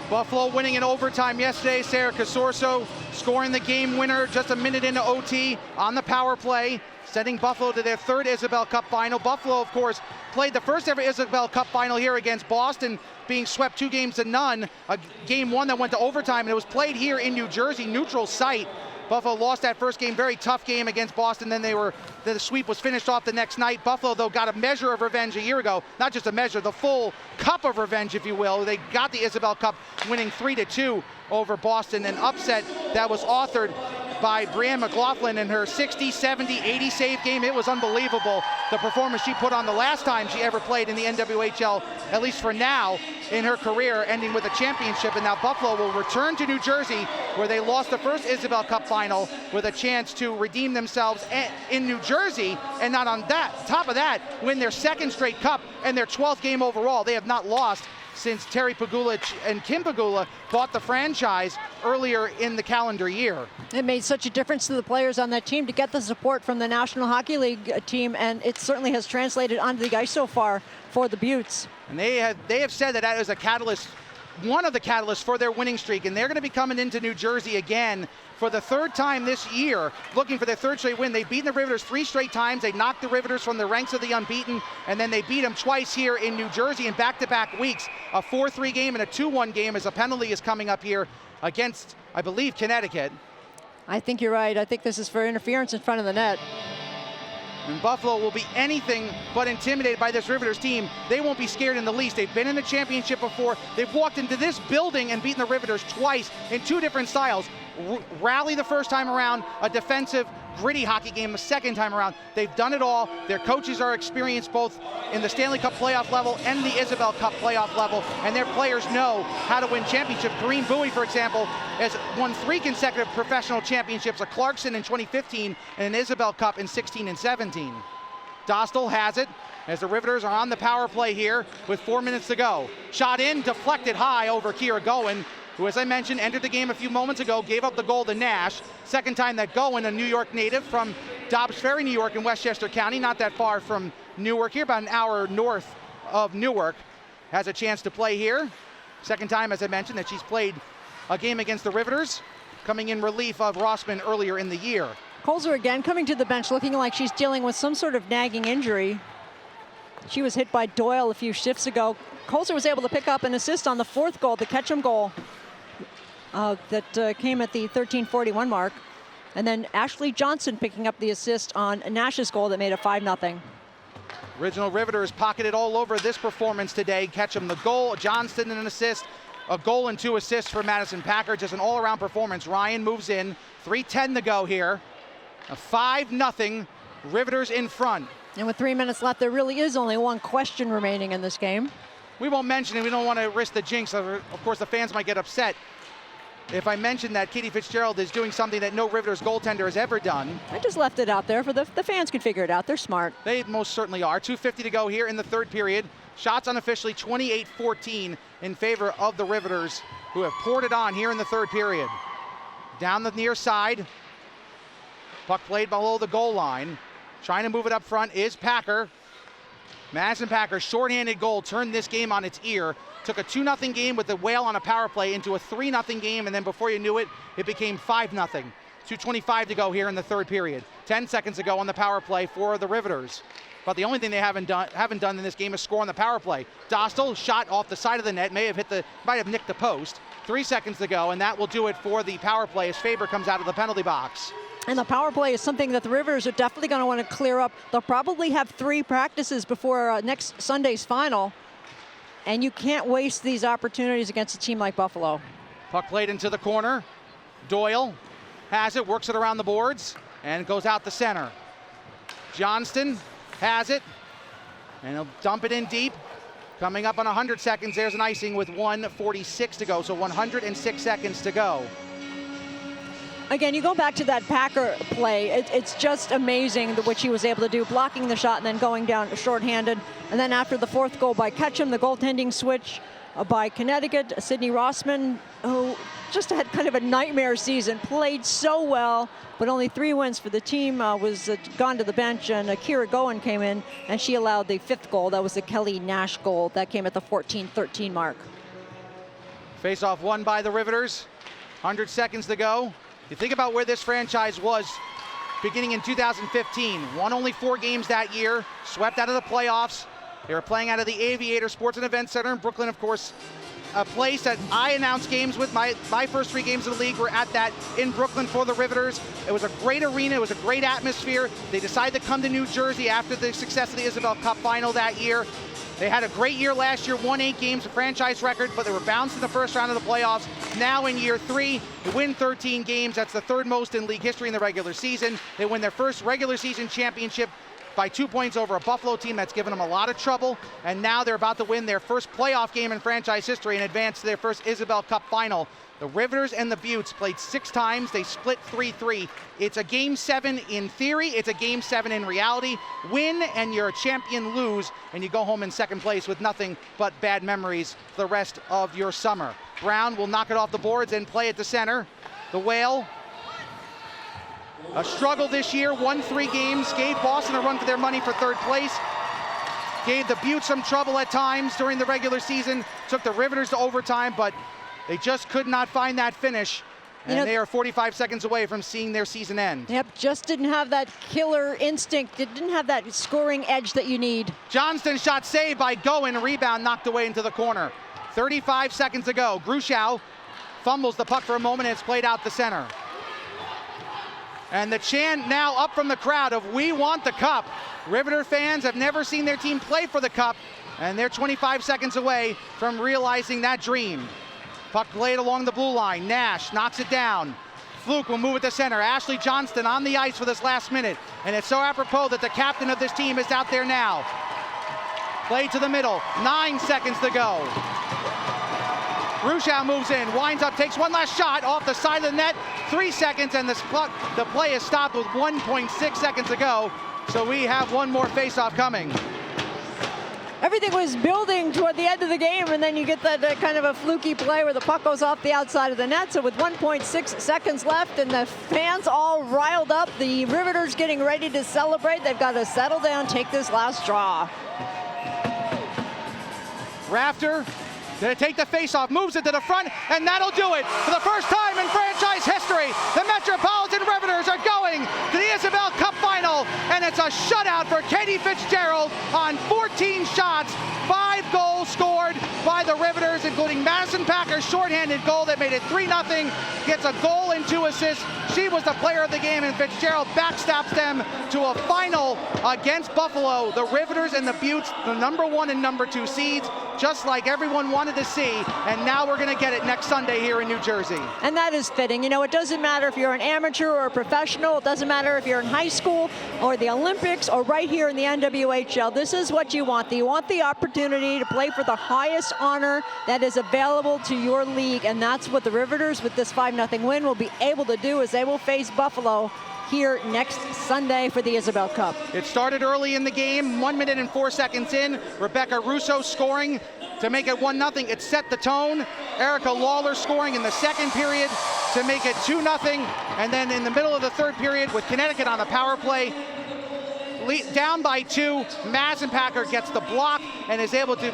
Buffalo winning in overtime yesterday. Sarah Casorso scoring the game winner just a minute into OT on the power play, sending Buffalo to their 3rd Isabel Cup final. Buffalo, of course, played the first ever Isabel Cup final here against Boston, being swept 2-0, a game 1 that went to overtime, and it was played here in New Jersey, neutral site. Buffalo lost that first game, very tough game against Boston. Then the sweep was finished off the next night. Buffalo, though, got a measure of revenge a year ago. Not just a measure, the full cup of revenge, if you will. They got the Isabel Cup, winning 3-2 over Boston, an upset that was authored by Brianne McLaughlin in her 60, 70, 80 save game. It was unbelievable, the performance she put on the last time she ever played in the NWHL, at least for now in her career, ending with a championship. And now Buffalo will return to New Jersey, where they lost the first Isabel Cup final, with a chance to redeem themselves in New Jersey, and not on that, top of that, win their 2nd straight cup and their 12th game overall. They have not lost since Terry Pegula and Kim Pegula bought the franchise earlier in the calendar year. It made such a difference to the players on that team to get the support from the National Hockey League team, and it certainly has translated onto the ice so far for the Beauts. And they have said that is a catalyst, one of the catalysts for their winning streak, and they're going to be coming into New Jersey again for the 3rd time this year, looking for their 3rd straight win. They've beaten the Riveters 3 straight times. They knocked the Riveters from the ranks of the unbeaten, and then they beat them twice here in New Jersey in back-to-back weeks. A 4-3 game and a 2-1 game, as a penalty is coming up here against, I believe, Connecticut. I think you're right. I think this is for interference in front of the net. And Buffalo will be anything but intimidated by this Riveters team. They won't be scared in the least. They've been in the championship before. They've walked into this building and beaten the Riveters twice in 2 different styles. Rally the first time around, a defensive, gritty hockey game the second time around. They've done it all. Their coaches are experienced both in the Stanley Cup playoff level and the Isabel Cup playoff level, and their players know how to win championships. Kareem Bowie, for example, has won 3 consecutive professional championships, a Clarkson in 2015 and an Isabel Cup in 16 and 17. Dostal has it as the Riveters are on the power play here with 4 minutes to go. Shot in, deflected high over Kira Goen, who, as I mentioned, entered the game a few moments ago, gave up the goal to Nash. Second time that Goen, a New York native from Dobbs Ferry, New York in Westchester County, not that far from Newark here, about an hour north of Newark, has a chance to play here. Second time, as I mentioned, that she's played a game against the Riveters, coming in relief of Rossman earlier in the year. Colzer again coming to the bench looking like she's dealing with some sort of nagging injury. She was hit by Doyle a few shifts ago. Colzer was able to pick up an assist on the 4th goal, the Ketchum goal. That came at the 13:41 mark. And then Ashley Johnson picking up the assist on Nash's goal that made it 5-0. Original Riveters pocketed all over this performance today. Ketchum the goal, Johnston an assist, a goal and 2 assists for Madison Packer. Just an all-around performance. Ryan moves in, 3:10 to go here. A 5-0, Riveters in front. And with 3 minutes left, there really is only one question remaining in this game. We won't mention it, we don't want to risk the jinx. Of course, the fans might get upset if I mention that Katie Fitzgerald is doing something that no Riveters goaltender has ever done. I just left it out there for the fans can figure it out. They're smart. They most certainly are. 2:50 to go here in the 3rd period. Shots unofficially 28-14 in favor of the Riveters, who have poured it on here in the 3rd period. Down the near side. Puck played below the goal line. Trying to move it up front is Packer. Madison Packer, shorthanded goal, turned this game on its ear. Took a 2-0 game with the Whale on a power play into a 3-0 game, and then before you knew it, it became 5-0. 2:25 to go here in the 3rd period. 10 seconds to go on the power play for the Riveters. But the only thing they haven't done in this game is score on the power play. Dostal shot off the side of the net, might have nicked the post. 3 seconds to go, and that will do it for the power play as Faber comes out of the penalty box. And the power play is something that the Riveters are definitely going to want to clear up. They'll probably have 3 practices before next Sunday's final. And you can't waste these opportunities against a team like Buffalo. Puck played into the corner. Doyle has it, works it around the boards, and goes out the center. Johnston has it, and he'll dump it in deep. Coming up on 100 seconds, there's an icing with 1:46 to go, so 106 seconds to go. Again, you go back to that Packer play, it's just amazing what she was able to do, blocking the shot and then going down shorthanded. And then after the 4th goal by Ketchum, the goaltending switch by Connecticut, Sydney Rossman, who just had kind of a nightmare season, played so well, but only 3 wins for the team, was gone to the bench, and Kira Goen came in, and she allowed the 5th goal. That was the Kelly Nash goal. That came at the 14-13 mark. Face-off won by the Riveters. 100 seconds to go. You think about where this franchise was beginning in 2015. Won only 4 games that year, swept out of the playoffs. They were playing out of the Aviator Sports and Events Center in Brooklyn, of course, a place that I announced games with. My first 3 games of the league were at that in Brooklyn for the Riveters. It was a great arena, it was a great atmosphere. They decided to come to New Jersey after the success of the Isabel Cup final that year. They had a great year last year, won 8 games, a franchise record, but they were bounced in the first round of the playoffs. Now in year 3, they win 13 games. That's the 3rd most in league history in the regular season. They win their first regular season championship by 2 points over a Buffalo team that's given them a lot of trouble. And now they're about to win their first playoff game in franchise history and advance to their first Isabel Cup final. The Riveters and the Buttes played 6 times. They split 3-3. It's a game 7 in theory. It's a game 7 in reality. Win and you're a champion. Lose and you go home in 2nd place with nothing but bad memories for the rest of your summer. Brown will knock it off the boards and play at the center. The Whale, a struggle this year, won 3 games, gave Boston a run for their money for 3rd place. Gave the Buttes some trouble at times during the regular season. Took the Riveters to overtime, but they just could not find that finish, and they are 45 seconds away from seeing their season end. Yep, just didn't have that killer instinct. It didn't have that scoring edge that you need. Johnston shot saved by Goen, rebound knocked away into the corner. 35 seconds to go. Gruschow fumbles the puck for a moment, and it's played out the center. And the chant now up from the crowd of "We want the cup." Riveter fans have never seen their team play for the cup, and they're 25 seconds away from realizing that dream. Puck played along the blue line. Nash knocks it down. Fluke will move it to center. Ashley Johnston on the ice for this last minute. And it's so apropos that the captain of this team is out there now. Play to the middle, 9 seconds to go. Rushow moves in, winds up, takes one last shot off the side of the net. 3 seconds, and the play is stopped with 1.6 seconds to go. So we have one more face-off coming. Everything was building toward the end of the game, and then you get that kind of a fluky play where the puck goes off the outside of the net. So with 1.6 seconds left and the fans all riled up, the Riveters getting ready to celebrate. They've got to settle down, take this last draw. Rafter gonna take the face-off, moves it to the front, and that'll do it. For the first time in franchise history, the Metropolitan Riveters are going to the Isabel Cup Final, and it's a shutout for Katie Fitzgerald on 14 shots. 5 goals scored by the Riveters, including Madison Packer's shorthanded goal that made it 3-0. Gets a goal and 2 assists. She was the player of the game, and Fitzgerald backstops them to a final against Buffalo. The Riveters and the Buttes, the number 1 and number 2 seeds, just like everyone wanted to see, and now we're going to get it next Sunday here in New Jersey. And that is fitting. You know, it doesn't matter if you're an amateur or a professional. It doesn't matter if you're in high school or the Olympics or right here in the NWHL. This is what you want. You want the opportunity to play for the highest honor that is available to your league, and that's what the Riveters with this 5-0 win will be able to do, as they will face Buffalo here next Sunday for the Isabel Cup. It started early in the game, 1 minute and 4 seconds in. Rebecca Russo scoring to make it 1-0. It set the tone. Erica Lawler scoring in the second period to make it 2-0. And then in the middle of the third period, with Connecticut on the power play, down by 2, Madison Packer gets the block and is able to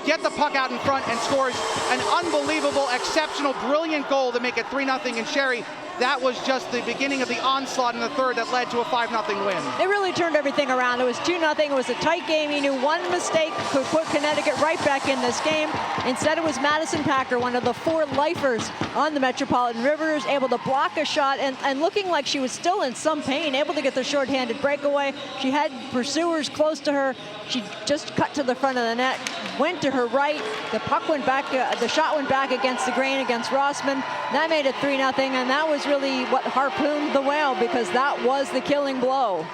get the puck out in front and scores an unbelievable, exceptional, brilliant goal to make it 3-0. And Sherry, that was just the beginning of the onslaught in the third that led to a 5-0 win. They really turned everything around. It was 2-0. It was a tight game. You knew one mistake could put Connecticut right back in this game. Instead, it was Madison Packer, one of the 4 lifers on the Metropolitan Riveters, able to block a shot and looking like she was still in some pain, able to get the shorthanded breakaway. She had pursuers close to her. She just cut to the front of the net, went to her right. The puck went back, the shot went back against the grain against Rossman. That made it 3-0, and that was really what harpooned the Whale, because that was the killing blow.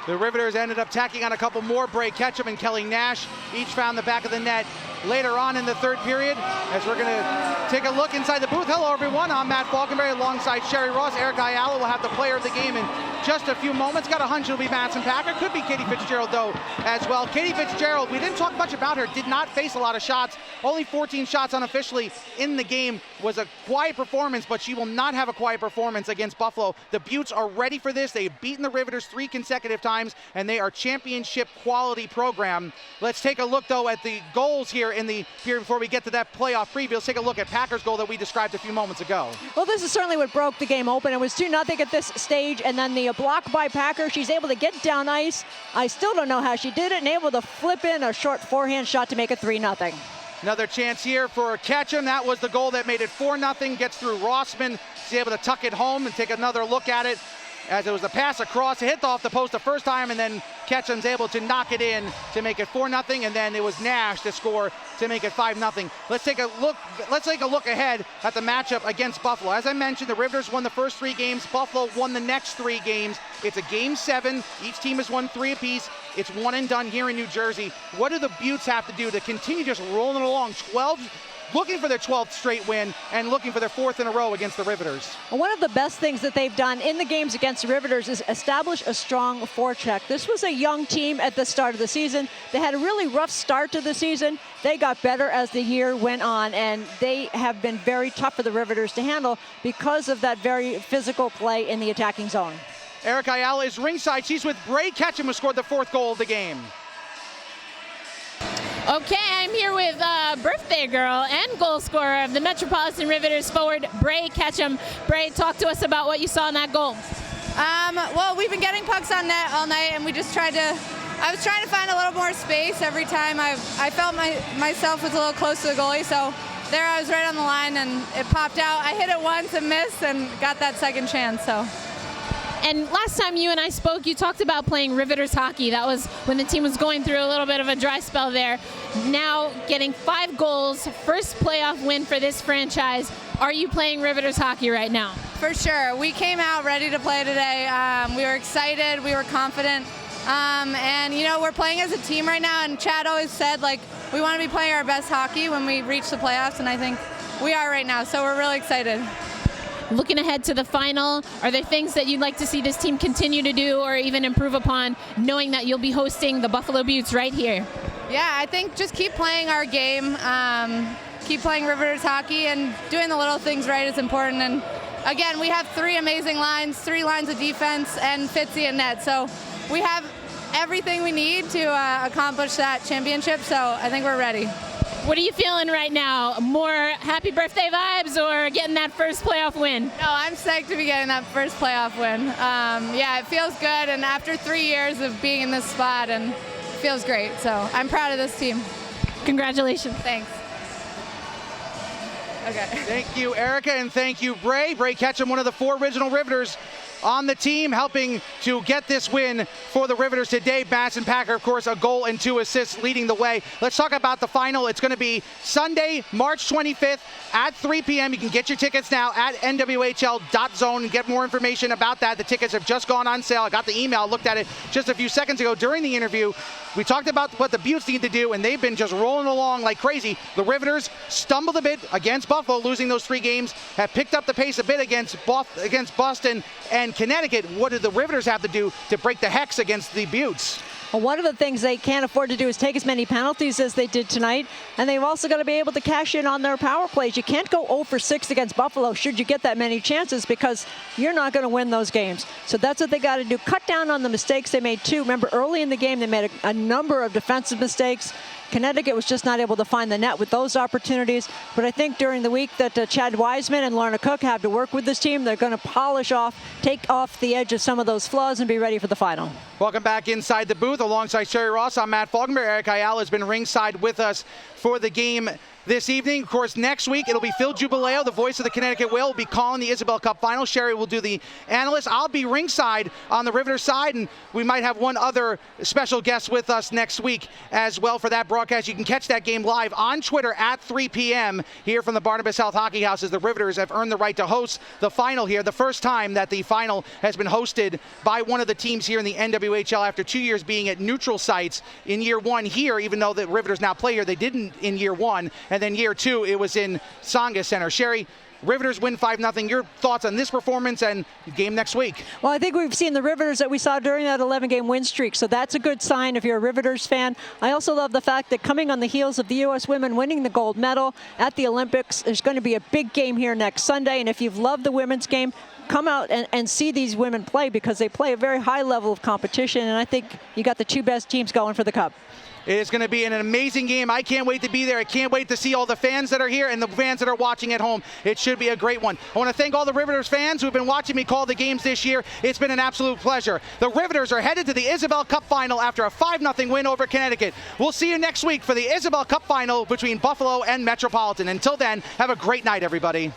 The Riveters ended up tacking on a couple more. Bray Ketchum and Kelly Nash each found the back of the net later on in the third period, as we're going to take a look inside the booth. Hello, everyone. I'm Matt Falkenberry alongside Sherry Ross. Erica Ayala will have the player of the game in just a few moments. Got a hunch it'll be Madison Packer. Could be Katie Fitzgerald, though, as well. Katie Fitzgerald, we didn't talk much about her, did not face a lot of shots. Only 14 shots unofficially in the game. Was a quiet performance, but she will not have a quiet performance against Buffalo. The Buttes are ready for this. They've beaten the Riveters 3 consecutive times, and they are championship quality program. Let's take a look, though, at the goals here in the period before we get to that playoff preview. Let's take a look at Packer's goal that we described a few moments ago. Well, this is certainly what broke the game open. It was 2-0 at this stage, and then the block by Packer. She's able to get down ice. I still don't know how she did it, and able to flip in a short forehand shot to make it 3-0. Another chance here for Ketchum. That was the goal that made it 4-0. Gets through Rossman. She's able to tuck it home and take another look at it, as it was a pass across. It hit off the post the first time, and then Ketchum's able to knock it in to make it 4-0, and then it was Nash to score to make it 5-0. Let's take a look ahead at the matchup against Buffalo. As I mentioned, the Riveters won the first 3 games. Buffalo won the next 3 games. It's a game 7. Each team has won 3 apiece. It's one and done here in New Jersey. What do the Buttes have to do to continue just rolling along? Looking for their 12th straight win and looking for their 4th in a row against the Riveters. One of the best things that they've done in the games against the Riveters is establish a strong forecheck. This was a young team at the start of the season. They had a really rough start to the season. They got better as the year went on, and they have been very tough for the Riveters to handle because of that very physical play in the attacking zone. Erica Ayala is ringside. She's with Bray Ketchum, who scored the 4th goal of the game. Okay, I'm here with birthday girl and goal scorer of the Metropolitan Riveters forward, Bray Ketchum. Bray, talk to us about what you saw in that goal. Well, we've been getting pucks on net all night, and we just I was trying to find a little more space every time. I felt myself was a little close to the goalie, so there I was right on the line, and it popped out. I hit it once and missed, and got that second chance, so. And last time you and I spoke, you talked about playing Riveters hockey. That was when the team was going through a little bit of a dry spell there. Now getting 5 goals, first playoff win for this franchise. Are you playing Riveters hockey right now? for sure. We came out ready to play today. We were excited. We were confident. And, you know, we're playing as a team right now, and Chad always said, like, we want to be playing our best hockey when we reach the playoffs, and I think we are right now, so we're really excited. Looking ahead to the final, are there things that you'd like to see this team continue to do or even improve upon, knowing that you'll be hosting the Buffalo Beauts right here? Yeah, I think just keep playing our game, keep playing Riveters hockey, and doing the little things right is important. And again, we have 3 amazing lines, 3 lines of defense, and Fitzy and net. So we have everything we need to accomplish that championship, so I think we're ready. What are you feeling right now? More happy birthday vibes or getting that first playoff win? No, I'm psyched to be getting that first playoff win. Yeah, it feels good, and after 3 years of being in this spot, and it feels great. So I'm proud of this team. Congratulations. Thanks. Okay. Thank you, Erica, and thank you, Bray. Bray Ketchum, one of the 4 original Riveters on the team, helping to get this win for the Riveters today. Madison Packer, of course, a goal and 2 assists leading the way. Let's talk about the final. It's going to be Sunday, March 25th at 3 p.m. You can get your tickets now at nwhl.zone and get more information about that. The tickets have just gone on sale. I got the email, looked at it just a few seconds ago during the interview. We talked about what the Beauts need to do, and they've been just rolling along like crazy. The Riveters stumbled a bit against Buffalo, losing those 3 games, have picked up the pace a bit against Boston and Connecticut. What do the Riveters have to do to break the hex against the Beauts? Well, one of the things they can't afford to do is take as many penalties as they did tonight, and they've also got to be able to cash in on their power plays. You can't go 0 for 6 against Buffalo should you get that many chances, because you're not going to win those games. So that's what they got to do. Cut down on the mistakes they made too. Remember, early in the game, they made a number of defensive mistakes. Connecticut was just not able to find the net with those opportunities. But I think during the week that Chad Wiseman and Lorna Cook have to work with this team, they're going to polish off, take off the edge of some of those flaws and be ready for the final. Welcome back inside the booth. Alongside Sherry Ross, I'm Matt Falkenberg. Eric Ayala has been ringside with us for the game this evening. Of course, next week, it'll be Phil Jubileo, the voice of the Connecticut Whale, will be calling the Isabel Cup final. Sherry will do the analyst. I'll be ringside on the Riveters side, and we might have one other special guest with us next week as well for that broadcast. You can catch that game live on Twitter at 3 p.m. here from the Barnabas Health Hockey House, as the Riveters have earned the right to host the final here. The first time that the final has been hosted by one of the teams here in the NWHL after 2 years being at neutral sites. In year 1 here, even though the Riveters now play here, they didn't in year 1. And then year 2, it was in Tsonga Center. Sherry, Riveters win 5-0. Your thoughts on this performance and game next week? Well, I think we've seen the Riveters that we saw during that 11-game win streak, so that's a good sign if you're a Riveters fan. I also love the fact that coming on the heels of the U.S. women winning the gold medal at the Olympics, there's going to be a big game here next Sunday, and if you've loved the women's game, come out and see these women play, because they play a very high level of competition, and I think you got the 2 best teams going for the Cup. It is going to be an amazing game. I can't wait to be there. I can't wait to see all the fans that are here and the fans that are watching at home. It should be a great one. I want to thank all the Riveters fans who have been watching me call the games this year. It's been an absolute pleasure. The Riveters are headed to the Isabel Cup final after a 5-0 win over Connecticut. We'll see you next week for the Isabel Cup final between Buffalo and Metropolitan. Until then, have a great night, everybody.